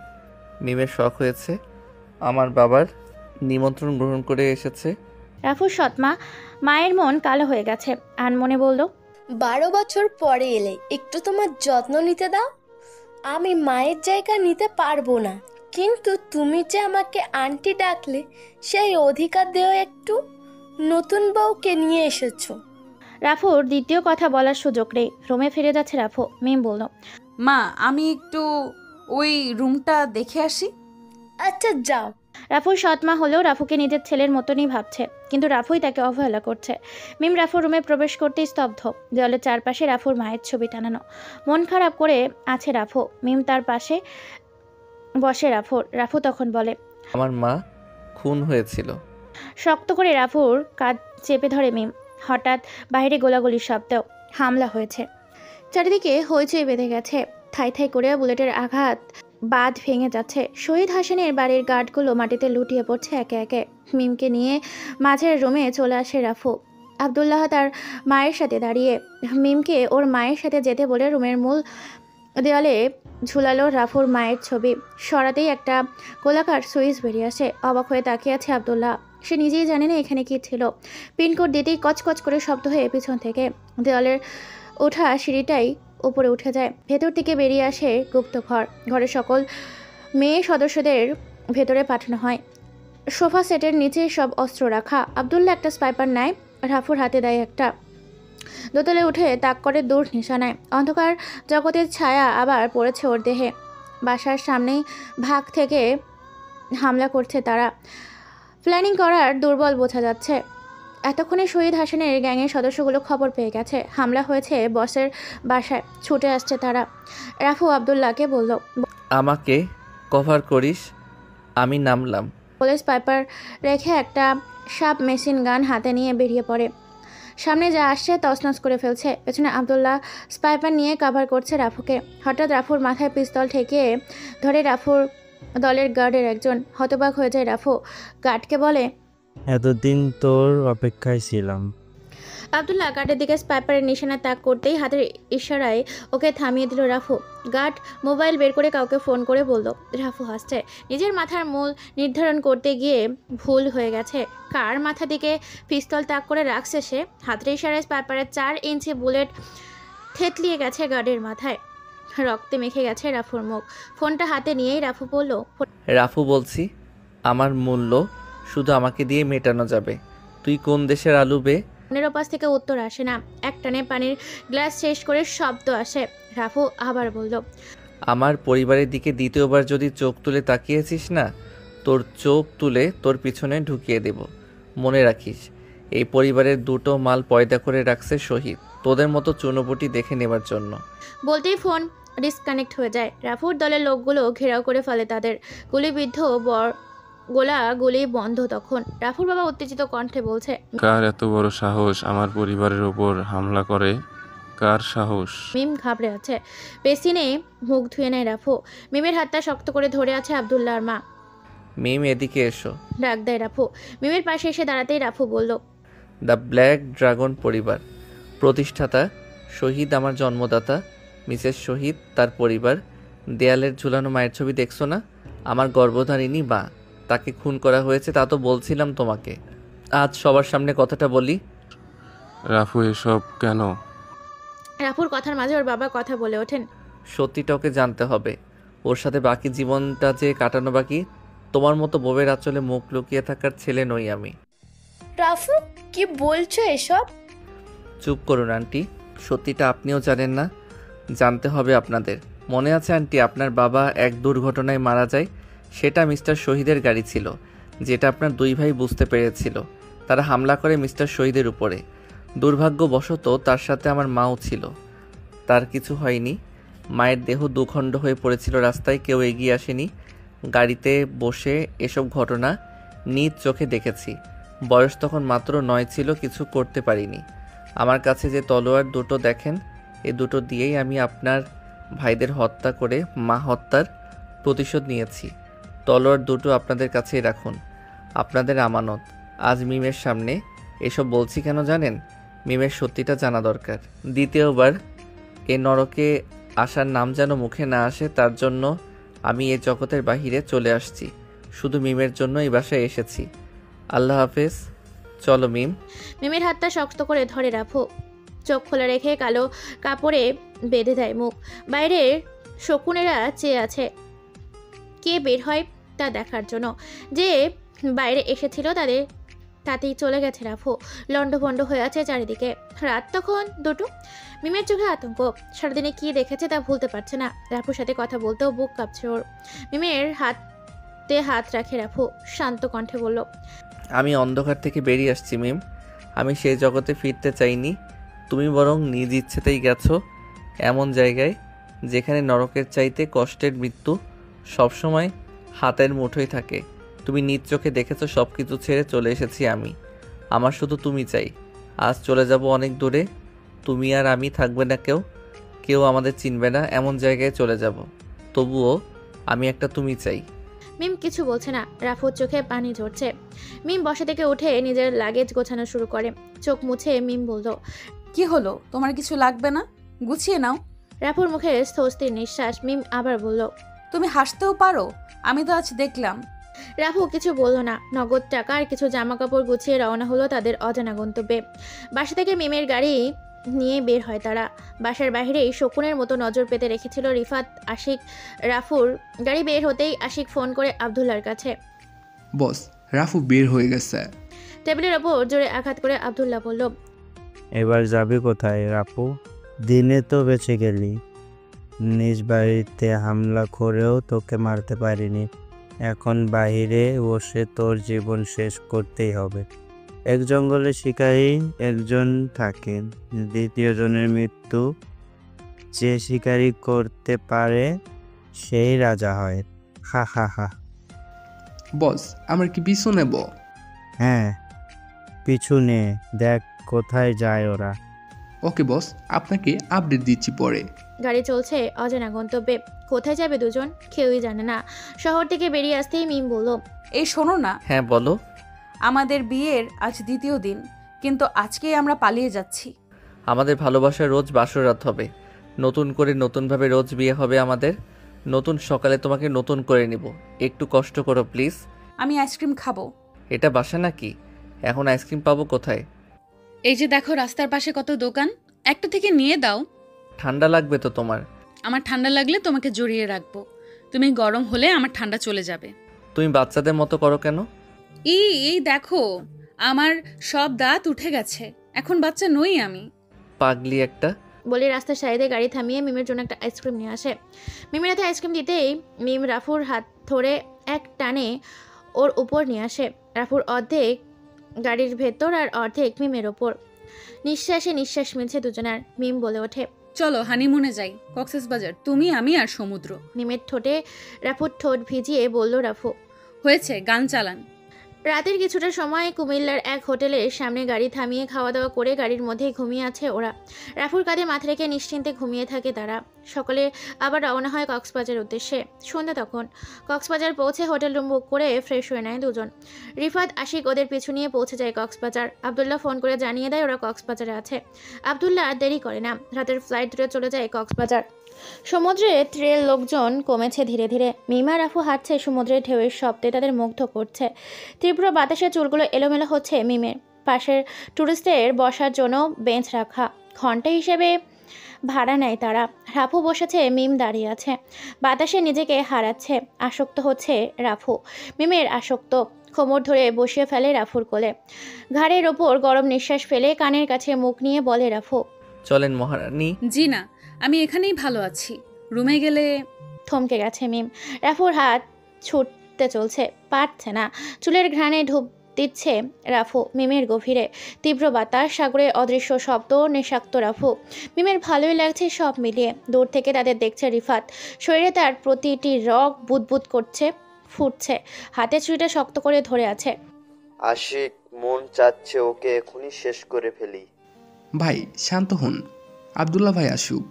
S7: মিমের শখ হয়েছে, আমার বাবার নিমন্ত্রণ গ্রহণ করে এসেছে।
S1: রাফুর সৎমা মায়ের মন কালো হয়ে গেছে। আনমনে বলল,
S9: 12 বছর পরে এলে একটু তোমার যত্ন নিতে দাও। আমি মায়ের জায়গা নিতে পারবো না, কিন্তু তুমি যে আমাকে আন্টি ডাকলে সেই অধিকার দেও একটু। নতুন বউকে নিয়ে এসেছো।
S1: রাফুর দ্বিতীয় কথা বলার সুযোগ নেই। রুমে ফিরে যাচ্ছে রাফু। মিম বলল,
S18: মা, আমি একটু ওই রুমটা দেখে আসি।
S9: আচ্ছা, যাও।
S1: রাফুর সৎমা হলেও রাফুকে নিজের ছেলের মতনই ভাবছে, কিন্তু রাফুই তাকে অবহেলা করছে। মিম রাফুর রুমে প্রবেশ করতেই স্তব্ধ। দেওয়ালের চারপাশে রাফুর মায়ের ছবি টানানো। মন খারাপ করে আছে রাফু। মিম তার পাশে বসে। রাফু তখন বলে,
S7: আমার মা খুন হয়েছিল।
S1: শক্ত করে রাফুর কাঁধ চেপে ধরে মিম। হঠাৎ বাইরে গোলাগুলির শব্দ। হামলা হয়েছে। চারিদিকে হইচই বেঁধে গেছে। থাই থাই করে বুলেটের আঘাত বাঁধ ভেঙে যাচ্ছে। শহীদ হাসানের বাড়ির গার্ডগুলো মাটিতে লুটিয়ে পড়ছে একে একে। মিমকে নিয়ে মাঝের রুমে চলে আসে রাফু। আব্দুল্লাহ তার মায়ের সাথে দাঁড়িয়ে। মিমকে ওর মায়ের সাথে যেতে বলে রুমের মূল দেওয়ালে ঝুলালো রাফুর মায়ের ছবি। সরাতেই একটা গোলাকার সুইচ বেরিয়ে আসে। অবাক হয়ে তাকিয়ে আছে আব্দুল্লাহ। সে নিজেই জানে না এখানে কি ছিল। পিনকোড দিতেই কচকচ করে শব্দ হয়ে পিছন থেকে দেওয়ালের ওঠা সিঁড়িটাই উপরে উঠে যায়। ভেতর থেকে বেরিয়ে আসে গুপ্তঘর। ঘরের সকল মেয়ে সদস্যদের ভেতরে পাঠানো হয়। সোফা সেটের নিচে সব অস্ত্র রাখা। আব্দুল্লাহ একটা স্পাইপার নেয়, রাফুর হাতে দেয় একটা। দোতলে উঠে তাক করে দূর নিশানায়। অন্ধকার জগতের ছায়া আবার পড়েছে ওর দেহে। বাসার সামনেই ভাগ থেকে হামলা করছে তারা। প্ল্যানিং করার দুর্বল বোঝা যাচ্ছে। এতক্ষণে শহীদ হাসানের গ্যাংয়ের সদস্যগুলো খবর পেয়ে গেছে হামলা হয়েছে বসের বাসায়। ছুটে আসছে তারা। রাফু আবদুল্লাহকে বলল,
S7: আমাকে কভার করিস। আমি নামলাম।
S1: পুলিশ পাইপার রেখে একটা সাব মেশিন গান হাতে নিয়ে বেরিয়ে পড়ে। সামনে যা আসছে তছনছ করে ফেলছে। পেছনে আবদুল্লাহ স্পাইপার নিয়ে কভার করছে রাফুকে। হঠাৎ রাফুর মাথায় পিস্তল ঠেকিয়ে ধরে রাফুর দলের গার্ডের একজন। হতবাক হয়ে যায় রাফু। গার্ডকে বলে,
S19: এতদিন তোর অপেক্ষায় ছিলাম।
S1: আবদুল্লাহ গার্ডের দিকে স্পাইপারের নিশানা তাক করতেই হাতের ইশারায় ওকে থামিয়ে দিল রাফু। গার্ড মোবাইল বের করে কাউকে ফোন করে বলল। রাফু হাসছে। নিজের মাথার মূল নির্ধারণ করতে গিয়ে ভুল হয়ে গেছে। কার মাথা দিকে পিস্তল তাক করে রাখছে সে? হাতের ইশারায় স্পাইপারের 4 ইঞ্চি বুলেট থেতলিয়ে গেছে গার্ডের মাথায়। রক্তে মেখে গেছে রাফুর মুখ। ফোনটা হাতে নিয়েই রাফু বলল,
S7: রাফু বলছি, আমার মূল্য শুধু আমাকে দিয়ে মেটানো যাবে। তুই কোন দেশের আলু বে?
S1: ফোনের ওপাশ থেকে উত্তর আসে না। একটানে পানির গ্লাস শেষ করে শব্দ আসে। রাফু আবার বলল,
S7: আমার পরিবারের দিকে দ্বিতীয়বার যদি চোখ তুলে তাকিয়েছিস না, তোর চোখ তুলে তোর পিছনে ঢুকিয়ে দেব। মনে রাখিস, এই পরিবারের দুটো মাল পয়দা করে রাখছে শহীদ, তোদের মতো চুনোপুটি দেখে নেবার জন্য।
S1: বলতেই ফোন ডিসকানেক্ট হয়ে যায়। রাফুর দলের লোকগুলো ঘেরাও করে ফেলে তাদের। গুলিবিদ্ধ গুলি বন্ধ তখন। রাফুর বাবা উত্তেজিত কণ্ঠে বলছে,
S6: কার এত বড় সাহস আমার পরিবারের ওপর হামলা করে? কার সাহস?
S1: মিম ঘাবড়ে আছে। বেসিনে মুখ ধুয়ে নেয় রাফু। মিমের হাতটা শক্ত করে ধরে আছে আবদুল্লাহর মা।
S7: মিম, এদিকে এসো।
S1: ডাক দেয় রাফু। মিমের পাশে এসে দাঁড়াতেই রাফু বলল,
S7: দ্য ব্ল্যাক ড্রাগন পরিবার প্রতিষ্ঠাতা শহীদ আমার জন্মদাতা মিসেস শহীদ, তার পরিবার। দেয়ালের ঝুলানো মায়ের ছবি দেখছো না? আমার গর্ভধারিণী মা। তাকে খুন করা হয়েছে, তা তো বলছিলাম তোমাকে। আজ সবার সামনে কথাটা বলি।
S6: রাফু, এসব কেন?
S1: রাফুর কথার মাঝে ওর বাবা কথা বলে ওঠেন,
S7: সত্যিটা ওকে জানতে হবে। ওর সাথে বাকি জীবনটা যে কাটানো বাকি। তোমার মতো বউয়ের আঁচলে মুখ লুকিয়ে থাকার ছেলে নই আমি।
S9: রাফু, কি বলছো এসব?
S7: চুপ করুন আন্টি, সত্যিটা আপনিও জানেন না, জানতে হবে আপনাদের। মনে আছে আন্টি, আপনার বাবা এক দুর্ঘটনায় মারা যায়? সেটা মিস্টার শহীদের গাড়ি ছিল, যেটা আপনার 2 ভাই বুঝতে পেরেছিল। তারা হামলা করে মিস্টার শহীদের উপরে। দুর্ভাগ্যবশত তার সাথে আমার মাও ছিল। তার কিছু হয়নি। মায়ের দেহ দুখণ্ড হয়ে পড়েছিল রাস্তায়, কেউ এগিয়ে আসেনি। গাড়িতে বসে এসব ঘটনা নিজ চোখে দেখেছি। বয়স তখন মাত্র 9 ছিল, কিছু করতে পারিনি। আমার কাছে যে তলোয়ার দুটো দেখেন, এ দুটো দিয়েই আমি আপনার ভাইদের হত্যা করে মা হত্যার প্রতিশোধ নিয়েছি। তলোয়ার দুটো আপনাদের কাছেই রাখুন, আপনাদের আমানত। আজ মিমের সামনে এসব বলছি কেন জানেন? মিমের সত্যিটা জানা দরকার। দ্বিতীয়বার এ নরকে আসার নাম যেন মুখে না আসে, তার জন্য আমি এ জগতের বাহিরে চলে আসছি। শুধু মিমের জন্য এই বাসায় এসেছি। আল্লাহ হাফেজ। চলো মিম।
S1: মিমের হাতটা শক্ত করে ধরে রাফু। চোখ খোলা রেখে কালো কাপড়ে বেঁধে দেয় মুখ। বাইরে শকুনেরা চেয়ে আছে কে বের হয় তা দেখার জন্য। যে বাইরে এসেছিল তাতেই চলে গেছে রাফু। লন্ডভন্ড হয়ে আছে চারিদিকে। রাত তখন 2টো। মিমের চোখে আতঙ্ক। সারাদিনে কি দেখেছে তা ভুলতে পারছে না। রাফুর সাথে কথা বলতেও বুক কাঁপছে ওর। মিমের হাতে হাত রাখে রাফু। শান্ত কণ্ঠে বলল,
S7: আমি অন্ধকার থেকে বেরিয়ে আসছি মিম। আমি সেই জগতে ফিরতে চাইনি। তুমি বরং নিজ ইচ্ছেতেই গেছো এমন জায়গায় যেখানে নরকের চাইতে কষ্টের মৃত্যু সবসময় হাতের মুঠোয় থাকে। তুমি নিজ চোখে দেখেছো, সব কিছু ছেড়ে চলে এসেছি আমি। আমার শুধু তুমি চাই। আজ চলে যাব অনেক দূরে, তুমি আর আমি থাকবে না, কেউ আমাদের চিনবে না, এমন জায়গায় চলে যাব। তবুও আমি একটা তুমি চাই।
S1: মিম কিছু বলছে না। রাফুর চোখে পানি ঝরছে। মিম বসা থেকে উঠে নিজের লাগেজ গোছানো শুরু করে। চোখ মুছে মিম বলল,
S18: কি হলো? তোমার কিছু লাগবে না? গুছিয়ে নাও।
S1: রাফুর মুখে স্বস্তির নিঃশ্বাস। মিম আবার বলল,
S18: তুমি হাসতেও পারো, আমি তো আজ দেখলাম।
S1: রাফু কিছু বলল না। নগদ টাকা আর কিছু জামা কাপড় গুছিয়ে রওনা হলো তাদের অজানা গন্তব্যে। বাসা থেকে মিমের গাড়ি নিয়ে বের হয় তারা। বাসার বাইরেই শকুনের মতো নজর পেতে রেখেছিল রিফাত, আশিক। রাফুর গাড়ি বের হতেই আশিক ফোন করে আবদুল্লার কাছে,
S16: বস, রাফু বের হয়ে গেছে।
S1: টেবিলের ওপর জোরে আঘাত করে আবদুল্লাহ বলল,
S19: এবার যাবি কোথায় রাপু? দিনে তো বেঁচে গেলি, নিজ বাড়িতে হামলা করেও তোকে মারতে পারিনি। এখন বাইরে বসে তোর জীবন শেষ করতেই হবে। এক জঙ্গলে শিকারী একজন থাকেন, দ্বিতীয় জনের মৃত্যু। যে শিকারি করতে পারে সেই রাজা হয়। হা হা হা।
S16: বস, আমরা কি পিছু নেব?
S19: হ্যাঁ, পিছু নে, দেখ কোথায় যায় ওরা।
S16: ওকে বস, আপনাকে আপডেট দিচ্ছি পরে।
S1: গাড়ি চলছে অজানা গন্তব্যে। কোথায় যাবে দুজন কেউই জানে না। শহর থেকে বেরিয়ে আসতেই মিম বলল,
S18: এই শোনো না,
S7: হ্যাঁ বলো।
S18: আমাদের বিয়ের আজ দ্বিতীয় দিন, কিন্তু আজকেই আমরা পালিয়ে যাচ্ছি।
S7: আমাদের ভালোবাসার রোজ বাসরাত হবে, নতুন করে নতুনভাবে রোজ বিয়ে হবে আমাদের। নতুন সকালে তোমাকে নতুন করে নিব, একটু কষ্ট করো প্লিজ।
S18: আমি আইসক্রিম খাবো।
S7: এটা বাসা নাকি? এখন আইসক্রিম পাবো কোথায়?
S18: এই যে দেখো রাস্তার পাশে কত দোকান, একটা থেকে নিয়ে দাও।
S7: ঠান্ডা লাগবে তো তোমার?
S18: আমার ঠান্ডা লাগলে তোমাকে জড়িয়ে রাখবো, তুমি গরম হলে আমার ঠান্ডা চলে যাবে।
S7: তুমি বাচ্চাদের মতো করো কেন?
S18: এই দেখো, আমার সব দাঁত উঠে গেছে, এখন বাচ্চা নই আমি।
S7: পাগলি একটা।
S1: বলে রাস্তার সাইডে গাড়ি থামিয়ে মিমের জন্য একটা আইসক্রিম নিয়ে আসে। মিমের হাতে আইসক্রিম দিতেই মিম রাফুর হাত ধরে এক টানে ওর উপর নিয়ে আসে। রাফুর অর্ধেক গাড়ির ভেতর আর অর্ধেক মিমের ওপর। নিঃশ্বাসে নিঃশ্বাস মিলছে দুজনার। মিম বলে ওঠে,
S18: চলো হানিমুনে যাই, কক্সবাজার, তুমি আমি আর সমুদ্র।
S1: মিমের ঠোঁটে রাফুর ঠোঁট ভিজিয়ে বলল রাফু,
S18: হয়েছে, গান চালান।
S1: রাতের কিছুটা সময় কুমিল্লার এক হোটেলের সামনে গাড়ি থামিয়ে খাওয়া দাওয়া করে গাড়ির মধ্যেই ঘুমিয়ে আছে ওরা। রাফুর কাঁধে মাথা রেখে নিশ্চিন্তে ঘুমিয়ে থাকে তারা। সকালে আবার রওনা হয় কক্সবাজার উদ্দেশ্যে। সন্ধ্যা তখন। কক্সবাজার পৌঁছে হোটেল রুম বুক করে ফ্রেশ হয়ে নেয় দুজন। রিফাত আশিক ওদের পিছু নিয়ে পৌঁছে যায় কক্সবাজার। আবদুল্লাহ ফোন করে জানিয়ে দেয় ওরা কক্সবাজারে আছে। আবদুল্লাহ আর দেরি করে না, রাতের ফ্লাইট ধরে চলে যায় কক্সবাজার। সমুদ্রে তীরের লোকজন কমেছে ধীরে ধীরে। মিমা রাফু হাঁটছে সমুদ্রের ঢেউয়ের শব্দে, তাদের মুগ্ধ করছে। তীব্র বাতাসে চুলগুলো এলোমেলো হচ্ছে মিমের। পাশের টুরিস্টদের বসার জন্য বেঞ্চ রাখা, ঘন্টা হিসেবে ভাড়া নেয় তারা। রাফু বসেছে, মিম দাঁড়িয়ে আছে। বাতাসে নিজেকে হারাচ্ছে। আসক্ত হচ্ছে রাফু। মিমের আসক্ত। কোমর ধরে বসিয়ে ফেলে রাফুর কোলে। ঘাড়ের ওপর গরম নিঃশ্বাস ফেলে কানের কাছে মুখ নিয়ে বলে রাফু,
S7: চলেন মহারানী।
S18: জি না, আমি এখানেই ভালো আছি, রুমে গেলে।
S1: থমকে গেছে মিম। রাফুর হাত ছুটতে চলছে, পারছে না। চুলের ঘ্রাণে ঢুক দিচ্ছে রাফু মিমের গভীরে। তীব্র বাতাস, সাগরের অদৃশ্য শব্দ, নেশাক্ত রাফু। মিমের ভালোই লাগছে সব মিলিয়ে। দূর থেকে তাদের দেখছে রিফাত। শরীরে তার প্রতিটি রগ বুদবুদ করছে, ফুটছে। হাতে ছুরিটা শক্ত করে ধরে আছে।
S21: আশিক মন চাচ্ছে ওকে এখনই শেষ করে ফেলি।
S16: ভাই শান্ত হন, আবদুল্লাহ ভাই আসুক,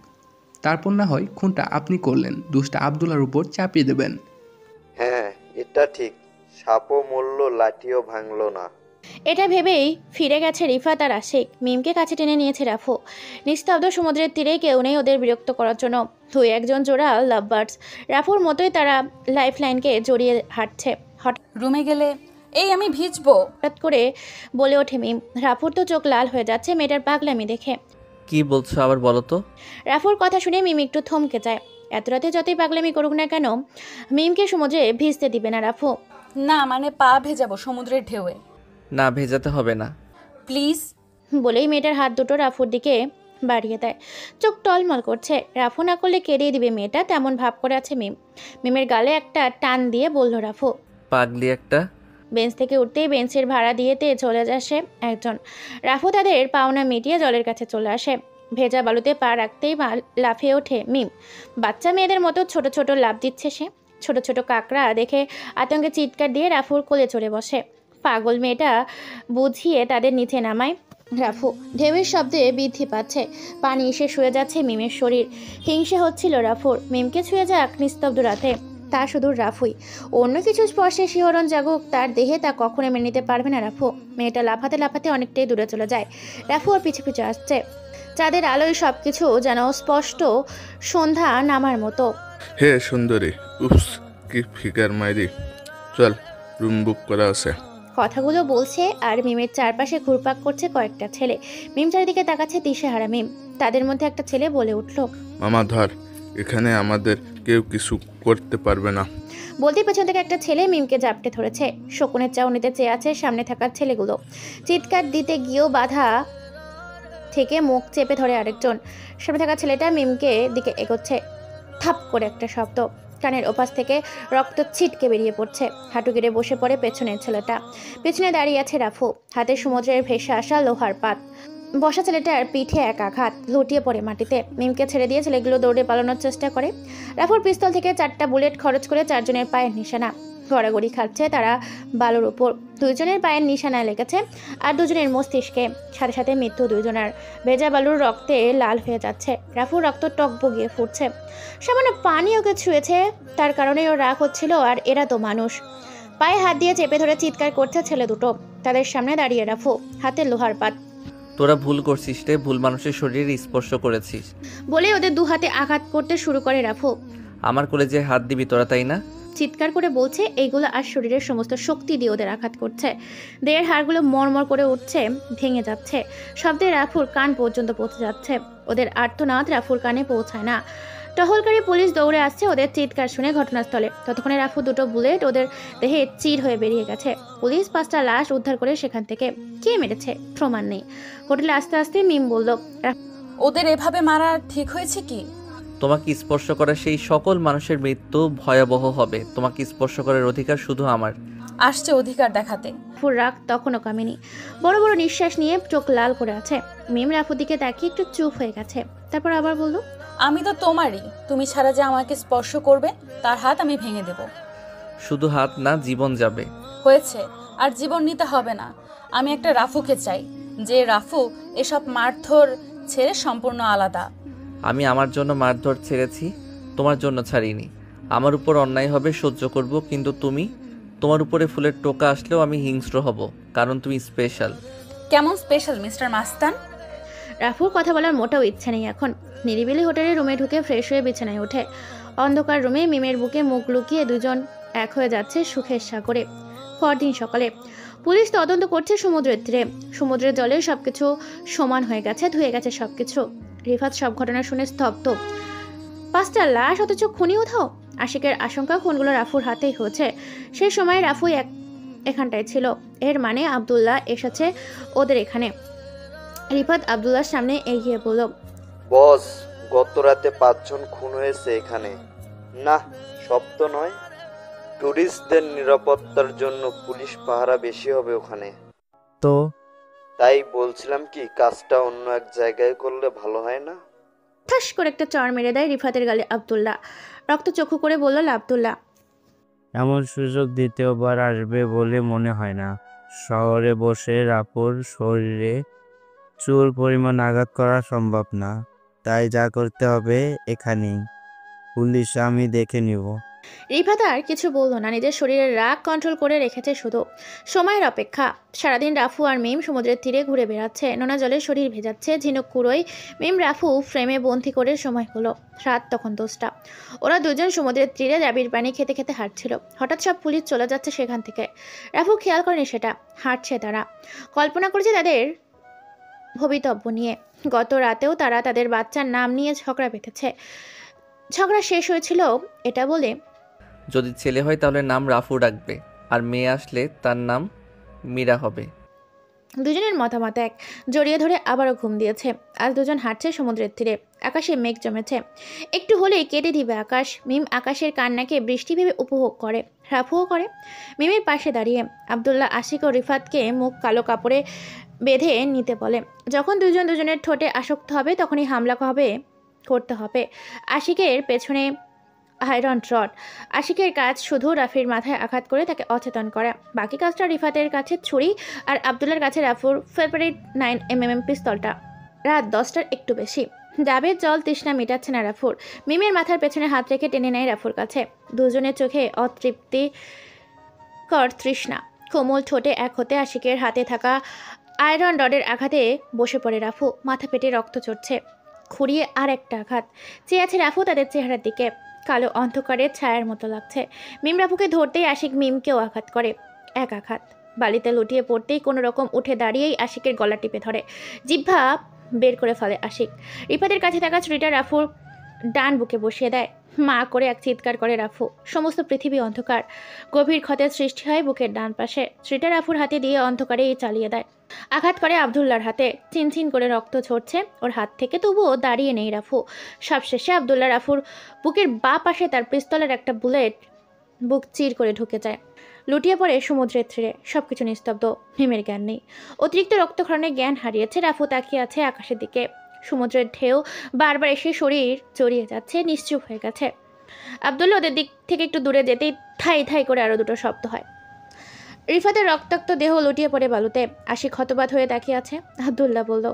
S16: তারপর না হয় খুনটা আপনি করলেন, দোষটা আবদুল্লাহর উপর চাপিয়ে দেবেন।
S21: হ্যাঁ এটা ঠিক, সাপও মরল লাঠিও ভাঙলো না।
S1: এটা ভেবেই ফিরে গেছে রিফাত আর আশিক। মিমকে কাছে টেনে নিয়েছে রাফু। নিস্তব্ধ সমুদ্রের তীরে কেউ নেই ওদের বিরক্ত করার জন্য। দুই একজন জোড়া লাভ বার্ডস। রাফুর মতোই তারা লাইফ লাইনকে জড়িয়ে হাঁটছে। হঠাৎ
S18: রুমে গেলে এই আমি ভিজবো,
S1: হঠাৎ করে বলে ওঠে মিম। রাফুর তো চোখ লাল হয়ে যাচ্ছে মেয়েটার পাগলামি দেখে।
S7: কি বলছো আবার বলো তো?
S1: রাফুর কথা শুনে মিম একটু থমকে যায়। এত রাতে যতই পাগলামি করুক না কেন, মিমকে সমুদ্রে ভিজতে দিবে না রাফু।
S18: না মানে পা ভেজাবো সমুদ্রের ঢেউয়ে।
S7: না, ভেজাতে হবে না
S18: প্লিজ।
S1: বলেই মেয়েটার হাত দুটো রাফুর দিকে বাড়িয়ে দেয়। চোখ টলমল করছে। রাফু না করলে কেড়িয়ে দিবে মেয়েটা, তেমন ভাব করে আছে মিম। মিমের গালে একটা টান দিয়ে বলল রাফু,
S7: পাগলি একটা।
S1: বেঞ্চ থেকে উঠতেই বেঞ্চের ভাড়া দিয়েতে চলে আসে একজন। রাফু তাদের পাওনা মিটিয়ে জলের কাছে চলে আসে। ভেজা বালুতে পা রাখতেই লাফিয়ে ওঠে মিম। বাচ্চা মেয়েদের মতো ছোট ছোট লাফ দিচ্ছে সে। ছোট ছোট কাকড়া দেখে আতঙ্কে চিৎকার দিয়ে রাফুর কোলে চড়ে বসে। পাগল মেয়েটা বুঝিয়ে তাদের নিচে নামায় রাফু। ঢেউয়ের শব্দে বৃদ্ধি পাচ্ছে। পানি এসে শুয়ে যাচ্ছে মিমের শরীর। হিংসে হচ্ছিল রাফুর। মিমকে ছুঁয়ে যাক নিস্তব্ধ রাতে, তা শুধু রাফুই। অন্য কিছু স্পর্শে শিহরণ জাগুক তার দেহে, তা কখনো মেনে নিতে পারবে না রাফু। মেয়েটা লাফাতে লাফাতে অনেকটাই দূরে চলে যায়। রাফু ওর পিছু পিছু আসছে। চাঁদের আলোয় সবকিছু যেন স্পষ্ট, সন্ধ্যা নামার মতো।
S10: হে সুন্দরী, উপস কি ফিগার মাইরি, চল রুম বুক করা আছে।
S1: কথাগুলো বলছে আর মিমের চারপাশে ঘুরপাক করছে কয়েকটা ছেলে। মিম চারিদিকে তাকাচ্ছে দিশেহারা মিম। তাদের মধ্যে একটা ছেলে বলে উঠল,
S10: মামা ধর, এখানে আমাদের কেউ কিছু করতে পারবে না।
S1: বলতে পেছন থেকে একটা ছেলে মিমকে জাপটে ধরেছে। শকুনের চাউনিতে চেয়ে আছে সামনে থাকার ছেলেগুলো। চিৎকার দিতে গিয়েও বাধা থেকে মুখ চেপে ধরে আরেকজন। সামনে থাকা ছেলেটা মিমকে দিকে এগোচ্ছে। থাপ করে একটা শব্দ। কানের ওপাশ থেকে রক্ত ছিটকে বেরিয়ে পড়ছে। হাঁটু গেড়ে বসে পড়ে পেছনের ছেলেটা। পেছনে দাঁড়িয়ে আছে রাফু, হাতে সমুদ্রের ভেসে আসা লোহার পাত। বসা ছেলেটার পিঠে এক আঘাত, লুটিয়ে পড়ে মাটিতে। মিমকে ছেড়ে দিয়ে ছেলেগুলো দৌড়ে পালানোর চেষ্টা করে। রাফুর পিস্তল থেকে 4টা বুলেট খরচ করে 4 জনের পায়ের নিশানা। গড়াগড়ি খাচ্ছে তারা বালুর উপর। 2 জনের পায়ের নিশানায় লেগেছে, আর 2 জনের মস্তিষ্কে। সাথে সাথে মৃত্যু 2 জনের। ভেজা বালুর রক্তে লাল হয়ে যাচ্ছে। রাফুর রক্ত টক বগিয়ে ফুটছে। সামান্য পানি ওকে ছুঁয়েছে, তার কারণেই ওর রাগ হচ্ছিল। আর এরা তো মানুষ। পায়ে হাত দিয়ে চেপে ধরে চিৎকার করছে ছেলে দুটো। তাদের সামনে দাঁড়িয়ে রাফু, হাতে লোহার পাত।
S7: তোরা ভুল করছিস রে, ভুল মানুষের শরীরে স্পর্শ করেছিস
S1: বলে ওদের 2 হাতে আঘাত করতে শুরু করে রাফু।
S7: আমার কলেজে হাত দিবি তোরা, তাই না?
S1: চিৎকার করে বলছে এইগুলো আর শরীরের সমস্ত শক্তি দিয়ে ওদের আঘাত করছে। দেহের হাড়গুলো মরমর করে উঠছে, ভেঙে যাচ্ছে। শব্দে রাফুর কান পর্যন্ত পৌঁছে যাচ্ছে। ওদের আর্তনাদ রাফুর কানে পৌঁছায় না। টহলকারী পুলিশ দৌড়ে আসছে ওদের চিৎকার শুনে ঘটনাস্থলে। ততক্ষণে রাফু 2টো বুলেট ওদের দেহে চির হয়ে বেরিয়ে গেছে। পুলিশ 5টা লাশ উদ্ধার করে সেখান থেকে। কে মেরেছে প্রমাণ নেই। হোটেলে আস্তে আস্তে মিম বলল,
S18: ওদের এভাবে মারা ঠিক হয়েছে কি?
S7: তোমাকে স্পর্শ করা সেই সকল মানুষের মৃত্যু ভয়াবহ হবে। তোমাকে স্পর্শ করার অধিকার শুধু আমার।
S18: আসছে অধিকার দেখাতে।
S1: রাফুর রাগ তখনও কমেনি। বড় বড় নিঃশ্বাস নিয়ে চোখ লাল করে আছে। মিম রাফুর দিকে তাকিয়ে একটু চুপ হয়ে গেছে। তারপর আবার বলল,
S18: আমি তো তোমারই। তুমি ছাড়া যে আমাকে স্পর্শ করবে তার হাত আমি ভেঙে দেব।
S7: শুধু হাত না, জীবন যাবে।
S18: হয়েছে, আর জীবন নিতে হবে না। আমি একটা রাফুকে চাই, যে রাফু এসব মারধর ছেড়ে সম্পূর্ণ আলাদা।
S7: আমি আমার জন্য মারধর ছেড়েছি, তোমার জন্য ছাড়িনি। আমার উপর অন্যায় হবে সহ্য করব, কিন্তু তুমি, তোমার উপরে ফুলের টোকা আসলেও আমি হিংস্র হব, কারণ তুমি স্পেশাল।
S18: কেমন স্পেশাল মিস্টার মাস্তান?
S1: রাফুর কথা বলার মোটেও ইচ্ছে নেই এখন। নিরিবিলি হোটেলের রুমে ঢুকে ফ্রেশ হয়ে বিছানায় ওঠে। অন্ধকার রুমে মিমের বুকে মুখ লুকিয়ে 2 জন এক হয়ে যাচ্ছে সুখের সাগরে। পরদিন সকালে পুলিশ তদন্ত করছে সমুদ্রের তীরে। সমুদ্রের জলে সবকিছু সমান হয়ে গেছে, ধুয়ে গেছে সবকিছু। রিফাত সব ঘটনা শুনে স্তব্ধ। 5টা লাশ, অথচ খুনি উধাও। আশিকের আশঙ্কা খুনগুলো রাফুর হাতেই হয়েছে। সেই সময় রাফু এখানটায় ছিল। এর মানে আব্দুল্লাহ এসেছে ওদের এখানে। রিফাত আব্দুল্লাহর সামনে এগিয়ে বলল,
S21: বস, গত রাতে 5 জন খুন হয়েছে এখানে। না, সব তো নয়। টুরিস্টদের নিরাপত্তার জন্য পুলিশ পাহারা বেশি হবে ওখানে।
S19: তো
S21: তাই বলছিলাম কি, কাজটা অন্য এক জায়গায় করলে ভালো হয় না?
S1: ঠাস করে একটা চড় মেরে দেয় রিফাতের গালে আব্দুল্লাহ। রক্ত চক্ষু করে বলল আব্দুল্লাহ,
S19: এমন সুযোগ দ্বিতীয়বার আসবে বলে মনে হয় না। শহরে বসে রাফুর শরীরে চুল পরিমাণ আঘাত করা সম্ভব না। তাই যা করতে হবে এখানেই। পুলিশ আমি দেখে নিব।
S1: রিফাত আর কিছু বলল না। নিজের শরীরের রাগ কন্ট্রোল করে রেখেছে শুধু। সময়ের অপেক্ষা। সারাদিন রাফু আর মিম সমুদ্রের তীরে ঘুরে বেড়াচ্ছে। নোনা জলে শরীর ভেজাচ্ছে। ঝিনুক কুড়োয় মিম রাফু ফ্রেমে বন্দি করে সময় হলো। রাত তখন 10টা। ওরা 2 জন সমুদ্রের তীরে ডাবির পানি খেতে খেতে হাঁটছিল। হঠাৎ সব পুলিশ চলে যাচ্ছে সেখান থেকে। রাফু খেয়াল করেনি সেটা। হাঁটছে তারা। কল্পনা করছে তাদের ভবিতব্য নিয়ে। গত রাতেও তারা তাদের বাচ্চার নাম নিয়ে ঝগড়া বেঁধেছে। ঝগড়া শেষ হয়েছিল এটা বলে,
S7: যদি ছেলে হয় তাহলে নাম রাফু ডাকবে, আর মেয়ে আসলে তার নাম মীরা হবে।
S1: 2 জনের মতামত এক। জড়িয়ে ধরে আবারও ঘুম দিয়েছে। আজ 2 জন হাঁটছে সমুদ্রের তীরে। আকাশে মেঘ জমেছে। একটু হলেই কেটে দিবে আকাশ। মিম আকাশের কান্নাকে বৃষ্টি ভেবে উপভোগ করে। রাফুও করে। মিমের পাশে দাঁড়িয়ে আব্দুল্লাহ আশিক ও রিফাতকে মুখ কালো কাপড়ে বেঁধে নিতে বলে। যখন 2 জন 2 জনের ঠোঁটে আসক্ত হবে তখনই হামলা করতে হবে। আশিকের পেছনে আয়রন রড। আশিকের কাজ শুধু রাফির মাথায় আঘাত করে তাকে অচেতন করা। বাকি কাজটা রিফাতের কাছে ছুরি, আর আব্দুল্লার কাছে রাফুর ফেভারিট 9mm পিস্তলটা। রাত 10টার একটু বেশি। ডাবের জল তৃষ্ণা মেটাচ্ছে না রাফুর। মিমের মাথার পেছনে হাত রেখে টেনে নেয় রাফুর কাছে। 2 জনের চোখে অতৃপ্তিকর তৃষ্ণা। কোমল ঠোঁটে এক হতে আশিকের হাতে থাকা আয়রন রডের আঘাতে বসে পড়ে রাফু। মাথা পেটে রক্ত চড়ছে। খুঁড়িয়ে আর একটা আঘাত। চেয়ে আছে রাফু তাদের চেহারার দিকে। কালো অন্ধকারের ছায়ার মতো লাগছে। মিম রাফুকে ধরতেই আশিক মিমকেও আঘাত করে। এক আঘাত। বালিতে লুটিয়ে পড়তেই কোনো রকম উঠে দাঁড়িয়েই আশিকের গলা টিপে ধরে। জিহ্বা বের করে ফেলে আশিক। রিফাতের কাছে থাকা ছুরিটা রাফুর ডান বুকে বসিয়ে দেয়। মা করে এক চিৎকার করে রাফু। সমস্ত পৃথিবী অন্ধকার। গভীর ক্ষতের সৃষ্টি হয় বুকের ডান পাশে। সেটা রাফুর হাতে দিয়ে অন্ধকারেই চালিয়ে দেয়। আঘাত করে আবদুল্লার হাতে। চিনচিন করে রক্ত ঝরছে ওর হাত থেকে, তবুও দাঁড়িয়ে নেই রাফু। সবশেষে আবদুল্লা রাফুর বুকের বাঁ পাশে তার পিস্তলের একটা বুলেট বুক চির করে ঢুকে যায়। লুটিয়ে পড়ে সমুদ্রের তীরে। সবকিছু নিস্তব্ধ। মিমের জ্ঞান নেই। অতিরিক্ত রক্তক্ষরণে জ্ঞান হারিয়েছে। রাফু তাকিয়ে আছে আকাশের দিকে। সমুদ্রের ঢেউ বারবার এসে শরীর জড়িয়ে যাচ্ছে, নিশ্চুপ হয়ে গেছে। আবদুল্লা ওদের দিক থেকে একটু দূরে যেতেই থাই থাই করে আরো দুটো শব্দ হয়। রিফাতের রক্তাক্ত দেহ লুটিয়ে পড়ে বালুতে। আশিক হতবাক হয়ে তাকিয়ে আছে। আবদুল্লাহ বলল,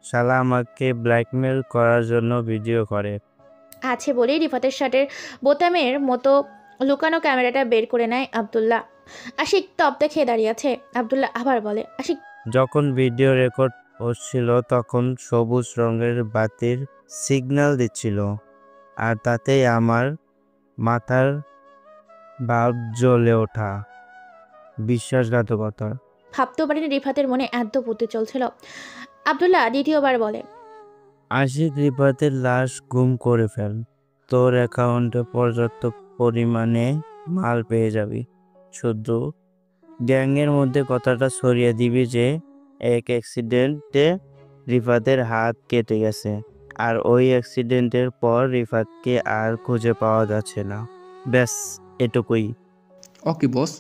S19: শালা আমাকে ব্ল্যাকমেল করার জন্য ভিডিও করে।
S1: আছে বলেই রিফাতের শার্টের বোতামের মতো লুকানো ক্যামেরাটা বের করে নেয় আবদুল্লাহ। আশিক তপ্তে খেয়ে দাঁড়িয়ে আছে। আবদুল্লাহ আবার বলে, আশিক
S19: যখন ভিডিও রেকর্ড হচ্ছিল তখন সবুজ রঙের বাতির সিগন্যাল দিচ্ছিল, আর তাতেই আমার মাথার বাল্ব জ্বলে ওঠা। বিশ্বাসঘাতকতা।
S1: ভাবতেও পারেনি রিফাতের মনে এত বুদ্ধি চলছিল। আবদুল্লাহ দ্বিতীয়বার বলে,
S19: আশিক রিফাতের লাশ গুম করে ফেল। তোর অ্যাকাউন্টে পর্যাপ্ত পরিমাণে মাল পেয়ে যাবি। শুধু গ্যাংয়ের মধ্যে কথাটা ছড়িয়ে দিবি যে এক অ্যাক্সিডেন্টে রিফাতের হাত কেটে গেছে, আর ওই অ্যাক্সিডেন্টের পর রিফাতকে আর খুঁজে পাওয়া যাচ্ছে না। ব্যাস এটুকুই।
S16: ওকে বস,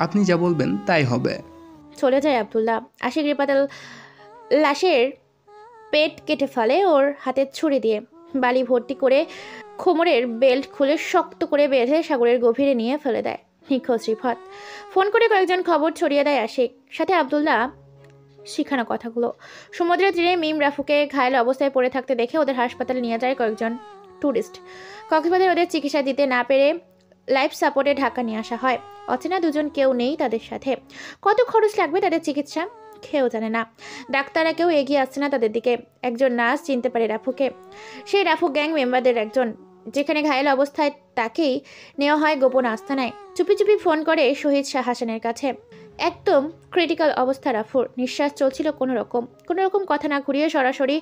S16: আপনি যা বলবেন তাই হবে।
S1: চলে যায় আবদুল্লাহ। আশিক রিফাতের লাশের পেট কেটে ফেলে ওর হাতের ছুরি দিয়ে। বালি ভর্তি করে কোমরের বেল্ট খুলে শক্ত করে বেঁধে সাগরের গভীরে নিয়ে ফেলে দেয়। নিখোঁজ রিফাত। ফোন করে কয়েকজন খবর ছড়িয়ে দেয় আশিক, সাথে আবদুল্লাহ শিখানো কথাগুলো। সমুদ্রের তীরে মিম রাফুকে ঘায়েল অবস্থায় পড়ে থাকতে দেখে ওদের হাসপাতালে নিয়ে যায় কয়েকজন ট্যুরিস্ট। কক্সবাজারে ওদের চিকিৎসা দিতে না পেরে লাইফ সাপোর্টে ঢাকা নিয়ে আসা হয়। অচেনা দুজন কেউ নেই তাদের সাথে। কত খরচ লাগবে তাদের চিকিৎসা কেউ জানে না। ডাক্তাররা কেউ এগিয়ে আসছে না তাদের দিকে। একজন নার্স চিনতে পারে রাফুকে। সেই রাফু গ্যাং মেম্বারদের একজন। যেখানে ঘায়েল অবস্থায় তাকেই নেওয়া হয় গোপন আস্তানায়। চুপি চুপি ফোন করে শহীদ শাহ হাসানের কাছে। একদম ক্রিটিক্যাল অবস্থা রাফুর। নিঃশ্বাস চলছিল কোনো রকম কথা না ঘুরিয়ে সরাসরি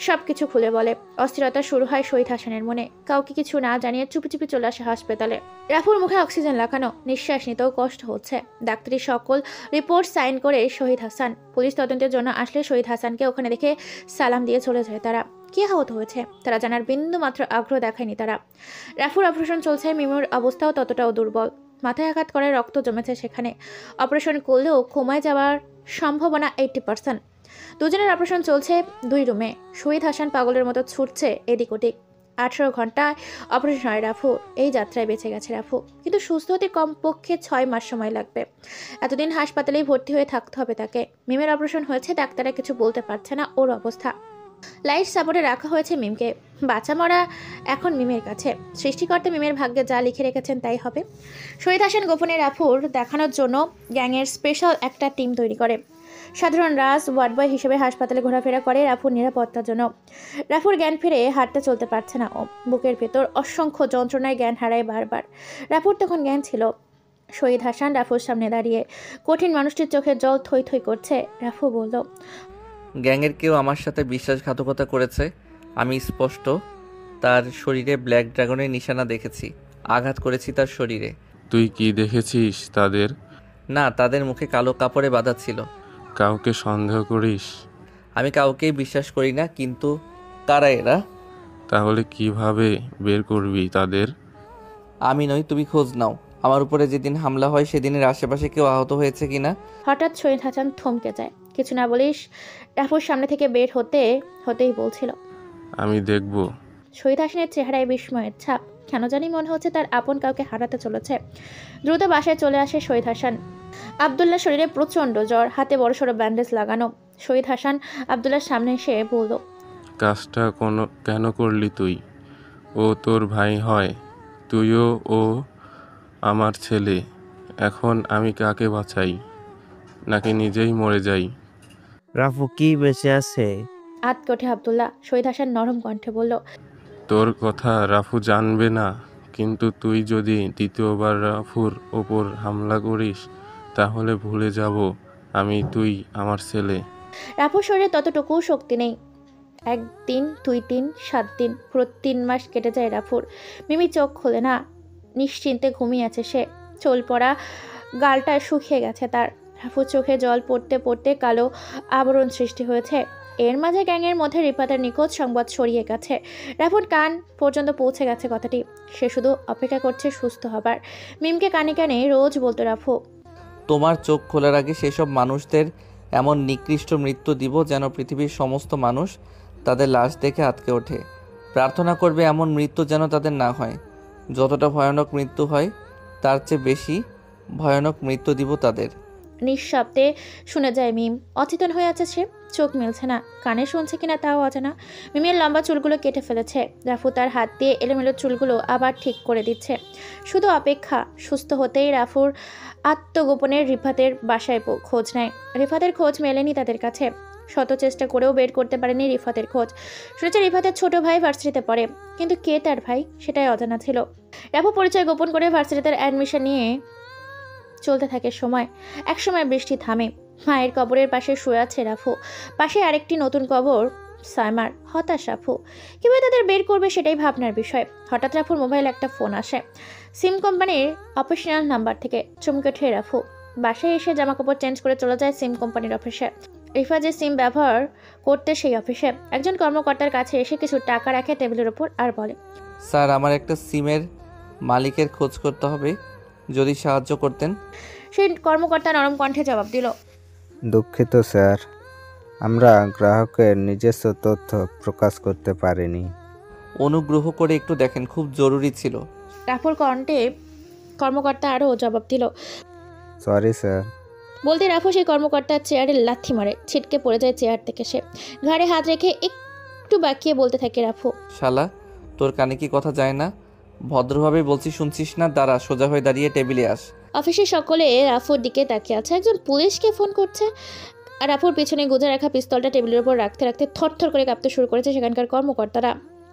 S1: সব কিছু খুলে বলে। অস্থিরতা শুরু হয় শহীদ হাসানের মনে। কাউকে কিছু না জানিয়ে চুপি চুপি চলে আসে হাসপাতালে। রাফুর মুখে অক্সিজেন লাগানো। নিঃশ্বাস নিতেও কষ্ট হচ্ছে। ডাক্তারি সকল রিপোর্ট সাইন করে শহীদ হাসান। পুলিশ তদন্তের জন্য আসলে শহীদ হাসানকে ওখানে দেখে সালাম দিয়ে চলে যায় তারা। কি আহত হয়েছে তারা জানার বিন্দু মাত্র আগ্রহ দেখায়নি তারা। রাফুর অপারেশন চলছে। মিমুর অবস্থাও ততটাও দুর্বল। মাথায় আঘাত করে রক্ত জমেছে সেখানে। অপারেশন করলেও কমায় যাওয়ার সম্ভাবনা 80%। দুজনের অপারেশন চলছে 2 রুমে। শহীদ হাসান পাগলের মতো ছুটছে এদিক ওদিক। 18 ঘন্টায় অপারেশন হয় রাফুর। এই যাত্রায় বেঁচে গেছে রাফু, কিন্তু সুস্থ হতে কমপক্ষে 6 মাস সময় লাগবে। এতদিন হাসপাতালেই ভর্তি হয়ে থাকতে হবে তাকে। মিমের অপারেশন হয়েছে, ডাক্তাররা কিছু বলতে পারছে না ওর অবস্থা। লাইফ সাপোর্টে রাখা হয়েছে মিমকে। বাঁচা মরা এখন মিমের কাছে। সৃষ্টিকর্তা মিমের ভাগ্যে যা লিখে রেখেছেন তাই হবে। শহীদ হাসান গোপনে রাফুর দেখানোর জন্য গ্যাংয়ের স্পেশাল একটা টিম তৈরি করে। সাধারণ রাজ ওয়ার্ড বয় হিসেবে হাসপাতালে ঘোরাফেরা করে রাফুর নিরাপত্তার জন্য। রাফুর জ্ঞান ফিরে হাঁটতে চলতে পারছে না ও। বুকের ভেতর অসংখ্য যন্ত্রণায় জ্ঞান হারায় বারবার। রাফুর তখন জ্ঞান ছিল। শহীদ হাসান রাফুর সামনে দাঁড়িয়ে। কঠিন মানুষটির চোখের জল থই থই করছে। রাফু বলল,
S7: গ্যাংয়ের কেউ আমার সাথে বিশ্বাসঘাতকতা করেছে। আমি স্পষ্ট তার শরীরে ব্ল্যাক ড্রাগনের নিশানা দেখেছি। আঘাত করেছি তার শরীরে।
S6: তুই কি দেখেছিস তাদের?
S7: না, তাদের মুখে কালো কাপড়ে বাঁধা ছিল।
S6: কাউকে সন্দেহ করিস?
S7: আমি কাউকেই বিশ্বাস করি না, কিন্তু কারা এরা?
S6: তাহলে কিভাবে বের করবি তাদের?
S7: আমি নই, তুমি খোঁজ নাও। আমার উপরে যেদিন হামলা হয় সেদিনের আশেপাশে কেউ আহত হয়েছে কিনা।
S1: হঠাৎ শহীদ হাসান থমকে যায়। কিছু না বলিস রাফুর সামনে থেকে বের হতেই বলছিল,
S6: আমি দেখব।
S1: শহীদ হাসানের চেহারায় বিস্ময়ের ছাপ। কেন জানি মনে হচ্ছে তার আপন কাউকে হারাতে চলেছে। দ্রুত বাসায় চলে আসে শহীদ হাসান। আবদুল্লাহ শরীরে প্রচণ্ড জ্বর, হাতে বড়সড় ব্যান্ডেজ লাগানো। শহীদ হাসান আবদুল্লাহর সামনে এসে বলল,
S6: কাজটা কেন করলি তুই? ও তোর ভাই হয়, তুইও ও আমার ছেলে। এখন আমি কাকে বাঁচাই, নাকি নিজেই মরে যাই?
S19: রাফু কি বেঁচে আছে?
S1: আতকে ওঠে আবদুল্লাহ। শহীদ হাসান নরম কণ্ঠে বলল,
S6: তোর কথা রাফু জানবে না, কিন্তু তুই যদি দ্বিতীয়বার রাফুর ওপর হামলা করিস তাহলে ভুলে যাব তুই আমার ছেলে।
S1: রাফুর শরীরে ততটুকু শক্তি নেই। একদিন, 2 দিন, 7 দিন, পুরো 3 মাস কেটে যায় রাফুর। মিমি চোখ খোলে না, নিশ্চিন্তে ঘুমিয়ে আছে সে। চোল পড়া গালটা শুকিয়ে গেছে তার। রাফুর চোখে জল পড়তে পড়তে কালো আবরণ সৃষ্টি হয়েছে। এর মাঝে গ্যাংয়ের মধ্যে রিফাতের নিখোঁজ সংবাদ ছড়িয়ে গেছে। রাফুর কান পর্যন্ত পৌঁছে গেছে কথাটি। সে শুধু অপেক্ষা করছে সুস্থ হবার। মিমকে কানে কানে রোজ বলতো রাফু,
S7: তোমার চোখ খোলার আগে সেসব মানুষদের এমন নিকৃষ্ট মৃত্যু দিব যেন পৃথিবীর সমস্ত মানুষ তাদের লাশ দেখে আঁতকে ওঠে। প্রার্থনা করবে এমন মৃত্যু যেন তাদের না হয়। যতটা ভয়ানক মৃত্যু হয় তার চেয়ে বেশি ভয়ানক মৃত্যু দিব তাদের।
S1: নিঃশব্দে শুনে যায় মিম। অচেতন হয়ে আছে সে, চোখ মেলছে না, কানে শুনছে কিনা তাও অজানা। মিমের লম্বা চুলগুলো কেটে ফেলেছে। রাফু তার হাত দিয়ে এলোমেলো চুলগুলো আবার ঠিক করে দিচ্ছে। শুধু অপেক্ষা। সুস্থ হতেই রাফুর আত্মগোপনের রিফাতের বাসায় খোঁজ নেয়। রিফাতের খোঁজ মেলেনি তাদের কাছে। শত চেষ্টা করেও বের করতে পারেনি রিফাতের খোঁজ। শুনেছে রিফাতের ছোট ভাই ভার্সিটিতে পড়ে, কিন্তু কে তার ভাই সেটাই অজানা ছিল। রাফু পরিচয় গোপন করে ভার্সিটিতে অ্যাডমিশন নিয়ে চলতে থাকে সময়। একসময় বৃষ্টি থামে। মায়ের কবরের পাশে শুয়ে আছে রাফু। পাশে আরেকটি নতুন কবর সাইমার। হতাশ রাফু। কিভাবে তাদের বের করবে সেটাই ভাবনার বিষয়। হঠাৎ রাফুর মোবাইল একটা ফোন আসে, সিম কোম্পানির অফিসিয়াল নাম্বার থেকে। চমকে ওঠে রাফু। বাসায় এসে জামাকাপড় চেঞ্জ করে চলে যায় সিম কোম্পানির অফিসে। রিফা যে সিম ব্যবহার করতে সেই অফিসে একজন কর্মকর্তার কাছে এসে কিছু টাকা রাখে টেবিলের ওপর আর বলে,
S7: স্যার, আমার একটা সিমের মালিকের খোঁজ করতে হবে, যদি সাহায্য করতেন।
S1: সেই কর্মকর্তা নরম কণ্ঠে জবাব দিল,
S19: দুঃখিত স্যার, আমরা গ্রাহকের নিজস্ব তথ্য প্রকাশ করতে পারিনি।
S7: অনুগ্রহ করে একটু দেখেন, খুব জরুরি ছিল।
S1: রাফুর কণ্ঠে কর্মকর্তা আরও জবাব দিল,
S19: সরি স্যার।
S1: বলতে রাফু সেই কর্মকর্তার চেয়ারে লাথি মারে। ছিটকে পড়ে যায় চেয়ার থেকে সে। ঘাড়ে হাত রেখে একটু বাকিয়ে বলতে থাকে রাফু,
S7: শালা, তোর কানে কি কথা যায় না? ভদ্রভাবে বলছি, শুনছিস না? দাঁড়া, সোজা হয়ে দাঁড়িয়ে টেবিলে আস।
S1: অফিসের সকলে রাফুর দিকে তাকিয়ে আছে। একজন পুলিশকে ফোন করছে। আর রাফুর পিছনে গুজে রাখা পিস্তলটা টেবিলের উপর রাখতে রাখতে থরথর করে কাঁপতে শুরু করেছে সেখানকার কর্মকর্তারা।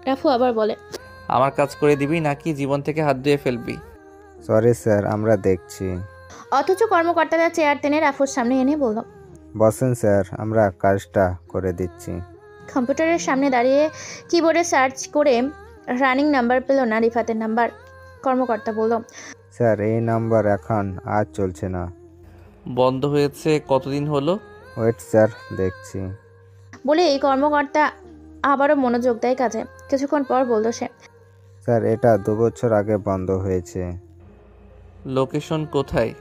S1: রাফু আবার বলে,
S7: আমার কাজ করে দিবি নাকি জীবন থেকে হাত ধুয়ে ফেলবি?
S19: সরি স্যার, আমরা দেখছি।
S1: অথচ কর্মকর্তারা চেয়ার টেনে রাফুর সামনে এনে বলল,
S19: বসেন স্যার, আমরা কাজটা করে দিচ্ছি।
S1: কম্পিউটারের সামনে দাঁড়িয়ে কিবোর্ডে সার্চ করে রানিং নাম্বার পেল না রিফাতের নাম্বার। কর্মকর্তা বলল,
S19: স্যার, এই নাম্বার এখন আর চলছে না।
S7: বন্ধ হয়েছে কতদিন হলো?
S19: ওয়েট স্যার, দেখছি।
S1: বলে এই কর্মকর্তা আবারও মনোযোগ দেয় কাজে। কিছুক্ষণ পর বলল সে,
S19: স্যার, এটা 2 বছর আগে বন্ধ হয়েছে।
S7: লোকেশন কোথায়?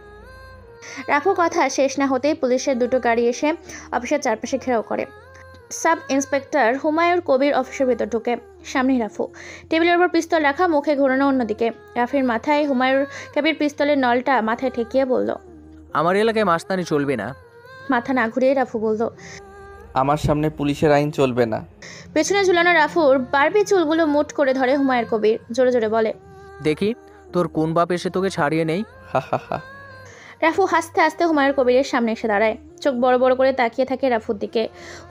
S1: রাফু কথা শেষ না হতেই পুলিশের দুটো গাড়ি এসে অফিসের চারপাশে ঘেরাও করে। সাব ইন্সপেক্টর হুমায়ুর কবির অফিসের ভেতর ঢুকে। সামনেই রাফু, টেবিলের উপর পিস্তল রাখা, মুখে ঘোরানো অন্যদিকে। রাফির মাথায় হুমায়ুর কবির পিস্তলের নলটা মাথায় ঠেকিয়ে বলল,
S15: আমার এলাকায় মাস্তানি চলবে না।
S1: মাথা না ঘুরিয়ে রাফু বলল,
S7: আমার সামনে পুলিশের আইন চলবে না।
S1: পেছনে ঝুলানো রাফুর বারবি চুলগুলো মুঠ করে ধরে হুমায়ুর কবির। জোরে জোরে বলে,
S15: দেখি তোর কোন বাপ এসে তোকে ছাড়িয়ে নেই।
S7: হা হা হা।
S1: রাফু হাসতে হাসতে হুমায়ুর কবিরের সামনে এসে দাঁড়ায়। চোখ বড় বড় করে তাকিয়ে থাকে রাফুর দিকে।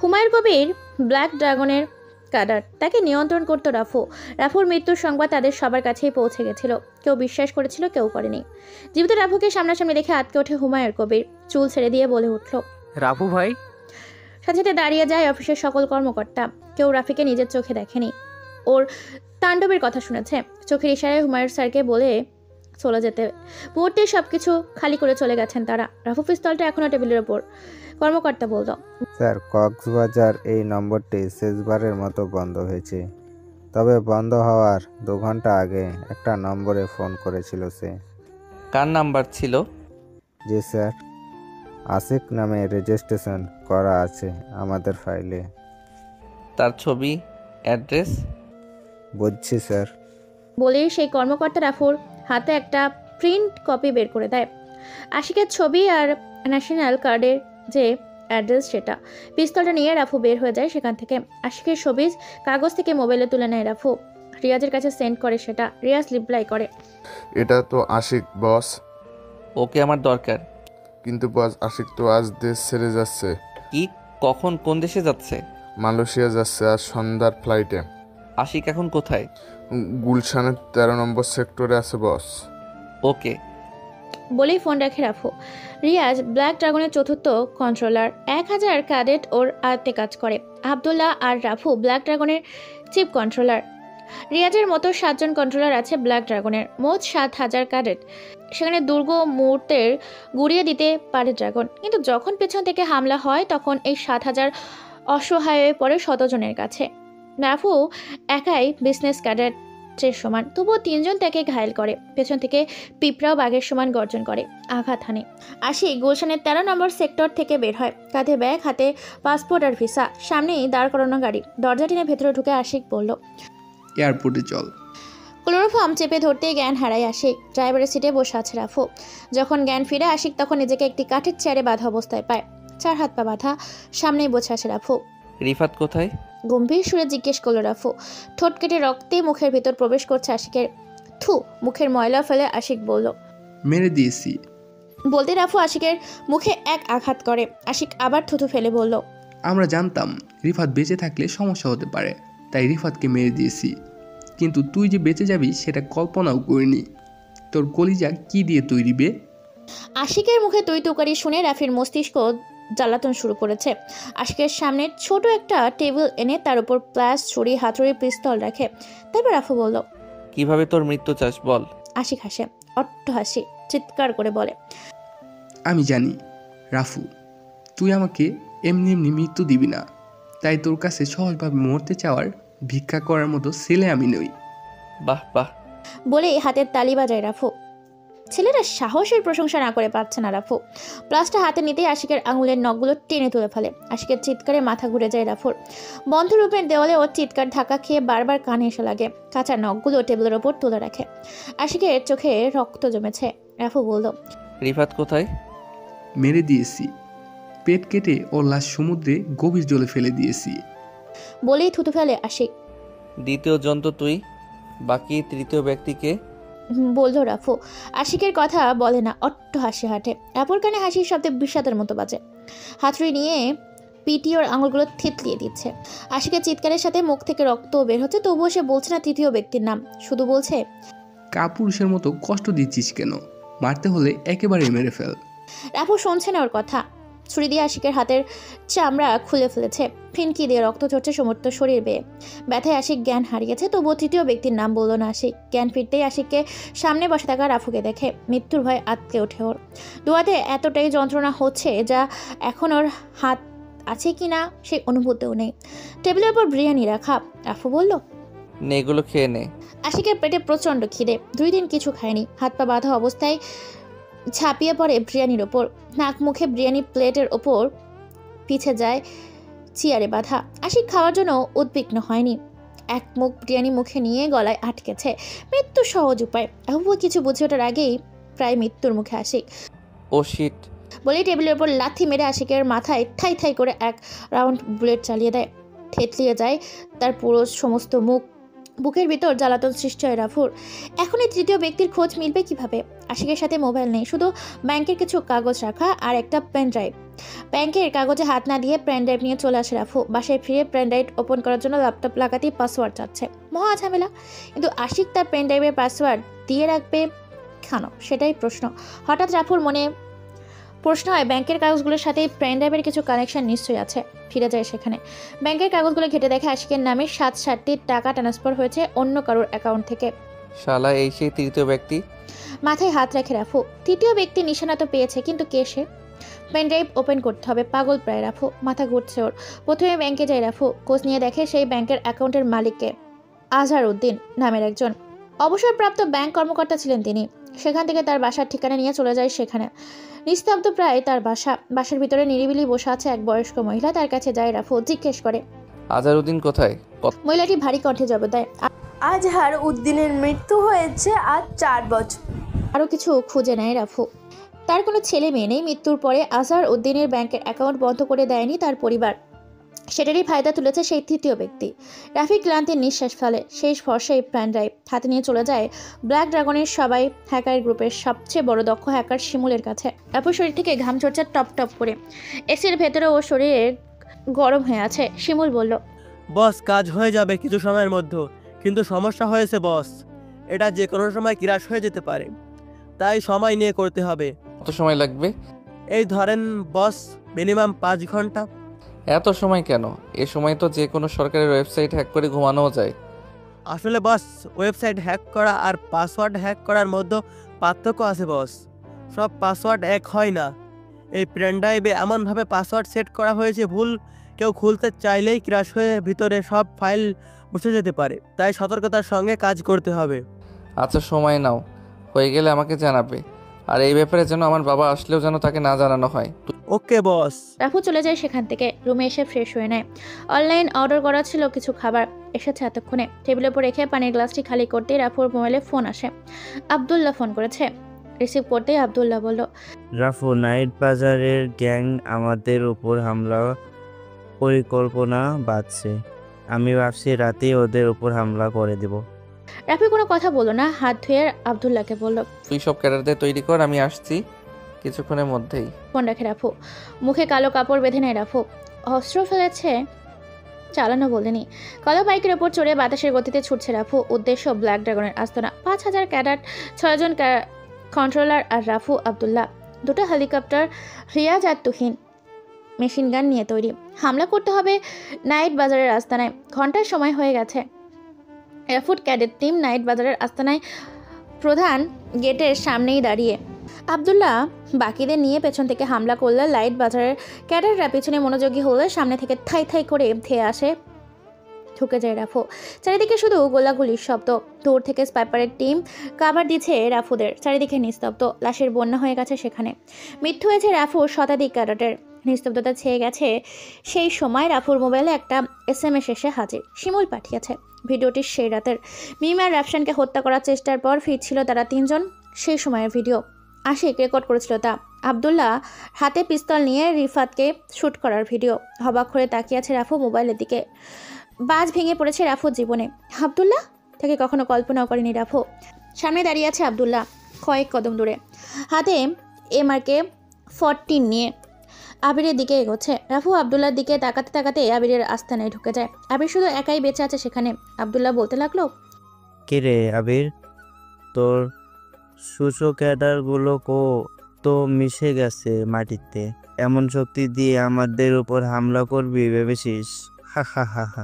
S1: হুমায়ুর কবির ব্ল্যাক ড্রাগনের কাডার। তাকে নিয়ন্ত্রণ করতো রাফু। রাফুর মৃত্যুর সংবাদ তাদের সবার কাছেই পৌঁছে গেছিল। কেউ বিশ্বাস করেছিল, কেউ করেনি। জীবিত রাফুকে সামনাসামনি দেখে আটকে ওঠে হুমায়ুর কবির। চুল ছেড়ে দিয়ে বলে উঠল,
S15: রাফু ভাই।
S1: সাথে সাথে দাঁড়িয়ে যায় অফিসের সকল কর্মকর্তা। কেউ রাফিকে নিজের চোখে দেখেনি, ওর তাণ্ডবের কথা শুনেছে। চোখের ইশারায় হুমায়ুর স্যারকে বলে চলে যেতে। মুহূর্তে সবকিছু খালি করে চলে গেছেন তারা। রাফু পিস্তলটা এখনো টেবিলের ওপর। কর্মকর্তা বলল,
S19: স্যার, কক্সবাজার এই নম্বরটি শেষবারের মতো বন্ধ হয়েছে। তবে বন্ধ হওয়ার 2 ঘন্টা আগে একটা নম্বরে ফোন করেছিল সে।
S7: কার নাম্বার ছিল?
S19: জি স্যার, আশিক নামে রেজিস্ট্রেশন করা আছে আমাদের ফাইলে।
S7: তার ছবি, অ্যাড্রেস?
S19: বুঝছি স্যার।
S1: বলেই সেই কর্মকর্তা রাফুর হাতে একটা প্রিন্ট কপি বের করে দেয়। আশিকের ছবি আর ন্যাশনাল কার্ডের যে অ্যাড্রেস সেটা। পিস্তলটা নিয়ে রাফু বের হয়ে যায় সেখান থেকে। আশিকের ছবি কাগজ থেকে মোবাইলে তুলে নেয় রাফু। রিয়াজের কাছে সেন্ড করে সেটা। রিয়াজ রিপ্লাই করে,
S10: এটা তো আশিক বস।
S7: ওকে আমার দরকার।
S10: কিন্তু বস, আশিক তো আজ দেশ ছেড়ে যাচ্ছে।
S7: কি? কখন? কোন দেশে যাচ্ছে?
S10: মালয়েশিয়া যাচ্ছে আজ সন্ধ্যার ফ্লাইটে।
S7: আশিক এখন কোথায়?
S10: গুলশানের 13 নম্বর সেক্টরে আছে বস।
S7: ওকে।
S1: বলেই ফোন রাখে রাফু। রিয়াজ ব্ল্যাক ড্রাগনের চতুর্থ কন্ট্রোলার, 1000 ক্যাডেট ওর আয়ত্তে কাজ করে। আবদুল্লাহ আর রাফু ব্ল্যাক ড্রাগনের চিফ কন্ট্রোলার। রিয়াজের মতো 7 জন কন্ট্রোলার আছে ব্ল্যাক ড্রাগনের, মোট 7000 ক্যাডেট। সেখানে দুর্গ মুহূর্তের গুড়িয়ে দিতে পারে ড্রাগন, কিন্তু যখন পেছন থেকে হামলা হয় তখন এই 7000 অসহায় হয়ে পড়ে 100 জনের কাছে। রাফু একাই বিজনেস ক্যাডেটের সমান, তবুও 3 জন তাকে ঘায়েল করে। পেছন থেকে পিঁপড়াও বাঘের সমান গর্জন করে, আঘাত হানে। আশিক গুলশানের 13 নম্বর সেক্টর থেকে বের হয়, কাঁধে ব্যাগ, হাতে পাসপোর্ট আর ভিসা। সামনেই দাঁড় করানো গাড়ি, দরজা টেনে ভেতরে ঢুকে আশিক বলল,
S16: এয়ারপোর্টে চল।
S1: ক্লোরোফর্ম চেপে ধরতেই জ্ঞান হারায় আশিক। ড্রাইভারের সিটে বসে আছে রাফু। যখন জ্ঞান ফিরে আশিক তখন নিজেকে একটি কাঠের চেয়ারে বাঁধা অবস্থায় পায়, 4 হাত পা বাঁধা। সামনেই বসে আছে রাফু।
S7: রিফাত কোথায়?
S1: গম্ভীর সুরে জিজ্ঞেস করলো রাফু। ঠোঁট কেটে রক্তে মুখের ভিতর প্রবেশ করছে আশিকের। থু, মুখের ময়লা ফেলে আশিক বলল,
S16: মেরে দিয়েছি।
S1: বলতে রাফু আশিকের মুখে এক আঘাত করে। আশিক আবার থুথু ফেলে বলল,
S16: আমরা জানতাম রিফাত বেঁচে থাকলে সমস্যা হতে পারে, তাই রিফাতকে মেরে দিয়েছি। কিন্তু তুই যে বেঁচে যাবি সেটা কল্পনাও করিনি। তোর কলিজা কি দিয়ে তৈরি বে?
S1: আশিকের মুখে তুই তুকারি শুনে রাফির মস্তিষ্ক জ্বালাতন শুরু করেছে। আশিকের সামনে ছোট একটা টেবিল এনে তার উপর প্লাস, ছুরি, হাতুড়ি, পিস্তল রাখে। তারপর রাফু বলল,
S7: কিভাবে তোর মৃত্যু চাস বল।
S1: আশিক হাসে, অট্ট হাসি, চিৎকার করে বলে,
S16: আমি জানি রাফু, তুই আমাকে এমনি এমনি মৃত্যু দিবি না, তাই তোর কাছে সহজভাবে মরতে চাওয়ার ভিক্ষা করার মতো ছেলে আমি নই।
S7: বাহ বাহ
S1: বলে হাতের তালি বাজায় রাফু। ছেলেরা সাহসের প্রশংসা না করে পারছে না রাফু। প্লাসটা হাতে নিতেই আশিকের আঙুলের নখগুলো টেনে তুলে ফেলে। আশিকের চিৎকারে মাথা ঘুরে যায় রাফুর। বন্ধ রূপের দেওয়ালে ওর চিৎকার ধাক্কা খেয়ে বারবার কানে এসে লাগে। কাঁচা নখগুলো টেবিলের ওপর তুলে রাখে। আশিকের চোখে রক্ত জমেছে। রাফু বলল,
S7: রিফাত কোথায়?
S16: মেরে দিয়েছি, পেট কেটে ওর লাশ সমুদ্রে গভীর জলে ফেলে দিয়েছি।
S1: বলেই থুতু ফেলে আশিক।
S7: দ্বিতীয় জন তো তুই, বাকি তৃতীয় ব্যক্তিকে?
S1: বলল রাফু। আশিকের কথা বলে না, অট্ট হাসি হাঁটে। রাফুর কানে হাসির শব্দে বিষাদের মতো বাজে। হাতুড়ি নিয়ে পিটিওর আঙুলগুলো থেতলিয়ে দিচ্ছে। আশিকের চিৎকারের সাথে মুখ থেকে রক্ত বের হচ্ছে, তবুও সে বলছে না তৃতীয় ব্যক্তির নাম, শুধু বলছে,
S16: কাপুরুষের মতো কষ্ট দিচ্ছিস কেন? মারতে হলে একেবারে মেরে ফেল।
S1: রাফু শুনছে না ওর কথা। ছুরি দিয়ে আশিকের হাতের চামড়া খুলে ফেলেছে। ফিনকি দিয়ে রক্ত ঝরছে সমস্ত শরীর বেয়ে। ব্যথায় আশিক জ্ঞান হারিয়েছে, তবুও তৃতীয় ব্যক্তির নাম বলল না আশিক। জ্ঞান ফিরতেই আশিককে সামনে বসে থাকা রাফুকে দেখে মৃত্যুর ভয় আঁতকে ওঠে ওর। দুয়াতে এতটাই যন্ত্রণা হচ্ছে যা এখন ওর হাত আছে কি না সেই অনুভূতিও নেই। টেবিলের উপর বিরিয়ানি রাখা। রাফু বলল,
S7: নে এগুলো খেয়ে নে।
S1: আশিকের পেটে প্রচণ্ড খিদে, 2 দিন কিছু খায়নি। হাত পা বাঁধা অবস্থায় ঝাঁপিয়ে পড়ে বিরিয়ানির ওপর। নাক মুখে বিরিয়ানি প্লেটের ওপর পিছে যায় চেয়ারে বাঁধা। আশিক খাওয়ার জন্য উদ্বিগ্ন হয়নি। এক মুখ বিরিয়ানি মুখে নিয়ে গলায় আটকেছে। মৃত্যু সহজ উপায়, তবুও কিছু বুঝে ওঠার আগেই প্রায় মৃত্যুর মুখে আশিক।
S7: ও শিট
S1: বলেই টেবিলের ওপর লাথি মেরে আশিকের মাথায় ঠাই ঠাই করে এক রাউন্ড বুলেট চালিয়ে দেয়। থেতলিয়ে যায় তার পুরো সমস্ত মুখ। বুকের ভিতর জ্বালাতন সৃষ্টি হয় রাফুর। এখন এই তৃতীয় ব্যক্তির খোঁজ মিলবে কিভাবে? আশিকের সাথে মোবাইল নেই, শুধু ব্যাংকের কিছু কাগজ রাখা আর একটা পেন ড্রাইভ। ব্যাংকের কাগজে হাত না দিয়ে পেন ড্রাইভ নিয়ে চলে আসে রাফু। বাসায় ফিরে পেন ড্রাইভ ওপেন করার জন্য ল্যাপটপ লাগাতেই পাসওয়ার্ড চাচ্ছে। মহা ঝামেলা। কিন্তু আশিক তার পেন ড্রাইভের পাসওয়ার্ড দিয়ে রাখবে কেন, সেটাই প্রশ্ন। হঠাৎ রাফুর মনে প্রশ্ন হয়, ব্যাংকের কাগজগুলোর সাথে পেন ড্রাইভের কিছু কানেকশন নিশ্চয়ই আছে। ফিরে যায় সেখানে। ব্যাংকের কাগজগুলো ঘেটে দেখে আশিকের নামে 7 টাকা ট্রান্সফার হয়েছে অন্য কারোর অ্যাকাউন্ট থেকে।
S7: শালা এই সেই তৃতীয় ব্যক্তি।
S1: মাথায় হাত রেখে রাফু। তৃতীয় ব্যক্তি নিশানা তো পেয়েছে, কিন্তু কে সে? পেন ড্রাইভ ওপেন করতে হবে। পাগল প্রায় রাফু, মাথা ঘুরছে ওর। প্রথমে ব্যাংকে যায় রাফু। খোঁজ নিয়ে দেখে সেই ব্যাংকের অ্যাকাউন্টের মালিককে আজহার উদ্দিন নামের একজন অবসরপ্রাপ্ত ব্যাংক কর্মকর্তা ছিলেন তিনি। সেখান থেকে তার বাসার ঠিকানা নিয়ে চলে যায় সেখানে। নিস্তব্ধ প্রায় তার বাসার ভিতরে নিরিবিলি বসে আছে এক বয়স্ক মহিলা। তার কাছে যায় রাফু, জিজ্ঞেস করে,
S7: আজহারউদ্দিন কোথায়?
S1: মহিলাটি ভারী কণ্ঠে জবাব দেয়,
S9: আজহার উদ্দিনের মৃত্যু হয়েছে আজ 4 বছর।
S1: আরও কিছু খুঁজে নেয় রাফু। তার কোনো ছেলে মেয়ে নেই। মৃত্যুর পরে আজহার উদ্দিনের ব্যাংকের অ্যাকাউন্ট বন্ধ করে দেয়নি তার পরিবার। সেটারই ফায়দা তুলেছে সেই তৃতীয় ব্যক্তি। রাফি ক্লান্তির নিঃশ্বাস ফেলে। শেষ ভরসায় পেন ড্রাইভ হাতে নিয়ে চলে যায় ব্ল্যাক ড্রাগনের সবাই হ্যাকার গ্রুপের সবচেয়ে বড় দক্ষ হ্যাকার শিমুলের কাছে। রাফুর শরীর থেকে ঘাম ঝরছে টপ টপ করে। এসির ভেতরে ও শরীরে গরম হয়ে আছে। শিমুল বলল,
S5: বস কাজ হয়ে যাবে কিছু সময়ের মধ্যে, কিন্তু সমস্যা হয়েছে বস, এটা যে কোনো সময় ক্র্যাশ হয়ে যেতে পারে। তাই সময় নিয়ে করতে হবে।
S7: কত সময় লাগবে?
S5: এই ধরেন বস, মিনিমাম 5 ঘন্টা।
S7: এত সময় কেন? এ সময় তো যে কোনো সরকারি ওয়েবসাইট হ্যাক করে ঘুমানোও যায়।
S5: আসলে বস, ওয়েবসাইট হ্যাক করা আর পাসওয়ার্ড হ্যাক করার মধ্যে পার্থক্য আছে বস। সব পাসওয়ার্ড এক হয় না। এই পেন ড্রাইভে এমনভাবে পাসওয়ার্ড সেট করা হয়েছে, ভুল কেউ খুলতে চাইলেই ক্র্যাশ হয়ে ভিতরে সব ফাইল মুছে যেতে পারে। তাই সতর্কতার সঙ্গে কাজ করতে হবে।
S7: আচ্ছা, সময় নাও, হয়ে গেলে আমাকে জানাবে। আর এই ব্যাপারে যেন আমার বাবা আসলেও যেন তাকে না জানানো হয়।
S5: ওকে বস।
S1: রাফু চলে যায় সেখান থেকে, রুমে এসে ফ্রেশ হয়ে নেয়। অনলাইন অর্ডার করা ছিল কিছু খাবার, এসেছে এতক্ষণে। টেবিলের উপর রেখে পানির গ্লাসটি খালি করতেই রাফুর মোবাইলে ফোন আসে। আব্দুল্লাহ ফোন করেছে। রিসিভ করতেই আব্দুল্লাহ বলল,
S19: রাফু, নাইট বাজারের গ্যাং আমাদের উপর হামলা পরিকল্পনা বাঁধছে। আমি ভাবছি রাতেই ওদের উপর হামলা করে দেব।
S1: রাফি কোনো কথা বলল না, হাত ধুয়ে আব্দুল্লাহকে বলল,
S7: তুই সব ক্যাডারদের তৈরি কর, আমি আসছি কিছুক্ষণের মধ্যেই।
S1: ফোন রাখে রাফু। মুখে কালো কাপড় বেঁধে নেয় রাফু। অস্ত্র ফেলেছে, চালানো বলেনি। কালো বাইকের ওপর চড়ে বাতাসের গতিতে ছুটছে রাফু। উদ্দেশ্য ব্ল্যাক ড্রাগনের আস্তানা। 5000 ক্যাডার, 6 জন কন্ট্রোলার আর রাফু, আব্দুল্লাহ। 2টা হেলিকপ্টার, রিয়াজ আর তুহিন মেশিন গান নিয়ে তৈরি। হামলা করতে হবে নাইট বাজারের আস্তানায়। ঘন্টার সময় হয়ে গেছে। এয়ারফোর্স ক্যাডেট টিম নাইট বাজারের আস্তানায় প্রধান গেটের সামনেই দাঁড়িয়ে। আব্দুল্লাহ বাকিদের নিয়ে পেছন থেকে হামলা করলে লাইট বাজারের ক্যাডাররা পিছনে মনোযোগী হলে সামনে থেকে থাই থাই করে ধেয়ে আসে, ঢুকে যায় রাফু। চারিদিকে শুধু গোলাগুলির শব্দ। দূর থেকে স্পাইপারের টিম কাভার দিচ্ছে রাফুদের। চারিদিকে নিস্তব্ধ, লাশের বন্যা হয়ে গেছে সেখানে। মৃত্যু হয়েছে রাফুর শতাধিক ক্যাডারের। নিস্তব্ধতা ছেয়ে গেছে। সেই সময় রাফুর মোবাইলে একটা SMS এসে হাজির। শিমুল পাঠিয়েছে। ভিডিওটি সেই রাতের। মিম আর রাফসানকে হত্যা করার চেষ্টার পর ফিরছিল তারা 3 জন। সেই সময়ের ভিডিও আশিক রেকর্ড করেছিল তা। আব্দুল্লাহ হাতে পিস্তল নিয়ে রিফাতকে শ্যুট করার ভিডিও। হবাক করে তাকিয়ে আছে রাফু মোবাইলের দিকে। বাজ ভেঙে পড়েছে রাফুর জীবনে। আব্দুল্লাহ তাকে কখনো কল্পনাও করেনি রাফু। সামনে দাঁড়িয়ে আছে আব্দুল্লাহ, কয়েক কদম দূরে, হাতে MRK 14 নিয়ে আবিরের দিকে এগোচ্ছে। রাফু আব্দুল্লাহর দিকে তাকাতে তাকাতে আবিরের আস্তানায় ঢুকে যায়। আবির শুধু একাই বেঁচে আছে সেখানে। আব্দুল্লাহ বলতে লাগলো,
S19: কে রে আবির, তোর সুসো ক্যাডারগুলো তো মিশে গেছে মাটিতে। এমন শক্তি দিয়ে আমাদের উপর হামলা করবি ভেবেছিস? হা হা হা হা।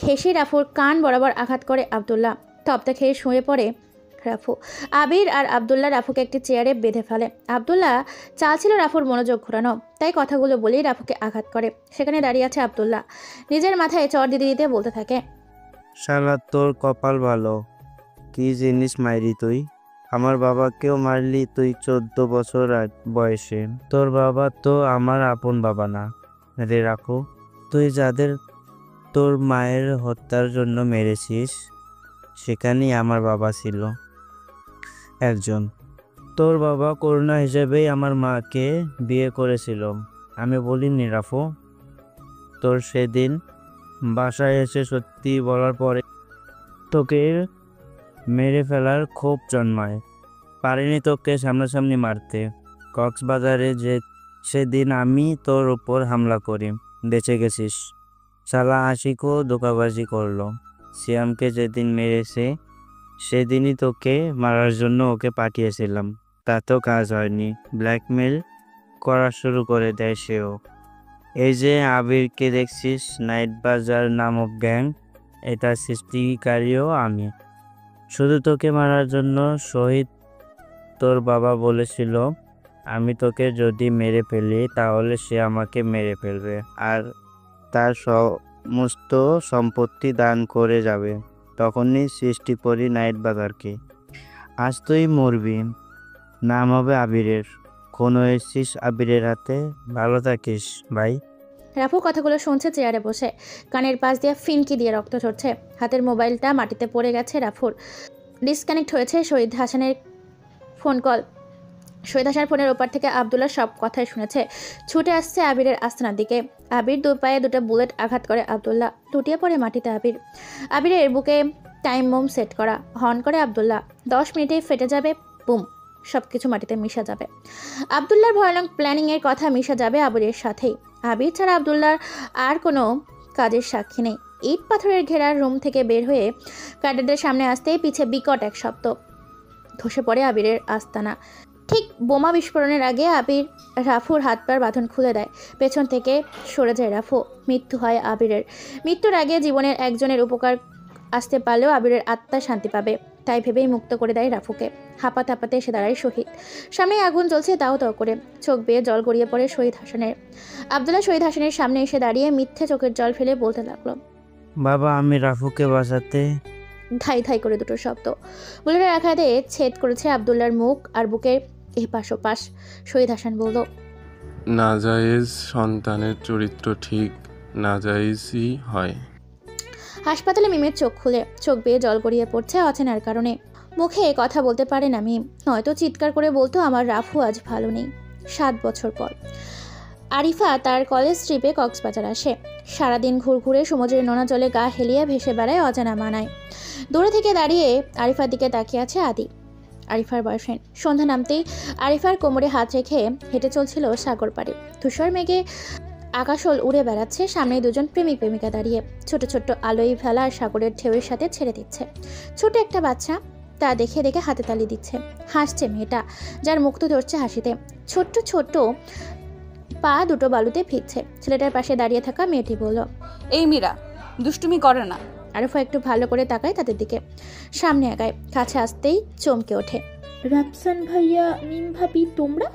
S1: হেসে রাফুর কান বরাবর আঘাত করে আব্দুল্লাহ। তপ্তা খেয়ে শুয়ে পড়ে রাফু। আবির আর আব্দুল্লাহ রাফুকে একটি চেয়ারে বেঁধে ফেলে। আব্দুল্লাহ চাচ্ছিল রাফুর মনোযোগ ঘোরানো, তাই কথাগুলো বলেই রাফুকে আঘাত করে। সেখানে দাঁড়িয়ে আছে আব্দুল্লাহ, নিজের মাথায় চড় দিতে দিতে বলতে থাকে,
S19: শালা তোর কপাল ভালো, কি জিনিস মাইরি তুই? আমার বাবাকেও মারলি তুই 14 বছর বয়সে। তোর বাবা তো আমার আপন বাবা না রে রাখো। তুই যাদের তোর মায়ের হত্যার জন্য মেরেছিস, সেখানেই আমার বাবা ছিল একজন। তোর বাবা করুণা হিসেবেই আমার মাকে বিয়ে করেছিল। আমি বলিনি রাফু? তোর সেদিন বাসায় এসে সত্যি বলার পরে তোকে মেরে ফেলার ক্ষোভ জন্মায়। পারিনি তোকে সামনাসামনি মারতে। কক্সবাজারে যে সেদিন আমি তোর উপর হামলা করি, বেঁচে গেছিস। শালা আশিকও ধোঁকাবাজি করলো। সিয়ামকে যেদিন মেরেছে সেদিনই তোকে মারার জন্য ওকে পাঠিয়েছিলাম, তাতেও কাজ হয়নি। ব্ল্যাকমেল করা শুরু করে দেয় সেও। এই যে আবিরকে দেখছিস, নাইট বাজার নামক গ্যাং, এটা সৃষ্টিকারীও আমি। শুধু তোকে মারার জন্য। শহীদ তোর বাবা বলেছিল, আমি তোকে যদি মেরে ফেলি তাহলে সে আমাকে মেরে ফেলবে আর তার সমস্ত সম্পত্তি দান করে যাবে। তখনই সৃষ্টি করি নাইট বাজারকে। আজ তুই মরবি। নাম হবে আবিরের। খুন হয়েছিস আবিরের হাতে। ভালো থাকিস ভাই।
S1: রাফু কথাগুলো শুনছে চেয়ারে বসে। কানের পাশ দিয়ে ফিনকি দিয়ে রক্ত ঝরছে। হাতের মোবাইলটা মাটিতে পড়ে গেছে রাফুর। ডিসকানেক্ট হয়েছে শহীদ হাসানের ফোন কল। শহীদ হাসান ফোনের ওপার থেকে আব্দুল্লাহ সব কথাই শুনেছে। ছুটে আসছে আবিরের আস্তানার দিকে। আবির 2 পায়ে 2টা বুলেট আঘাত করে আব্দুল্লাহ। লুটিয়ে পড়ে মাটিতে আবির। আবিরের বুকে টাইম বোম সেট করা। হর্ন করে আব্দুল্লাহ। 10 মিনিটেই ফেটে যাবে বুম। সব কিছু মাটিতে মিশা যাবে। আব্দুল্লাহর ভয়ানক প্ল্যানিংয়ের কথা মিশা যাবে আবিরের সাথেই। আবির ছাড়া আব্দুল্লাহর আর কোনো কাজের সাক্ষী নেই। ইট পাথরের ঘেরার রুম থেকে বের হয়ে ক্যাডেটদের সামনে আসতেই পিছে বিকট এক শব্দ। ধসে পড়ে আবিরের আস্তানা। ঠিক বোমা বিস্ফোরণের আগে আবির রাফুর হাত পার বাঁধন খুলে দেয়। পেছন থেকে সরে যায় রাফু। মৃত্যু হয় আবিরের। মৃত্যুর আগে জীবনের একজনের উপকার আসতে পারলেও আবিরের আত্মা শান্তি পাবে, তাই ভেবেই মুক্ত করে দেয় রাফুকে। হাঁপাতে হাঁপাতে এসে দাঁড়ায় শহীদ। সামনে আগুন জ্বলছে, তাও তাও করে। চোখ বেয়ে জল গড়িয়ে পড়ে শহীদ হাসানের। আব্দুল্লাহ শহীদ হাসানের সামনে এসে দাঁড়িয়ে মিথ্যে চোখের জল ফেলে বলতে লাগলো,
S19: বাবা আমি রাফুকে বাঁচাতে।
S1: ধাই ধাই করে দুটো শব্দ বুলেটের আঘাতে ছেদ করেছে আব্দুল্লাহর মুখ আর বুকের এপাশ ওপাশ। শহীদ হাসান বলল,
S6: নাজায়েজ সন্তানের চরিত্র ঠিক নাজায়েজই হয়।
S1: হাসপাতালে মিমের চোখ খুলে, চোখ বেয়ে জল গড়িয়ে পড়ছে অচেনার কারণে। মুখে কথা বলতে পারে না মিম, নয়তো চিৎকার করে বলতো আমার রাফু আজ ভালো নেই। 7 বছর পর আরিফা তার কলেজ ট্রিপে কক্সবাজার আসে। সারাদিন ঘুরঘুরে সমুদ্রের নোনা জলে গা হেলিয়ে ভেসে বেড়ায় অজানা মানায়। দূরে থেকে দাঁড়িয়ে আরিফার দিকে তাকিয়ে আছে আদি, আরিফার বয়ফ্রেন্ড। সন্ধ্যা নামতেই আরিফার কোমরে হাত রেখে হেঁটে চলছিল সাগর পাড়ে। ধূসর মেঘে আকাশল উড়ে বেড়াচ্ছে, সামনে দুজন প্রেমিক প্রেমিকা দাঁড়িয়ে। ছোট ছোট আলোই ভেলা আর সাগরের ঢেউয়ের সাথে ছেড়ে দিচ্ছে। ছোট একটা বাচ্চা তা দেখে দেখে হাতে তালি দিচ্ছে। হাসছে মেয়েটা, যার মুখ তো ধরছে হাসিতে। ছোট্ট ছোট্ট পা দুটো বালুতে ভিজছে। ছেলেটার পাশে দাঁড়িয়ে থাকা মেয়েটি বলল,
S18: এই মীরা দুষ্টুমি করে না।
S1: আরিফা একটু ভালো করে তাকায় তাদের দিকে, সামনে আগায়। কাছে আসতেই চমকে ওঠে,
S4: রাফসান ভাইয়া, মিম ভাবি, তোমরা?